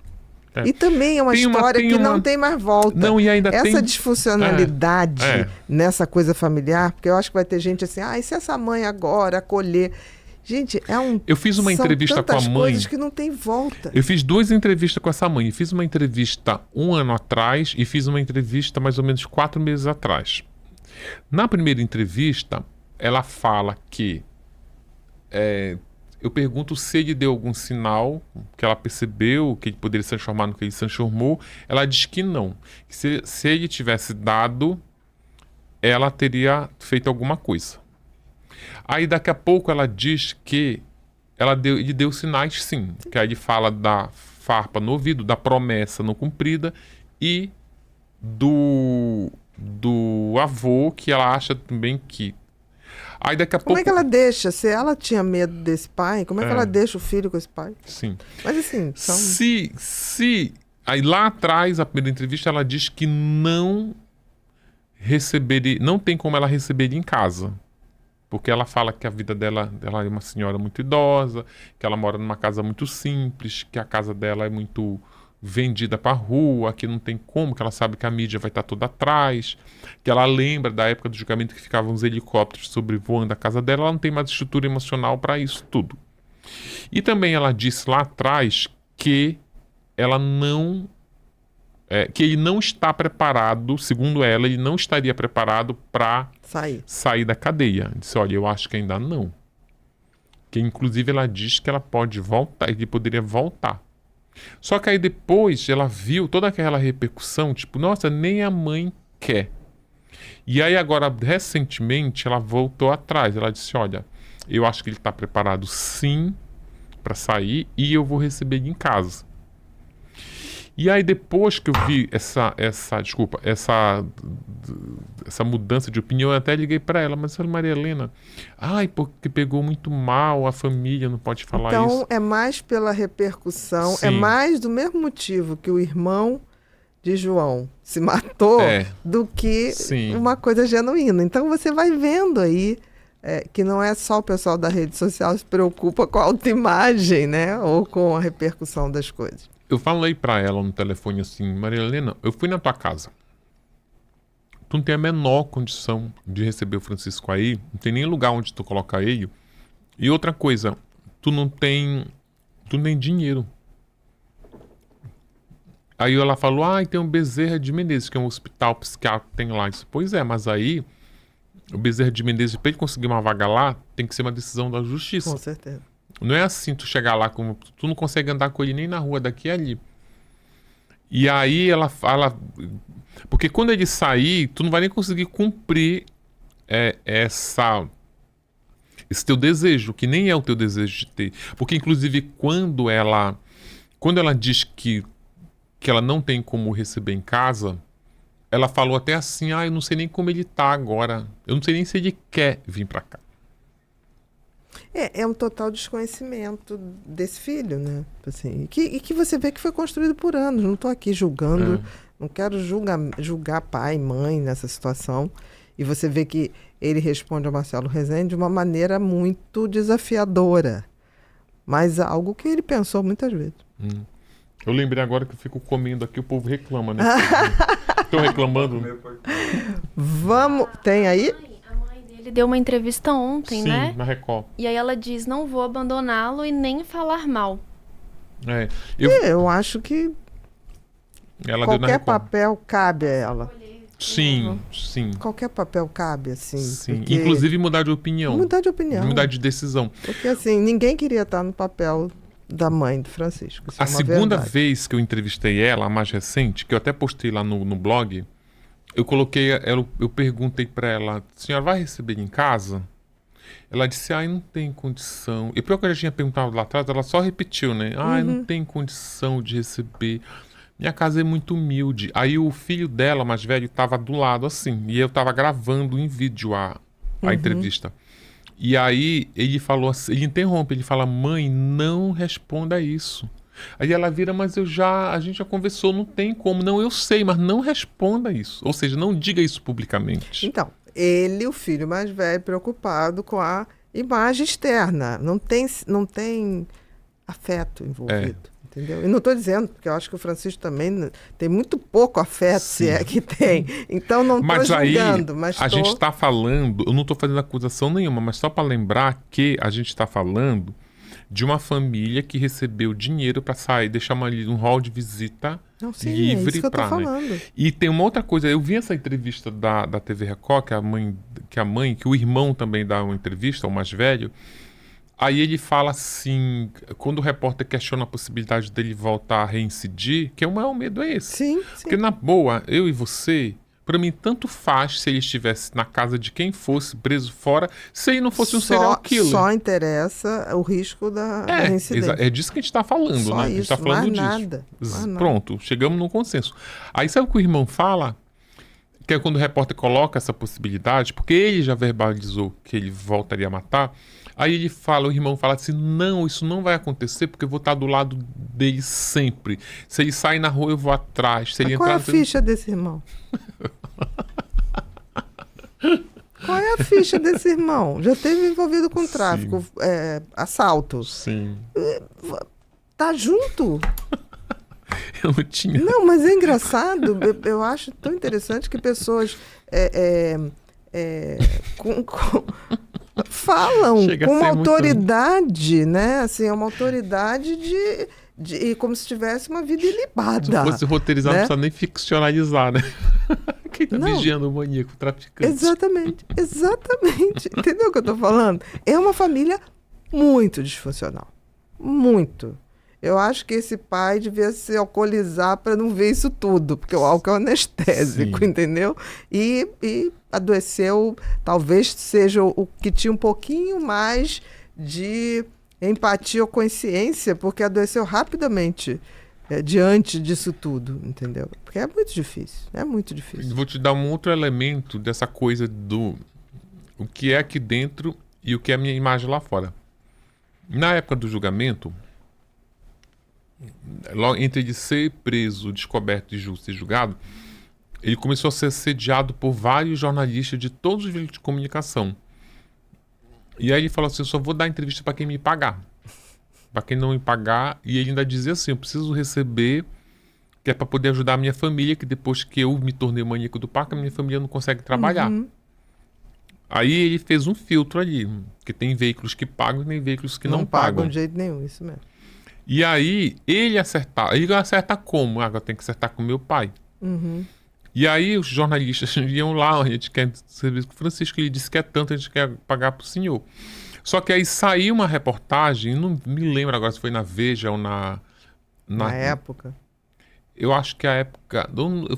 É. E também é uma história que não tem mais volta. Não, e ainda essa tem... disfuncionalidade nessa coisa familiar, porque eu acho que vai ter gente assim, e se essa mãe agora acolher... Gente, eu fiz uma entrevista com a mãe... coisas que não tem volta. Eu fiz 2 entrevistas com essa mãe. Fiz uma entrevista 1 ano atrás e fiz uma entrevista mais ou menos 4 meses atrás. Na primeira entrevista, ela fala que... eu pergunto se ele deu algum sinal que ela percebeu que ele poderia se transformar no que ele se transformou. Ela diz que não. Que se ele tivesse dado, ela teria feito alguma coisa. Aí daqui a pouco ela diz que ele deu sinais, sim. Que aí ele fala da farpa no ouvido, da promessa não cumprida e do avô, que ela acha também que... Aí daqui a pouco... Como é que ela deixa? Se ela tinha medo desse pai, como é que ela deixa o filho com esse pai? Sim. Mas assim... Aí lá atrás, a primeira entrevista, ela diz que não tem como ela receber em casa. Porque ela fala que a vida dela é uma senhora muito idosa, que ela mora numa casa muito simples, que a casa dela é muito vendida para a rua, que não tem como, que ela sabe que a mídia vai estar toda atrás, que ela lembra da época do julgamento que ficavam os helicópteros sobrevoando a casa dela, ela não tem mais estrutura emocional para isso tudo. E também ela disse lá atrás que que ele não está preparado, segundo ela, ele não estaria preparado para sair da cadeia. Disse, olha, eu acho que ainda não. Que inclusive ela diz que ela pode voltar, ele poderia voltar. Só que aí depois ela viu toda aquela repercussão, tipo, nossa, nem a mãe quer. E aí agora, recentemente, ela voltou atrás. Ela disse, olha, eu acho que ele está preparado sim para sair e eu vou receber ele em casa. E aí depois que eu vi essa mudança de opinião, eu até liguei para ela, mas eu falei, Maria Helena, porque pegou muito mal, a família não pode falar isso. Então é mais pela repercussão, Sim. É mais do mesmo motivo que o irmão de João se matou do que uma coisa genuína. Então você vai vendo aí que não é só o pessoal da rede social se preocupa com a autoimagem, né? Ou com a repercussão das coisas. Eu falei pra ela no telefone assim, Maria Helena, eu fui na tua casa. Tu não tem a menor condição de receber o Francisco aí, não tem nem lugar onde tu colocar ele. E outra coisa, tu não tem dinheiro. Aí ela falou, tem um Bezerra de Menezes, que é um hospital psiquiátrico que tem lá. Eu disse, pois é, mas aí o Bezerra de Menezes, pra ele conseguir uma vaga lá, tem que ser uma decisão da justiça. Com certeza. Não é assim, tu chegar lá, tu não consegue andar com ele nem na rua daqui e ali. E aí ela fala... Porque quando ele sair, tu não vai nem conseguir cumprir esse teu desejo, que nem é o teu desejo de ter. Porque, inclusive, quando ela diz que ela não tem como receber em casa, ela falou até assim, eu não sei nem como ele tá agora. Eu não sei nem se ele quer vir pra cá. É um total desconhecimento desse filho, né? Assim, e que você vê que foi construído por anos. Não estou aqui julgando, não quero julgar pai e mãe nessa situação. E você vê que ele responde ao Marcelo Rezende de uma maneira muito desafiadora. Mas algo que ele pensou muitas vezes. Eu lembrei agora que eu fico comendo aqui, o povo reclama, né? Estão reclamando. Tem aí? Ele deu uma entrevista ontem, né? Sim, na Record. E aí ela diz, não vou abandoná-lo e nem falar mal. Eu acho que ela qualquer papel cabe a ela. Sim. Qualquer papel cabe, assim. Sim. Inclusive mudar de opinião. Mudar de opinião. Mudar de decisão. Porque, assim, ninguém queria estar no papel da mãe do Francisco. A segunda vez que eu entrevistei ela, a mais recente, que eu até postei lá no blog, eu perguntei para ela, senhora vai receber em casa? Ela disse, não tem condição. E pior que eu já tinha perguntado lá atrás, ela só repetiu, né? Não tem condição de receber. Minha casa é muito humilde. Aí o filho dela, mais velho, estava do lado assim. E eu estava gravando em vídeo a entrevista. E aí ele falou assim, ele interrompe, ele fala, mãe, não responda isso. Aí ela vira, mas a gente já conversou, não tem como. Não, eu sei, mas não responda isso. Ou seja, não diga isso publicamente. Então, ele, o filho mais velho, preocupado com a imagem externa. Não tem afeto envolvido. Entendeu? E não estou dizendo, porque eu acho que o Francisco também tem muito pouco afeto, Sim. se é que tem. Então não estou julgando. Mas a gente está falando, eu não estou fazendo acusação nenhuma, mas só para lembrar que a gente está falando de uma família que recebeu dinheiro para sair, deixar um hall de visita livre. É isso que eu tô falando. E tem uma outra coisa, eu vi essa entrevista da TV Record, que o irmão também dá uma entrevista, o mais velho. Aí ele fala assim, quando o repórter questiona a possibilidade dele voltar a reincidir, que o maior medo é esse. Sim. Porque na boa, eu e você, pra mim tanto faz se ele estivesse na casa de quem fosse, preso fora, se ele não fosse um serial killer. Só interessa o risco da reincidência. É disso que a gente tá falando, só né? A gente tá falando mais disso. Nada. Pronto, chegamos num consenso. Aí sabe o que o irmão fala? Que é quando o repórter coloca essa possibilidade, porque ele já verbalizou que ele voltaria a matar. Aí o irmão fala assim, não, isso não vai acontecer porque eu vou estar do lado dele sempre. Se ele sair na rua, eu vou atrás. Se ele Qual é a ficha desse irmão? Qual é a ficha desse irmão? Já esteve envolvido com tráfico, assalto. Sim. Tá junto? Eu não tinha. Não, mas é engraçado. Eu acho tão interessante que pessoas falam com uma autoridade, né? Assim, é uma autoridade de como se tivesse uma vida ilibada. Se fosse roteirizar, né? Não precisa nem ficcionalizar, né? Quem tá vigiando o maníaco, o traficante. Exatamente. Entendeu o que eu tô falando? É uma família muito disfuncional. Muito. Eu acho que esse pai devia se alcoolizar para não ver isso tudo, porque o álcool é anestésico, entendeu? E adoeceu, talvez seja o que tinha um pouquinho mais de empatia ou consciência, porque adoeceu rapidamente diante disso tudo, entendeu? Porque é muito difícil. Vou te dar um outro elemento dessa coisa do o que é aqui dentro e o que é a minha imagem lá fora. Na época do julgamento, entre ele ser preso, descoberto e ser julgado, ele começou a ser assediado por vários jornalistas de todos os veículos de comunicação. E aí ele falou assim, eu só vou dar entrevista para quem me pagar. Para quem não me pagar, e ele ainda dizia assim, eu preciso receber, que é para poder ajudar a minha família, que depois que eu me tornei maníaco do parque, a minha família não consegue trabalhar. Aí ele fez um filtro ali, que tem veículos que pagam e tem veículos que não pagam. De jeito nenhum, isso mesmo. E aí, ele acerta como? Agora tem que acertar com meu pai. E aí, os jornalistas iam lá, a gente quer serviço com o Francisco, ele disse que é tanto, a gente quer pagar pro senhor. Só que aí saiu uma reportagem, não me lembro agora se foi na Veja ou na época. Eu acho que a época,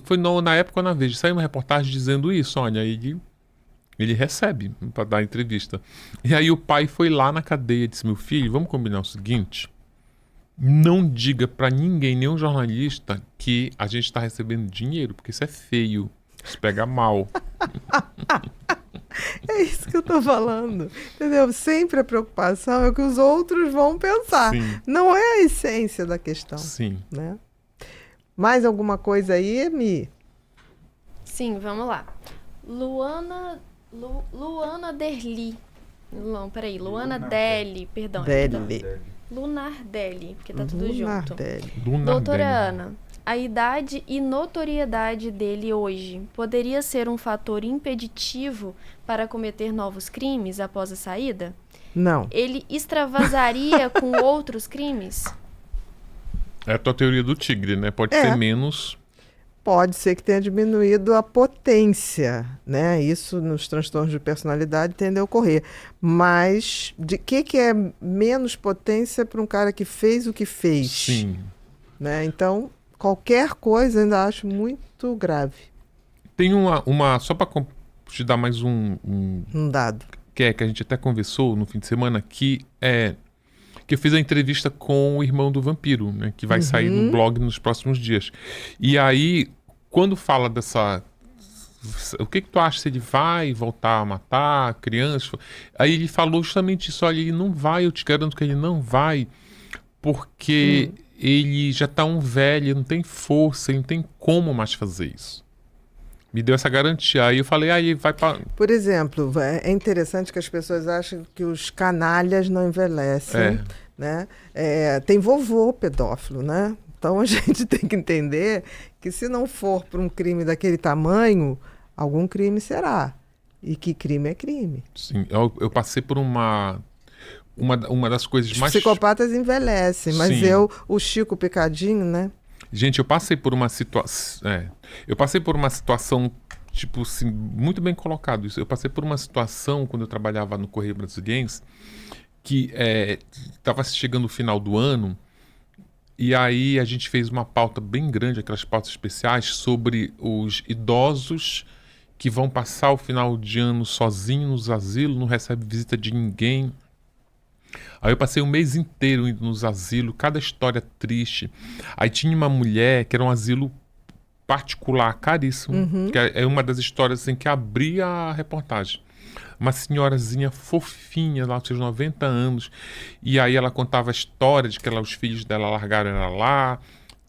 foi na época ou na Veja, saiu uma reportagem dizendo isso, olha, ele recebe para dar entrevista. E aí o pai foi lá na cadeia e disse, meu filho, vamos combinar o seguinte... Não diga pra ninguém, nenhum jornalista, que a gente tá recebendo dinheiro, porque isso é feio. Isso pega mal. É isso que eu tô falando. Entendeu? Sempre a preocupação é o que os outros vão pensar. Sim. Não é a essência da questão. Sim. Né? Mais alguma coisa aí, Mi? Sim, vamos lá. Luana Derli. Não, peraí. Luana Deli, perdão. Lunardelli, porque tá tudo junto. Doutora Ana, a idade e notoriedade dele hoje poderia ser um fator impeditivo para cometer novos crimes após a saída? Não. Ele extravasaria com outros crimes? É a tua teoria do tigre, né? Pode ser menos... Pode ser que tenha diminuído a potência, né? Isso nos transtornos de personalidade tende a ocorrer. Mas de que é menos potência para um cara que fez o que fez? Sim. Né? Então, qualquer coisa ainda acho muito grave. Tem só para te dar mais um dado. Que a gente até conversou no fim de semana, que eu fiz a entrevista com o irmão do vampiro, né? Que vai sair no blog nos próximos dias. E aí, quando fala dessa... O que tu acha se ele vai voltar a matar crianças? Aí ele falou justamente isso, olha, ele não vai, eu te garanto que ele não vai, porque ele já tá um velho, não tem força, ele não tem como mais fazer isso. Me deu essa garantia. Aí eu falei, aí vai para... Por exemplo, é interessante que as pessoas acham que os canalhas não envelhecem, né? Tem vovô pedófilo, né? Então a gente tem que entender que se não for por um crime daquele tamanho, algum crime será. E que crime é crime. Sim, eu passei por uma das coisas Os mais... psicopatas envelhecem, mas Sim. o Chico Picadinho, né? Gente, eu passei por uma situação... eu passei por uma situação, tipo assim, muito bem colocado isso. Eu passei por uma situação, quando eu trabalhava no Correio Brasiliense, que estava chegando o final do ano, e aí a gente fez uma pauta bem grande, aquelas pautas especiais, sobre os idosos que vão passar o final de ano sozinhos nos asilos, não recebe visita de ninguém. Aí eu passei um mês inteiro indo nos asilos, cada história triste. Aí tinha uma mulher que era um asilo particular, caríssimo, que é uma das histórias assim, que abria a reportagem. Uma senhorazinha fofinha, lá com seus 90 anos, e aí ela contava a história de que os filhos dela largaram ela lá,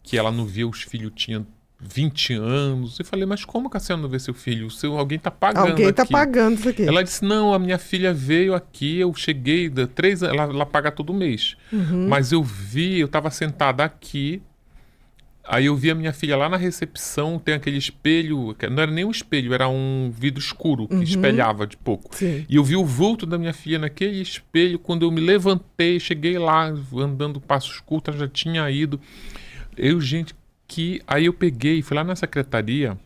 que ela não via os filhos, tinha 20 anos. Eu falei, mas como que a senhora não vê seu filho? Alguém está pagando Alguém está aqui. pagando isso aqui. Ela disse, não, a minha filha veio aqui, eu cheguei, 3 anos, ela paga todo mês. Mas eu estava sentada aqui, aí eu vi a minha filha lá na recepção, tem aquele espelho, não era nem um espelho, era um vidro escuro que espelhava de pouco. Sim. E eu vi o vulto da minha filha naquele espelho, quando eu me levantei, cheguei lá, andando passos curtos, ela já tinha ido. Aí eu peguei, fui lá na secretaria,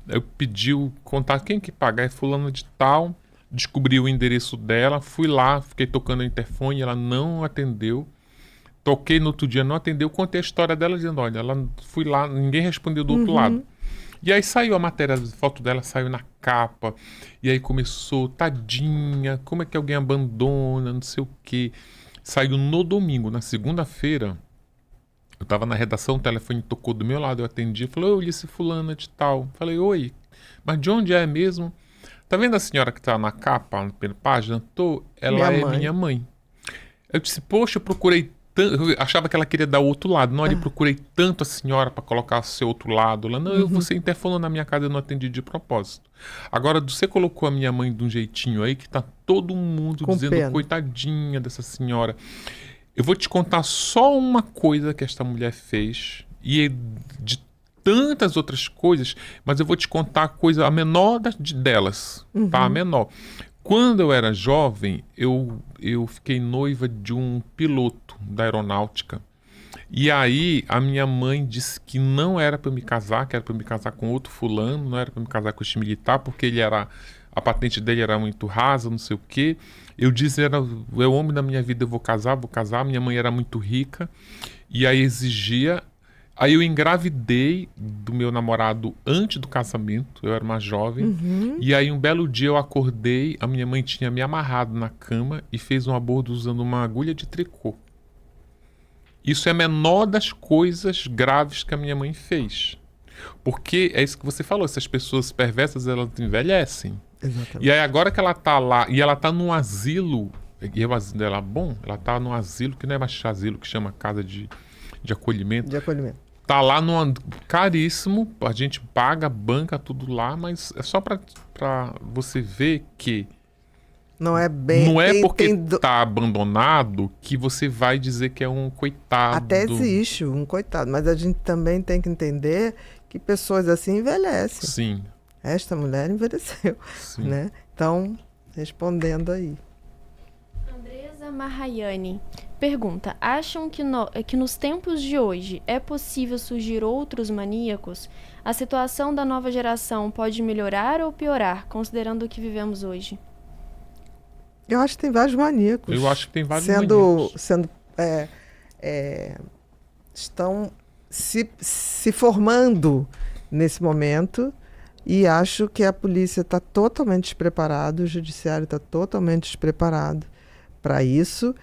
eu pedi o contato, quem que paga? É fulano de tal, descobri o endereço dela, fui lá, fiquei tocando o interfone, ela não atendeu. Toquei no outro dia, não atendeu, contei a história dela, dizendo, olha, fui lá, ninguém respondeu do outro lado. E aí saiu a matéria, a foto dela saiu na capa, e aí começou, tadinha, como é que alguém abandona, não sei o quê. Saiu no domingo, na segunda-feira, eu estava na redação, o telefone tocou do meu lado, eu atendi, falei, oi, Ulisses fulana de tal. Falei, oi, mas de onde é mesmo? Tá vendo a senhora que está na capa, na primeira página? Ela é minha mãe. Eu disse, poxa, eu procurei tanto, eu achava que ela queria dar o outro lado. Não, eu procurei tanto a senhora para colocar o seu outro lado. Ela, não, você interfonou na minha casa, eu não atendi de propósito. Agora, você colocou a minha mãe de um jeitinho aí que tá todo mundo Com dizendo, pena. coitadinha dessa senhora. Eu vou te contar só uma coisa que esta mulher fez, e de tantas outras coisas, mas eu vou te contar a coisa, a menor delas, tá? A menor. Quando eu era jovem, eu fiquei noiva de um piloto da aeronáutica. E aí a minha mãe disse que não era para eu me casar, que era para eu me casar com outro fulano, não era para eu me casar com este militar, porque a patente dele era muito rasa, não sei o quê. Eu disse, é o homem da minha vida, eu vou casar. Minha mãe era muito rica, e aí exigia. Aí eu engravidei do meu namorado antes do casamento, eu era mais jovem. E aí um belo dia eu acordei, a minha mãe tinha me amarrado na cama e fez um aborto usando uma agulha de tricô. Isso é a menor das coisas graves que a minha mãe fez. Porque é isso que você falou, essas pessoas perversas, elas envelhecem. Exatamente. E aí agora que ela tá lá, e ela tá num asilo, e o asilo dela é bom, ela tá num asilo, que não é mais asilo, que chama casa de acolhimento. De acolhimento. Tá lá caríssimo, a gente paga, banca tudo lá, mas é só pra você ver que Não é bem... não é porque tá abandonado que você vai dizer que é um coitado. Até existe um coitado, mas a gente também tem que entender que pessoas assim envelhecem. Sim. Esta mulher envelheceu, Sim. né? Então, respondendo aí. Andresa Mahayani pergunta, acham que nos tempos de hoje é possível surgir outros maníacos? A situação da nova geração pode melhorar ou piorar, considerando o que vivemos hoje? Eu acho que tem vários maníacos. Eu acho que tem vários maníacos. Estão se formando nesse momento, e acho que a polícia está totalmente despreparada, o judiciário está totalmente despreparado para isso,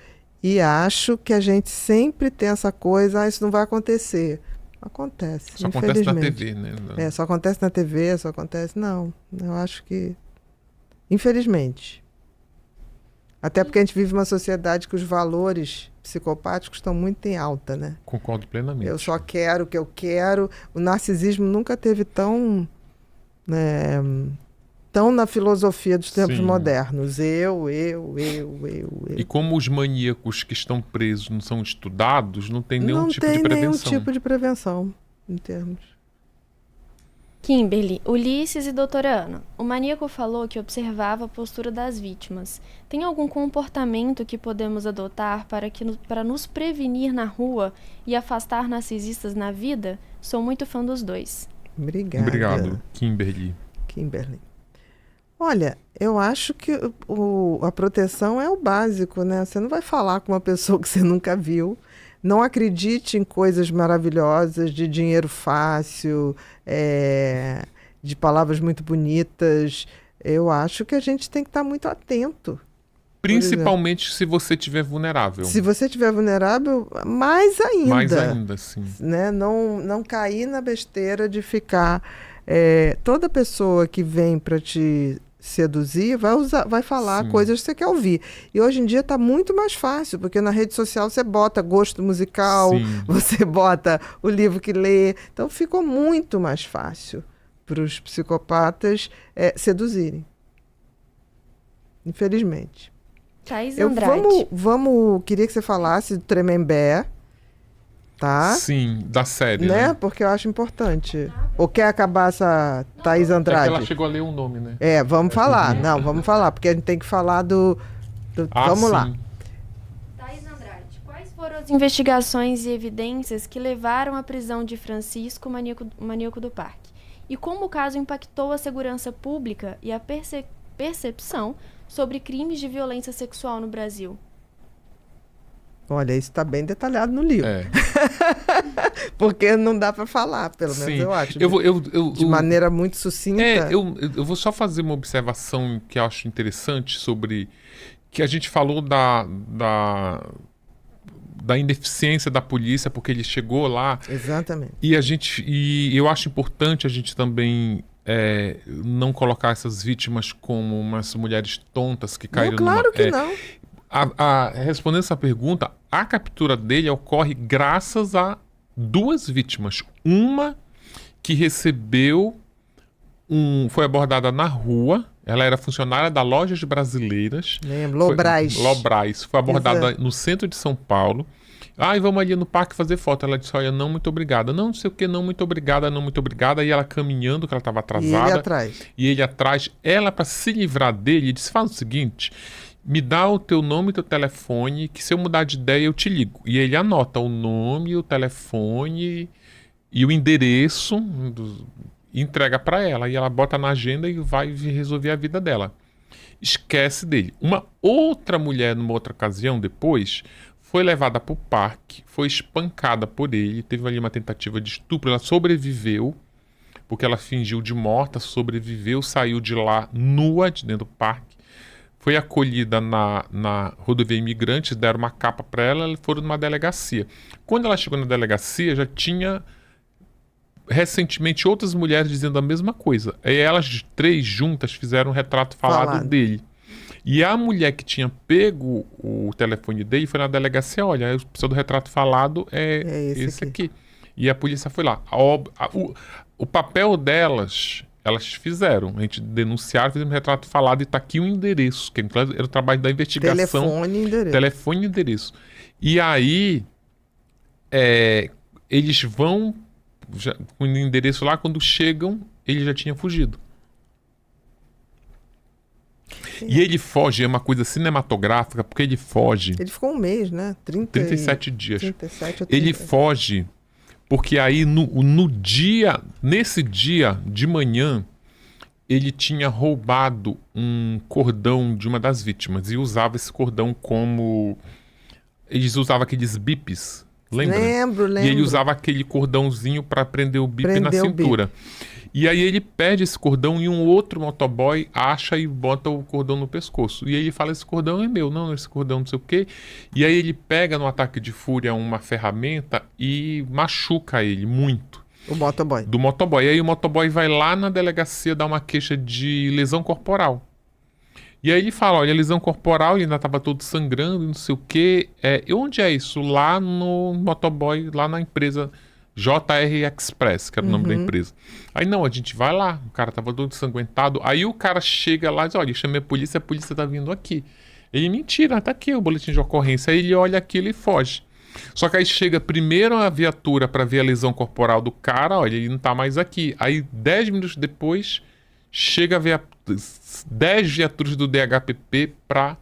e acho que a gente sempre tem essa coisa, isso não vai acontecer. Acontece, Só acontece na infelizmente. TV, né? Só acontece na TV, só acontece... Não, eu acho que... Infelizmente. Até porque a gente vive uma sociedade que os valores psicopáticos estão muito em alta, né? Concordo plenamente. Eu só quero o que eu quero. O narcisismo nunca teve tão Estão na filosofia dos tempos Sim. modernos. Eu. E como os maníacos que estão presos não são estudados, não tem nenhum Não tipo tem de prevenção. nenhum tipo de prevenção, em termos. Kimberly, Ulisses e doutora Ana, o maníaco falou que observava a postura das vítimas. Tem algum comportamento que podemos adotar para nos prevenir na rua e afastar narcisistas na vida? Sou muito fã dos dois. Obrigada. Obrigado, Kimberly. Olha, eu acho que a proteção é o básico, né? Você não vai falar com uma pessoa que você nunca viu. Não acredite em coisas maravilhosas, de dinheiro fácil, de palavras muito bonitas. Eu acho que a gente tem que estar muito atento. Principalmente se você estiver vulnerável. Se você estiver vulnerável, mais ainda. Mais ainda, sim. Né? Não cair na besteira de ficar... toda pessoa que vem para te seduzir vai falar Sim. coisas que você quer ouvir. E hoje em dia está muito mais fácil, porque na rede social você bota gosto musical, Sim. você bota o livro que lê. Então ficou muito mais fácil para os psicopatas seduzirem. Infelizmente. Thaís Andrade. Queria que você falasse do Tremembé, tá? Sim, da série, Né? né? Porque eu acho importante. Ou quer acabar essa Thaís É que Andrade? ela chegou a ler um nome, né? Vamos falar. Não, vamos falar, porque a gente tem que falar do vamos sim. lá. Thaís Andrade, quais foram as investigações e evidências que levaram à prisão de Francisco, maníaco do parque? E como o caso impactou a segurança pública e a percepção sobre crimes de violência sexual no Brasil? Olha, isso está bem detalhado no livro. Porque não dá para falar, pelo menos Sim. eu acho. De maneira muito sucinta. Eu vou só fazer uma observação que eu acho interessante sobre... Que a gente falou da ineficiência da polícia, porque ele chegou lá... Exatamente. E eu acho importante a gente também... não colocar essas vítimas como umas mulheres tontas que caíram Claro que não. Respondendo essa pergunta, a captura dele ocorre graças a duas vítimas. Uma que foi abordada na rua, ela era funcionária da Lojas Brasileiras. Lembro, Lobrais. Foi abordada Exato. no centro de São Paulo. Vamos ali no parque fazer foto. Ela disse, olha, não, muito obrigada. Não sei o que, não, muito obrigada, não, muito obrigada. E ela caminhando, que ela estava atrasada. E ele atrás. Ela, para se livrar dele, disse, faz o seguinte... Me dá o teu nome e teu telefone, que se eu mudar de ideia eu te ligo. E ele anota o nome, o telefone e o endereço, e entrega para ela. E ela bota na agenda e vai resolver a vida dela. Esquece dele. Uma outra mulher, numa outra ocasião depois, foi levada para o parque, foi espancada por ele, teve ali uma tentativa de estupro, ela sobreviveu, porque ela fingiu de morta, sobreviveu, saiu de lá nua, de dentro do parque. Foi acolhida na rodovia Imigrantes, deram uma capa para ela, foram numa delegacia. Quando ela chegou na delegacia, já tinha recentemente outras mulheres dizendo a mesma coisa. Aí elas três juntas fizeram um retrato falado dele. E a mulher que tinha pego o telefone dele foi na delegacia, olha, a pessoa do retrato falado é esse aqui. E a polícia foi lá. O papel delas... Elas fizeram, a gente denunciaram, fizemos um retrato falado e está aqui o endereço, que era o trabalho da investigação. Telefone e endereço. E aí, eles vão com o endereço lá, quando chegam, ele já tinha fugido. Sim. E ele foge, é uma coisa cinematográfica, porque ele foge... Ele ficou um mês, né? 37 dias. 37 ou 30. Ele foge... Porque aí, nesse dia de manhã, ele tinha roubado um cordão de uma das vítimas e usava esse cordão como... Eles usavam aqueles bips, lembra? Lembro. E ele usava aquele cordãozinho para prender o bip na cintura. E aí ele perde esse cordão e um outro motoboy acha e bota o cordão no pescoço. E ele fala, esse cordão é meu, não, esse cordão não sei o quê. E aí ele pega no ataque de fúria uma ferramenta e machuca ele muito. O motoboy. Do motoboy. E aí o motoboy vai lá na delegacia dar uma queixa de lesão corporal. E aí ele fala, olha, lesão corporal, ele ainda estava todo sangrando, não sei o quê. E onde é isso? Lá no motoboy, lá na empresa JR Express, que era o nome da empresa. Aí não, a gente vai lá, o cara tava todo ensanguentado. Aí o cara chega lá e diz, olha, eu chamei a polícia tá vindo aqui. Ele, mentira, tá aqui o boletim de ocorrência. Aí ele olha aquilo e foge. Só que aí chega primeiro a viatura para ver a lesão corporal do cara, olha, ele não tá mais aqui. Aí 10 minutos depois, chega a 10 viaturas do DHPP para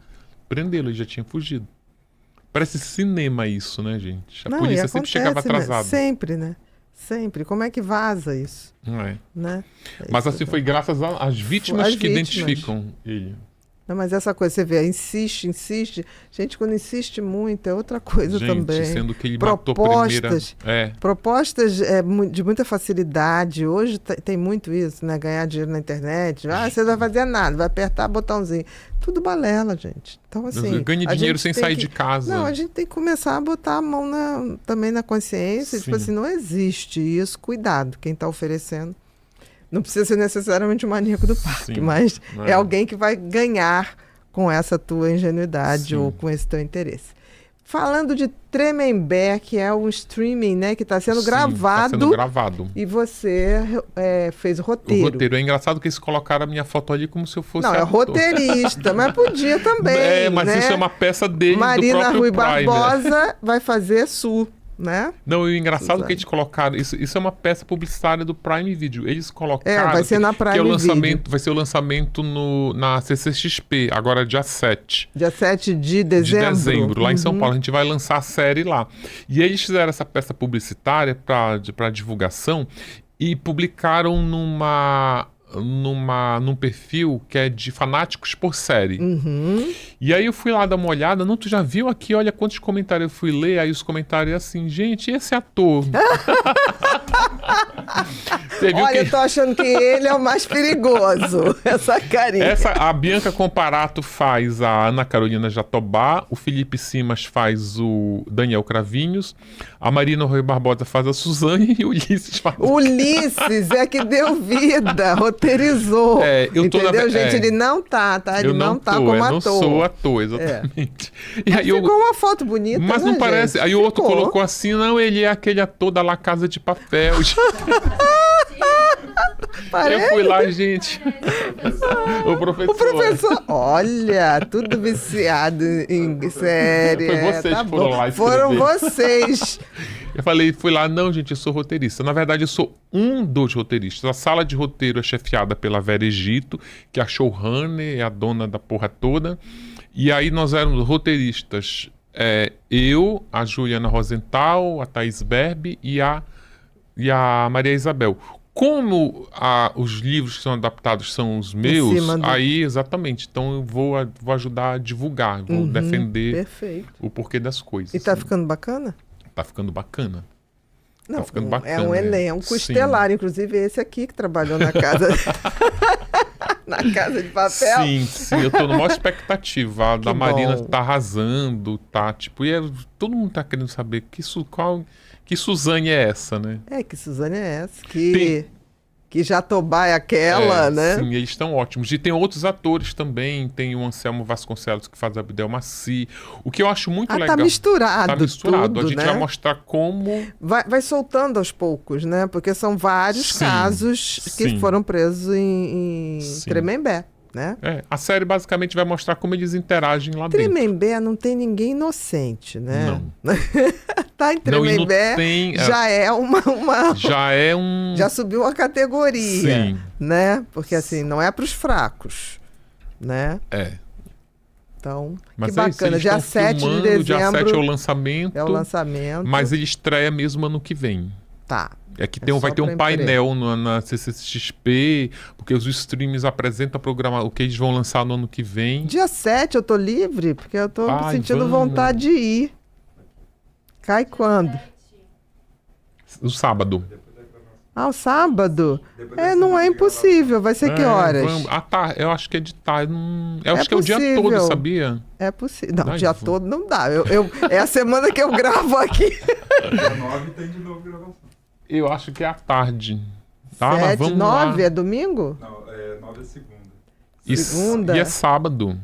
prendê-lo, ele já tinha fugido. Parece cinema isso, né, gente? A polícia sempre chegava atrasada. Né? Sempre, né? Sempre. Como é que vaza isso? Não é. Né? Mas assim foi graças às vítimas que identificam ele. Não, mas essa coisa, você vê, insiste. Gente, quando insiste muito, é outra coisa também. Sendo que ele matou a primeira... Propostas de muita facilidade. Hoje tem muito isso, né? Ganhar dinheiro na internet. Você não vai fazer nada, vai apertar botãozinho. Tudo balela, gente. Então, assim... Ganhe dinheiro sem sair de casa. Não, a gente tem que começar a botar a mão também na consciência. Tipo assim, não existe isso. Cuidado, quem está oferecendo. Não precisa ser necessariamente o maníaco do parque, mas é alguém que vai ganhar com essa tua ingenuidade ou com esse teu interesse. Falando de Tremembé, que é um streaming, né, que está sendo gravado. Está sendo gravado. E você fez o roteiro. O roteiro. É engraçado que eles colocaram a minha foto ali como se eu fosse é roteirista, mas podia também. Mas né? isso é uma peça dele, Marina do próprio Rui Prime, Barbosa vai fazer né? Não, e o engraçado é que eles colocaram... Isso é uma peça publicitária do Prime Video. Eles colocaram... vai ser na Prime que é o lançamento, Video. vai ser o lançamento na CCXP, agora dia 7. Dia 7 de dezembro. Lá em São Paulo. A gente vai lançar a série lá. E eles fizeram essa peça publicitária para divulgação e publicaram num perfil que é de fanáticos por série. E aí eu fui lá dar uma olhada, não, tu já viu aqui, olha quantos comentários eu fui ler, aí os comentários assim, gente, esse ator... Olha, eu tô achando que ele é o mais perigoso, essa carinha. A Bianca Comparato faz a Ana Carolina Jatobá, o Felipe Simas faz o Daniel Cravinhos, a Marina Rui Barbosa faz a Suzane e o Ulisses faz... Ulisses é que deu vida, roteirizou. Entendeu, gente? Ele não tá? Ele não tá como ator. Eu não sou ator, exatamente. E aí ficou uma foto bonita, mas não parece... Gente? Aí o outro colocou assim, não, ele é aquele ator da La Casa de Papel. Eu fui lá, gente. O professor. Olha, tudo viciado em série. Foi vocês que foram lá escrever. Foram vocês. Eu fui lá, não, gente, eu sou roteirista. Na verdade, eu sou um dos roteiristas. A sala de roteiro é chefiada pela Vera Egito, que é a showrunner, é a dona da porra toda. E aí nós éramos roteiristas. Eu, a Juliana Rosenthal, a Thaís Berbe e a Maria Isabel. Como os livros que são adaptados são os meus, aí, exatamente. Então eu vou ajudar a divulgar, vou defender o porquê das coisas. E tá ficando bacana? Tá ficando bacana. Não, tá ficando bacana. É um elenco estelar, inclusive esse aqui que trabalhou na casa... na Casa de Papel. Sim, eu tô numa maior expectativa. A da Marina tá arrasando, tá, tipo... todo mundo tá querendo saber que Suzane é essa, né? Que Suzane é essa? Que Jatobá é aquela, né? Sim, eles estão ótimos. E tem outros atores também. Tem o Anselmo Vasconcelos, que faz Abdel Maci. O que eu acho muito legal... Tá misturado. Tá misturado. Tudo, a gente né? vai mostrar como... Vai soltando aos poucos, né? Porque são vários casos que foram presos em Tremembé. Né? A série basicamente vai mostrar como eles interagem lá dentro. Tremembé não tem ninguém inocente, né? Não. Tá em Tremembé, já é uma... Já subiu uma categoria. Sim. Né? Porque assim, não é para os fracos, né? Então, mas que bacana. Dia 7 de dezembro. Dia 7 é o lançamento. É o lançamento. Mas ele estreia mesmo ano que vem. Tá. Vai ter um painel na CCXP, porque os streams apresentam o que eles vão lançar no ano que vem. Dia 7 eu tô livre, porque eu tô sentindo vontade de ir. Cai quando? O sábado. O sábado? Não é impossível. Vai ser que horas? Eu acho que é de tarde. Eu acho que é o dia todo, sabia? É possível. Não, o dia todo não dá. É a semana que eu gravo aqui. Dia 9 tem de novo gravação. Eu acho que é à tarde. 7, 9 é domingo? Não, 9 é segunda. Segunda? E é sábado.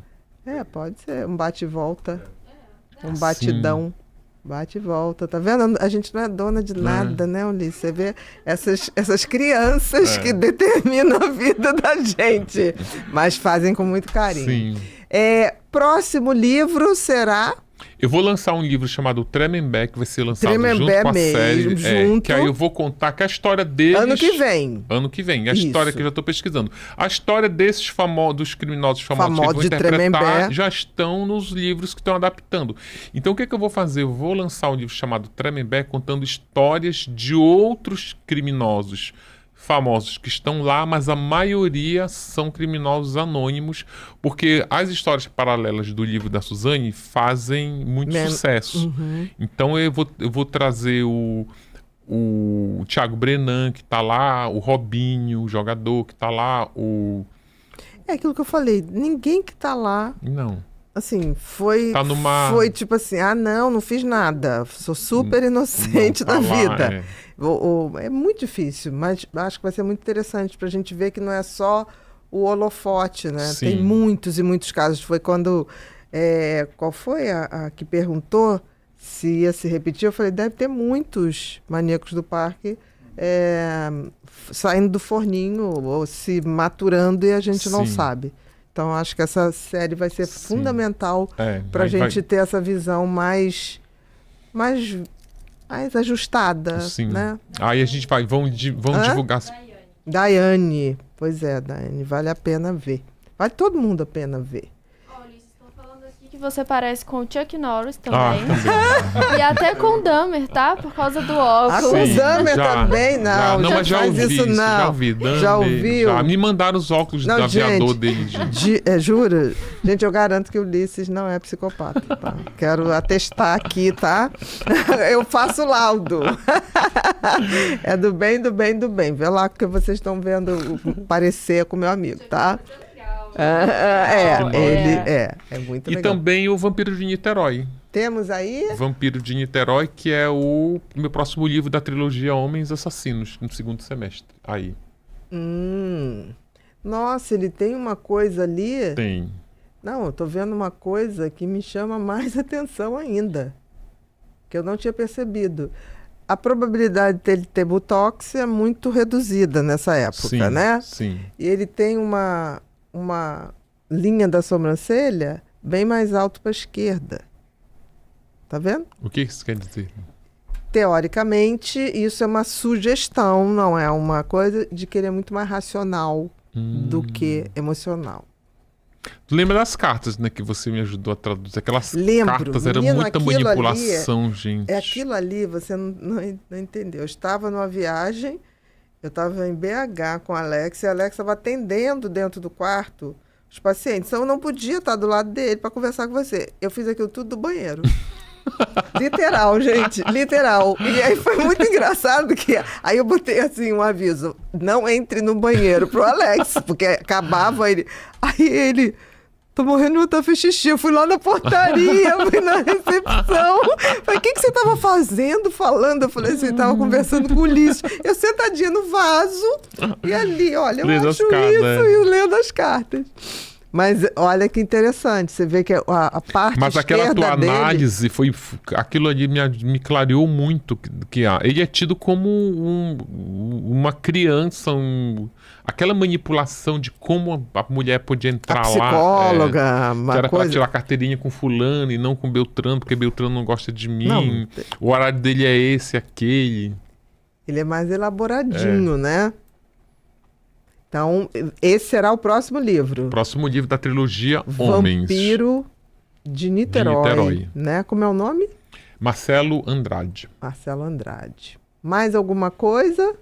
Pode ser. Um bate e volta. Um batidão. Bate e volta, tá vendo? A gente não é dona de nada, né, Ulisses? Você vê essas crianças que determinam a vida da gente, mas fazem com muito carinho. Sim. Próximo livro será... Eu vou lançar um livro chamado Tremembé, que vai ser lançado Tremembé junto com a mesmo, série. junto. Que aí eu vou contar que a história deles... Ano que vem. Ano que vem. A Isso. história que eu já estou pesquisando. A história desses dos criminosos famosos que eles vão de interpretar Tremembé. já estão nos livros que estão adaptando. Então o que eu vou fazer? Eu vou lançar um livro chamado Tremembé, contando histórias de outros criminosos famosos que estão lá, mas a maioria são criminosos anônimos, porque as histórias paralelas do livro da Suzane fazem muito sucesso. Uhum. Então eu vou trazer o Thiago Brenan, que tá lá, o Robinho, o jogador que tá lá, É aquilo que eu falei, ninguém que tá lá, Não. assim, foi tipo assim, não fiz nada, sou super inocente Não, da tá lá, vida. É muito difícil, mas acho que vai ser muito interessante pra gente ver que não é só o holofote, né? Sim. Tem muitos e muitos casos. Foi quando, qual foi a que perguntou se ia se repetir? Eu falei, deve ter muitos maníacos do parque saindo do forninho ou se maturando e a gente não Sim. sabe. Então, acho que essa série vai ser Sim. fundamental para a gente ter essa visão mais ajustada, Sim. né? Aí a gente vamos divulgar. Daiane. Pois é, Daiane. Vale a pena ver. Vale todo mundo a pena ver. Ulisses, estão falando aqui que você parece com o Chuck Norris Ah, também. E até com o Dahmer, tá? Por causa do óculos. Com o Sim, Dahmer já, também? Não, não, mas já faz ouvi isso, não. já ouvi. Dahmer, Já ouviu? Já. Me mandaram os óculos Não, do aviador gente, dele. jura? Gente, eu garanto que o Ulisses não é psicopata, tá? Quero atestar aqui, tá? Eu faço laudo. É do bem, do bem, do bem. Vê lá que vocês estão vendo parecer com o meu amigo, tá? É muito E legal. também o Vampiro de Niterói. Temos aí... Vampiro de Niterói, que é o meu próximo livro da trilogia Homens Assassinos, no segundo semestre. Aí. Nossa, ele tem uma coisa ali... Tem. Não, eu tô vendo uma coisa que me chama mais atenção ainda, que eu não tinha percebido. A probabilidade dele ter botox é muito reduzida nessa época, Sim, né? sim. E ele tem uma linha da sobrancelha bem mais alto para a esquerda. Tá vendo? O que isso quer dizer? Teoricamente, isso é uma sugestão, não é uma coisa de que ele é muito mais racional do que emocional. Tu lembra das cartas, né, que você me ajudou a traduzir? Aquelas Lembro. cartas, era Menino, muita aquilo manipulação, ali gente. Aquilo ali, você não entendeu. Eu estava numa viagem, eu estava em BH com a Alex, e a Alex estava atendendo dentro do quarto os pacientes. Então eu não podia estar do lado dele para conversar com você. Eu fiz aquilo tudo do banheiro. Literal, gente, literal. E aí foi muito engraçado que aí eu botei assim um aviso: não entre no banheiro pro Alex, porque acabava ele. Aí ele: tô morrendo de vontade de fazer xixi. Eu fui lá na portaria, fui na recepção. Falei: o que você tava fazendo, falando? Eu falei assim: tava conversando com o Ulisses. Eu sentadinha no vaso e ali, olha, eu Lendo acho as cartas, isso, e lendo as cartas. Mas olha que interessante, você vê que a parte Mas aquela esquerda tua dele... análise, aquilo ali me clareou muito. Ele é tido como uma criança, aquela manipulação de como a mulher podia entrar A lá. psicóloga, uma que era coisa... pra tirar carteirinha com fulano e não com Beltrano, porque Beltrano não gosta de mim. Não. O horário dele é esse, aquele. Ele é mais elaboradinho, né? Então, esse será o próximo livro. Próximo livro da trilogia Homens. Vampiro de Niterói. Né? Como é o nome? Marcelo Andrade. Marcelo Andrade. Mais alguma coisa?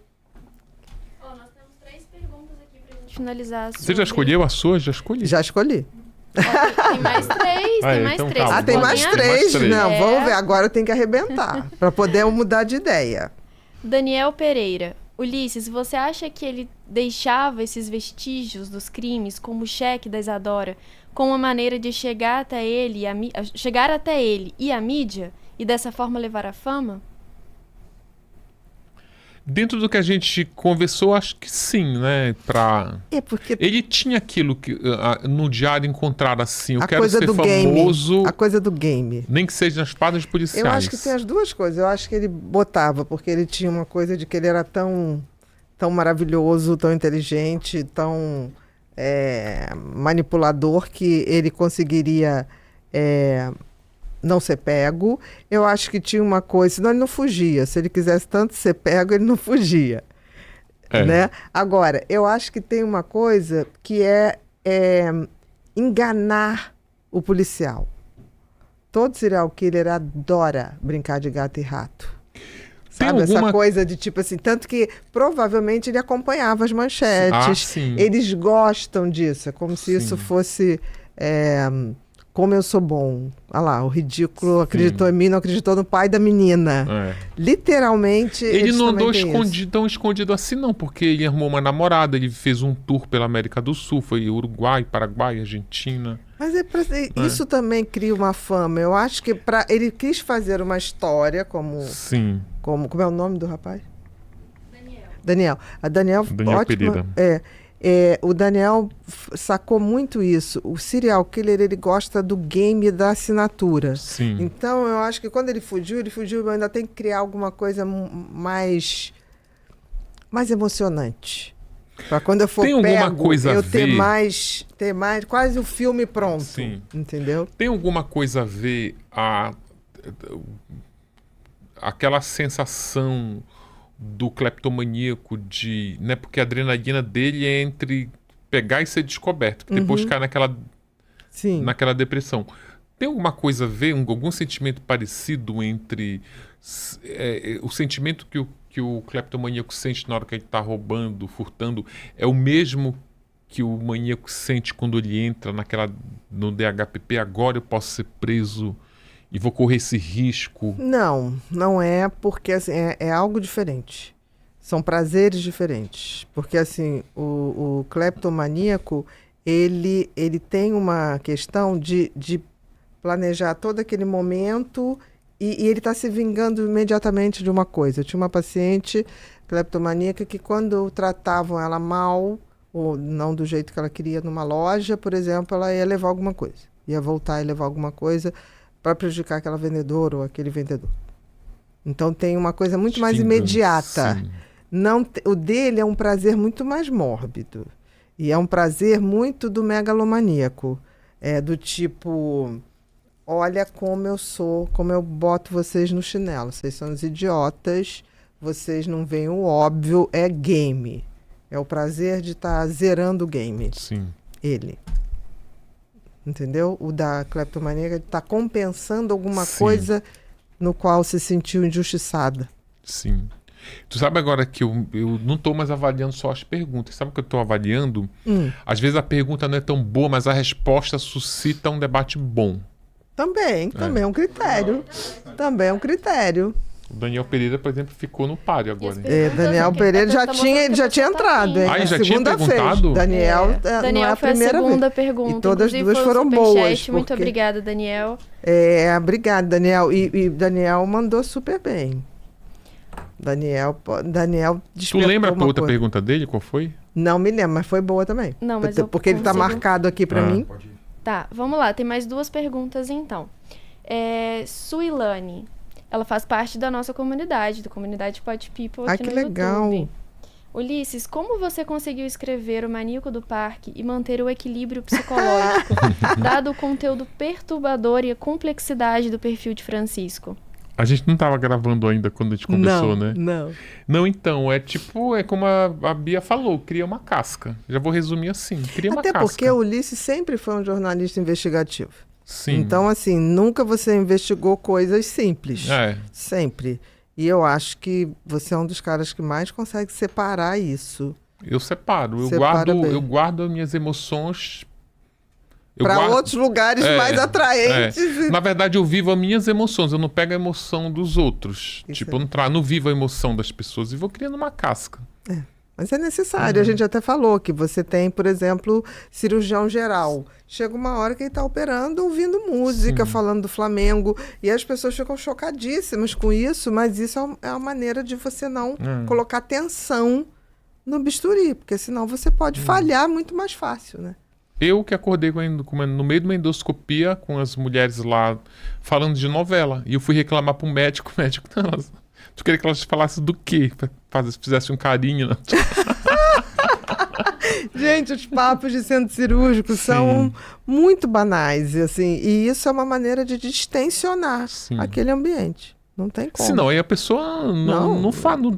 Nós temos 3 perguntas aqui pra gente finalizar. Você já escolheu a sua? Já escolhi. Já escolhi. Tem mais 3, tem mais então 3. calma. Tem mais Tem mais 3? três. Não, vamos ver. Agora eu tenho que arrebentar. Para poder mudar de ideia. Daniel Pereira. Ulisses, você acha que ele deixava esses vestígios dos crimes, como o cheque da Isadora, como uma maneira de chegar até ele e a mídia, e dessa forma levar a fama? Dentro do que a gente conversou, acho que sim, né? Porque Ele tinha aquilo que no diário encontrado assim, eu a quero coisa ser do famoso, game, a coisa do game. nem que seja nas páginas policiais. Eu acho que tem as duas coisas. Eu acho que ele botava, porque ele tinha uma coisa de que ele era tão maravilhoso, tão inteligente, tão manipulador, que ele conseguiria não ser pego. Eu acho que tinha uma coisa, senão ele não fugia. Se ele quisesse tanto ser pego, ele não fugia. Né? Agora, eu acho que tem uma coisa que é enganar o policial. Todo serial killer adora brincar de gato e rato. Sabe? Essa coisa de tipo assim, tanto que provavelmente ele acompanhava as manchetes. Sim. Eles gostam disso, é como se isso fosse como eu sou bom. Olha lá, o ridículo acreditou em mim, não acreditou no pai da menina. Literalmente. Ele não andou tão escondido assim, não, porque ele arrumou uma namorada, ele fez um tour pela América do Sul, foi Uruguai, Paraguai, Argentina. Mas isso também cria uma fama. Eu acho que ele quis fazer uma história como. Sim. Como é o nome do rapaz? Daniel. Daniel Pereira. O Daniel sacou muito isso. O serial killer, ele gosta do game da assinatura. Sim. Então, eu acho que quando ele fugiu, ainda tem que criar alguma coisa mais emocionante. Para quando eu for tem alguma coisa eu a ver... ter mais quase o filme pronto. Sim. Entendeu? Tem alguma coisa a ver aquela sensação do cleptomaníaco né, porque a adrenalina dele é entre pegar e ser descoberto, depois cair naquela depressão. Tem alguma coisa a ver, algum sentimento parecido entre o sentimento que o cleptomaníaco sente na hora que ele está roubando, furtando, é o mesmo que o maníaco sente quando ele entra no DHPP, agora eu posso ser preso e vou correr esse risco? Não é, porque assim, é algo diferente. São prazeres diferentes. Porque assim, o cleptomaníaco, ele tem uma questão de planejar todo aquele momento e ele está se vingando imediatamente de uma coisa. Eu tinha uma paciente cleptomaníaca que quando tratavam ela mal, ou não do jeito que ela queria numa loja, por exemplo, ela ia levar alguma coisa. Ia voltar e levar alguma coisa para prejudicar aquela vendedora ou aquele vendedor. Então tem uma coisa muito mais imediata. O dele é um prazer muito mais mórbido. E é um prazer muito do megalomaníaco. Do tipo, olha como eu sou, como eu boto vocês no chinelo. Vocês são os idiotas, vocês não veem o óbvio, é game. É o prazer de estar zerando o game. Sim. Ele. Entendeu? O da cleptomania está compensando alguma coisa no qual se sentiu injustiçada. Sim. Tu sabe agora que eu não estou mais avaliando só as perguntas. Sabe o que eu estou avaliando? Às vezes a pergunta não é tão boa, mas a resposta suscita um debate bom. Também é um critério. Também é um critério. O Daniel Pereira, por exemplo, ficou no páreo agora. Daniel Pereira já tinha entrado. Aí já tinha perguntado? Daniel não é a foi primeira a segunda vez. pergunta. E todas as duas foi foram boas. Muito obrigada, Daniel. Obrigada, Daniel. E Daniel mandou super bem. Daniel Tu lembra a outra pergunta dele? Qual foi? Não me lembro, mas foi boa também. Não, mas porque ele está marcado aqui para mim. Tá, vamos lá. Tem mais duas perguntas, então. Suilane. Ela faz parte da nossa comunidade, da comunidade Pod People aqui no legal. YouTube. Ulisses, como você conseguiu escrever O Maníaco do Parque e manter o equilíbrio psicológico, dado o conteúdo perturbador e a complexidade do perfil de Francisco? A gente não estava gravando ainda quando a gente começou, né? Não, então, é como a Bia falou, cria uma casca. Já vou resumir assim, cria uma casca. Até porque o Ulisses sempre foi um jornalista investigativo. Sim. Então, assim, nunca você investigou coisas simples. Sempre. E eu acho que você é um dos caras que mais consegue separar isso. Eu separo. Eu guardo as minhas emoções... Para outros lugares mais atraentes. Na verdade, eu vivo as minhas emoções. Eu não pego a emoção dos outros. Eu não vivo a emoção das pessoas. E vou criando uma casca. Mas é necessário. A gente até falou que você tem, por exemplo, cirurgião geral. Chega uma hora que ele está operando ouvindo música, Sim. falando do Flamengo, e as pessoas ficam chocadíssimas com isso, mas isso é uma maneira de você não colocar tensão no bisturi, porque senão você pode falhar muito mais fácil, né? Eu que acordei no meio de uma endoscopia com as mulheres lá falando de novela. E eu fui reclamar pro médico, o médico, não, tu queria que elas falassem do quê? Fizesse um carinho, né? Gente, os papos de centro cirúrgico são muito banais, assim, e isso é uma maneira de distensionar aquele ambiente. Não tem como. Senão aí a pessoa não faz, no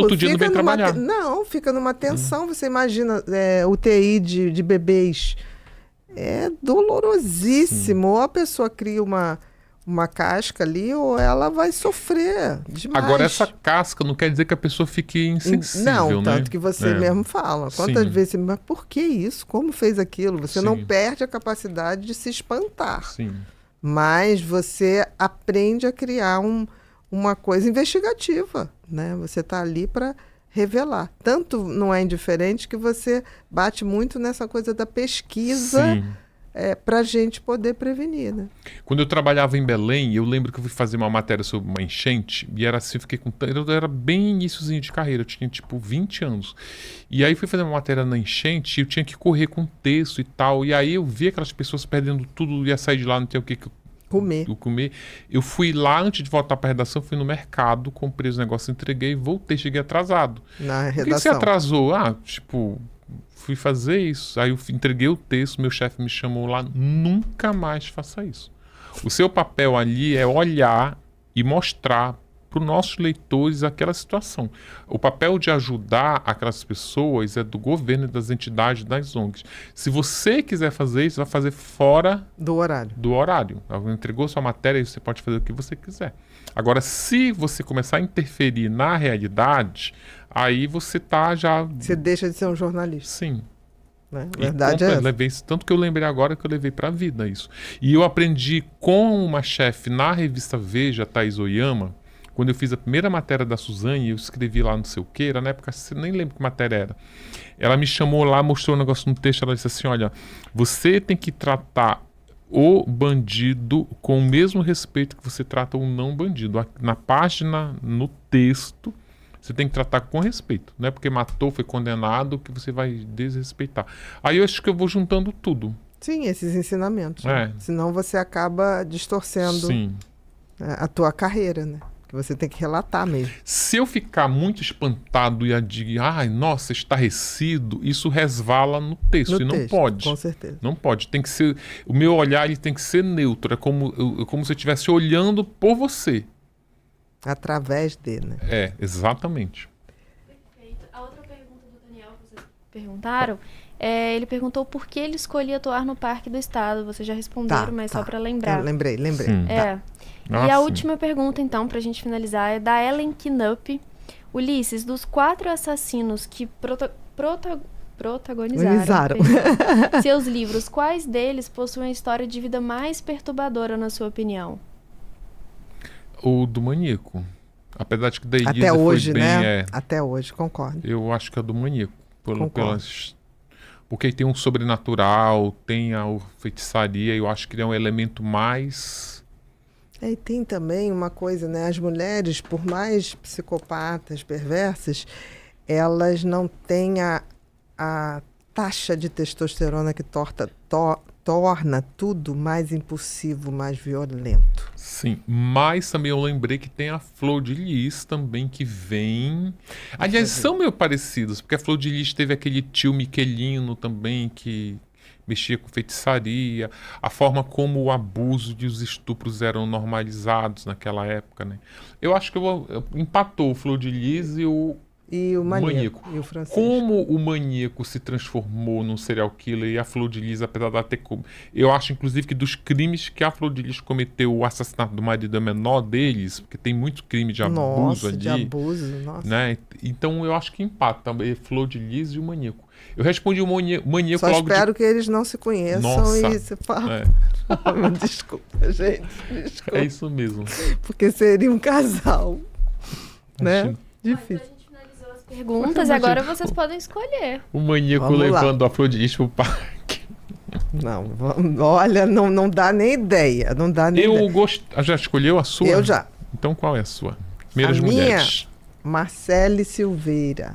outro dia não vem trabalhar. Não, fica numa tensão. Você imagina UTI de bebês. É dolorosíssimo. Ou a pessoa cria uma casca ali, ou ela vai sofrer demais. Agora, essa casca não quer dizer que a pessoa fique insensível, não, né? tanto que você mesmo fala. Quantas vezes você... Mas por que isso? Como fez aquilo? Você não perde a capacidade de se espantar. Sim. Mas você aprende a criar uma coisa investigativa, né? Você está ali para revelar. Tanto não é indiferente que você bate muito nessa coisa da pesquisa para a gente poder prevenir, né? Quando eu trabalhava em Belém, eu lembro que eu fui fazer uma matéria sobre uma enchente, e era assim, eu fiquei com... Eu era bem iniciozinho de carreira, eu tinha tipo 20 anos. E aí fui fazer uma matéria na enchente, e eu tinha que correr com texto e tal, e aí eu vi aquelas pessoas perdendo tudo, ia sair de lá, não tinha o que comer. Eu fui lá, antes de voltar para a redação, fui no mercado, comprei os negócios, entreguei, voltei, cheguei atrasado. Na redação. Por que você atrasou? Fui fazer isso. Aí eu entreguei o texto, meu chefe me chamou lá, nunca mais faça isso. O seu papel ali é olhar e mostrar para os nossos leitores aquela situação. O papel de ajudar aquelas pessoas é do governo, das entidades, das ONGs. Se você quiser fazer isso, vai fazer fora do horário. Entregou sua matéria, você pode fazer o que você quiser. Agora, se você começar a interferir na realidade, aí você tá já... Você deixa de ser um jornalista. Sim. Né? Verdade é levei isso, tanto que eu lembrei agora que eu levei para a vida isso. E eu aprendi com uma chefe na revista Veja, Thaís Oyama, quando eu fiz a primeira matéria da Suzane, eu escrevi lá não sei o que, era na época, nem lembro que matéria era. Ela me chamou lá, mostrou um negócio no texto, ela disse assim, olha, você tem que tratar o bandido com o mesmo respeito que você trata o não bandido. Na página, no texto, você tem que tratar com respeito. Não é porque matou, foi condenado, que você vai desrespeitar. Aí eu acho que eu vou juntando tudo. Sim, esses ensinamentos. Né? Senão você acaba distorcendo a tua carreira, né? Que você tem que relatar mesmo. Se eu ficar muito espantado e dizer, nossa, estarrecido, isso resvala no texto. Não pode. Com certeza. Não pode. Tem que ser. O meu olhar ele tem que ser neutro. É como se eu estivesse olhando por você. Através dele, né? É, exatamente. Perfeito. A outra pergunta do Daniel que vocês perguntaram, ele perguntou por que ele escolhia atuar no Parque do Estado. Vocês já responderam, mas só para lembrar. Eu lembrei. E a última pergunta, então, pra gente finalizar, é da Ellen Knupp. Ulisses, dos 4 assassinos que protagonizaram seus livros, quais deles possuem a história de vida mais perturbadora, na sua opinião? O do maníaco. Apesar de que da Elisa até hoje, foi bem, né? Até hoje, concordo. Eu acho que é do maníaco. Porque tem um sobrenatural, tem a feitiçaria, eu acho que ele é um elemento mais... E tem também uma coisa, né? As mulheres, por mais psicopatas, perversas, elas não têm a taxa de testosterona que torna tudo mais impulsivo, mais violento. Sim, mas também eu lembrei que tem a Flor de Lis também, que vem... Aliás, são meio parecidos, porque a Flor de Lis teve aquele tio Miquelino também, que mexia com feitiçaria, a forma como o abuso e os estupros eram normalizados naquela época, né? Eu acho que empatou o Flor de Lis e o maníaco. E o Francisco. Como o maníaco se transformou num serial killer e a Flor de Lis, apesar de ter... Eu acho, inclusive, que dos crimes que a Flor de Lis cometeu, o assassinato do marido é menor deles, porque tem muito crime de abuso ali. De abuso, nossa. Né? Então, eu acho que empata também Flor de Lis e o maníaco. Eu respondi o maníaco Só logo espero que eles não se conheçam e se falam. Desculpa, gente. Desculpa. É isso mesmo. Porque seria um casal, né? Difícil. Então a gente finalizou as perguntas e agora vocês podem escolher. O maníaco Vamos lá. levando a flor de lis pro parque. Não, olha, não dá nem ideia. Não dá nem ideia. Já escolheu a sua? Eu já. Então qual é a sua? Primeiras A minha? mulheres. Marcele Silveira.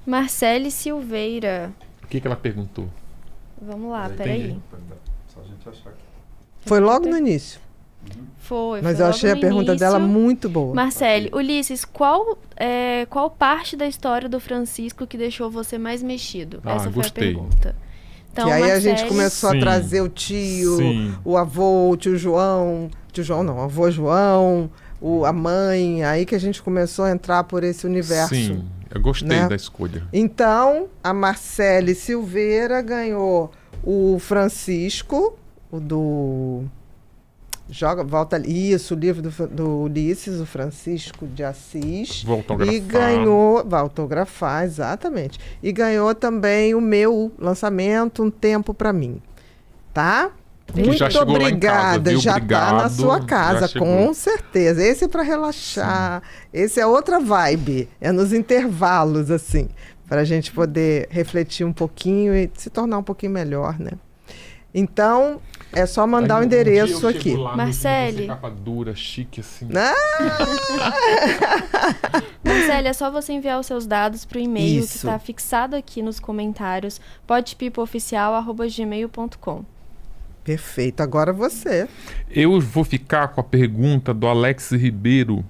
Marcele Silveira. O que ela perguntou? Vamos lá, Entendi. peraí. Só a gente achar que... Foi logo no início. Mas eu logo achei a no pergunta início. dela muito boa. Marcele, Ulisses, qual parte da história do Francisco que deixou você mais mexido? Ah, Essa foi gostei. a pergunta. Então, Que aí a gente Marcele- começou Sim. a trazer o tio, Sim. o avô, o tio João não, o avô João, a mãe, aí que a gente começou a entrar por esse universo. Sim, eu gostei né? da escolha. Então, a Marcele Silveira ganhou o Francisco, o do... Volta ali. Isso, o livro do Ulisses, o Francisco de Assis. Vou autografar. E ganhou, vai autografar, exatamente. E ganhou também o meu lançamento, Um Tempo para Mim. Tá? Que Muito já chegou lá em casa, obrigada. viu? Já tá na Obrigado, sua já casa, chegou. com certeza. Esse é para relaxar. Esse é outra vibe. É nos intervalos, assim, para a gente poder refletir um pouquinho e se tornar um pouquinho melhor, né? Então, é só mandar o Aí, endereço dia eu aqui. chego lá, Marcele. você capa dura, chique, assim. Marcele, é só você enviar os seus dados para o e-mail que Isso. está fixado aqui nos comentários, podpeopleoficial@gmail.com. Perfeito. Agora você. Eu vou ficar com a pergunta do Alex Ribeiro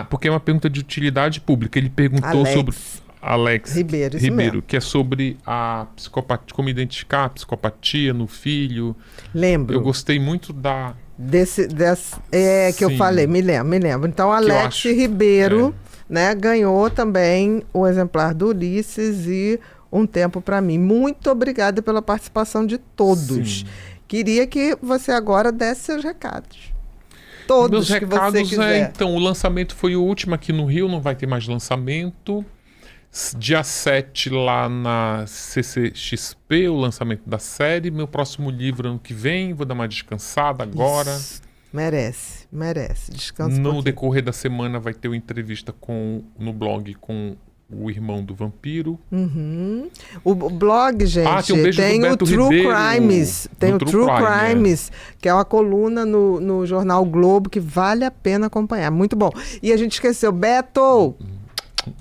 porque é uma pergunta de utilidade pública. Ele perguntou sobre Alex Ribeiro, isso mesmo. que é sobre a psicopatia, como identificar a psicopatia no filho. Lembro. Eu gostei muito da que eu Sim. falei, me lembro. Então, Alex acho- Ribeiro, né, ganhou também o exemplar do Ulisses e Um Tempo para Mim. Muito obrigada pela participação de todos. Sim. Queria que você agora desse seus recados. Todos Meus que você recados quiser. então, o lançamento foi o último aqui no Rio, não vai ter mais lançamento. Dia 7 lá na CCXP, o lançamento da série. Meu próximo livro ano que vem, vou dar uma descansada agora. Isso. Merece. Descansa um No pouquinho. decorrer da semana vai ter uma entrevista no blog com o irmão do vampiro. Uhum. O blog, gente, tem um beijo do tem o Beto True Ribeiro, Crimes. Tem do o True True Crime, Crimes, que é uma coluna no jornal Globo que vale a pena acompanhar. Muito bom. E a gente esqueceu, Beto,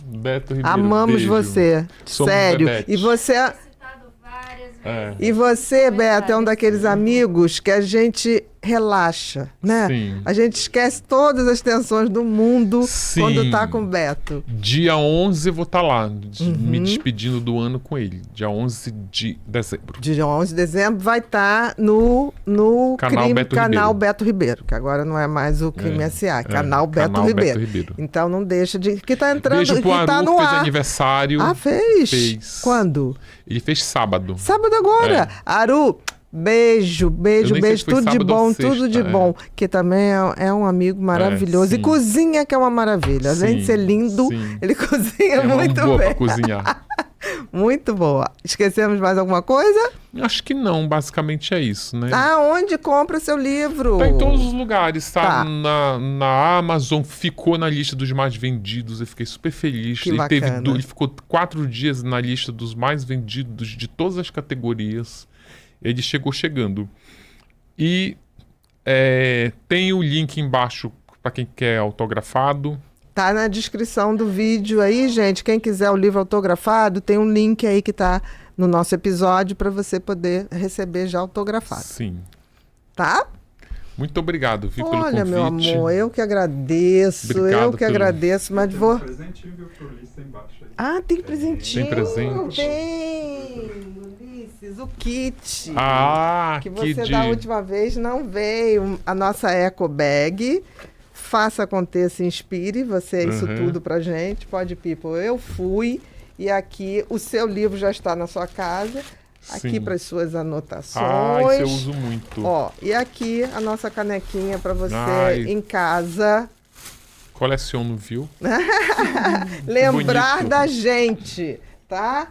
Beto Ribeiro, amamos beijo. você. Somos Sério. Bebete. E você, É. Beto, é um daqueles amigos que a gente relaxa, né? Sim. A gente esquece todas as tensões do mundo Sim. quando tá com o Beto. Dia 11 eu vou estar lá, Uhum. me despedindo do ano com ele. Dia 11 de dezembro. Dia 11 de dezembro vai estar no Canal Beto canal Ribeiro. Beto Ribeiro, que agora não é mais o Crime SA, canal Beto Canal Ribeiro. Beto Ribeiro. Então não deixa de... Que tá entrando, Beijo que pro Aru, tá que no fez ar. aniversário. Ah, fez? Fez. Quando? Ele fez sábado. Sábado agora. Aru, beijo, Eu nem sei se foi tudo de sábado ou bom, sexta, tudo de bom. Que também é um amigo maravilhoso. E sim. cozinha, que é uma maravilha. Além de Sim, ser lindo, sim. ele cozinha É uma muito boa bem. pra cozinhar. Muito boa. Esquecemos mais alguma coisa? Acho que não, basicamente é isso, né? Onde compra seu livro? Tá em todos os lugares, tá? Tá. Na Amazon, ficou na lista dos mais vendidos, eu fiquei super feliz. Que Ele bacana. ele ficou 4 dias na lista dos mais vendidos de todas as categorias. Ele chegando. E tem o link embaixo para quem quer autografado. Tá na descrição do vídeo aí, gente. Quem quiser o livro autografado, tem um link aí que tá no nosso episódio para você poder receber já autografado. Sim. Tá? Muito obrigado, pelo Olha, convite. meu amor, eu que agradeço. Obrigado eu que pelo- agradeço, mas Tem vou... um presentinho, viu, pro Ulisses embaixo aí. Tem presentinho. Tem presente. Tem, Ulisses, o kit. Que Que você de... da última vez não veio. A nossa eco bag. Faça aconteça, inspire. Você é isso Uhum. tudo pra gente. Pode, people. Eu fui. E aqui o seu livro já está na sua casa. Aqui Sim. para as suas anotações. Isso eu uso muito. Ó, e aqui a nossa canequinha para você Ai. em casa Coleciono, viu? lembrar bonito. da gente, tá?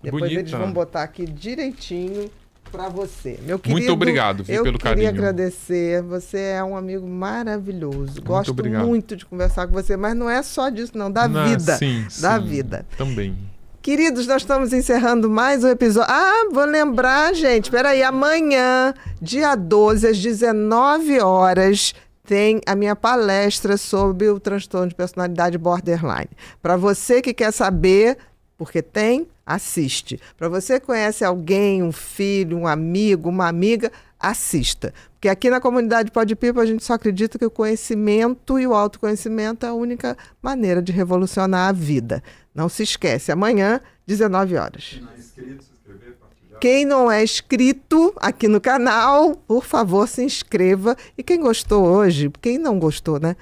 Depois Bonita. eles vão botar aqui direitinho para você. Meu querido, muito obrigado, viu, pelo carinho. Eu queria agradecer. Você é um amigo maravilhoso. Gosto obrigado. muito de conversar com você, mas não é só disso, não. Da vida. Sim, da sim, vida. Também. Queridos, nós estamos encerrando mais um episódio. Vou lembrar, gente. Peraí, amanhã, dia 12, às 19 horas, tem a minha palestra sobre o transtorno de personalidade borderline. Para você que quer saber, porque tem, assiste. Para você que conhece alguém, um filho, um amigo, uma amiga, assista. Porque aqui na comunidade Pod People a gente só acredita que o conhecimento e o autoconhecimento é a única maneira de revolucionar a vida. Não se esquece, amanhã, 19 horas. Quem não é inscrito, se inscrever, partilhar. Quem não é inscrito aqui no canal, por favor, se inscreva. E quem gostou hoje, quem não gostou, né?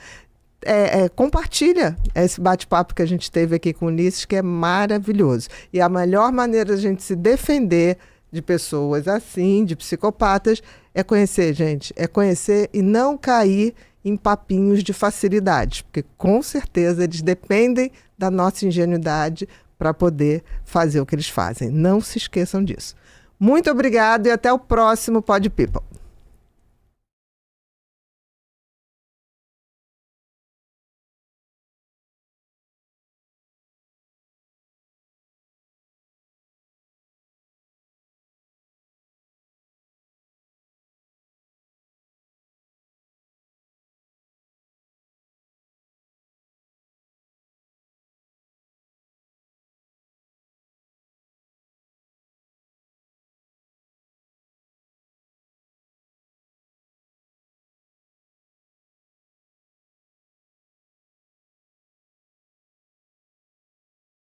Compartilha esse bate-papo que a gente teve aqui com o Ulisses, que é maravilhoso. E a melhor maneira de a gente se defender de pessoas assim, de psicopatas, é conhecer, gente. É conhecer e não cair em papinhos de facilidade, porque com certeza eles dependem da nossa ingenuidade para poder fazer o que eles fazem. Não se esqueçam disso. Muito obrigado e até o próximo Pod People.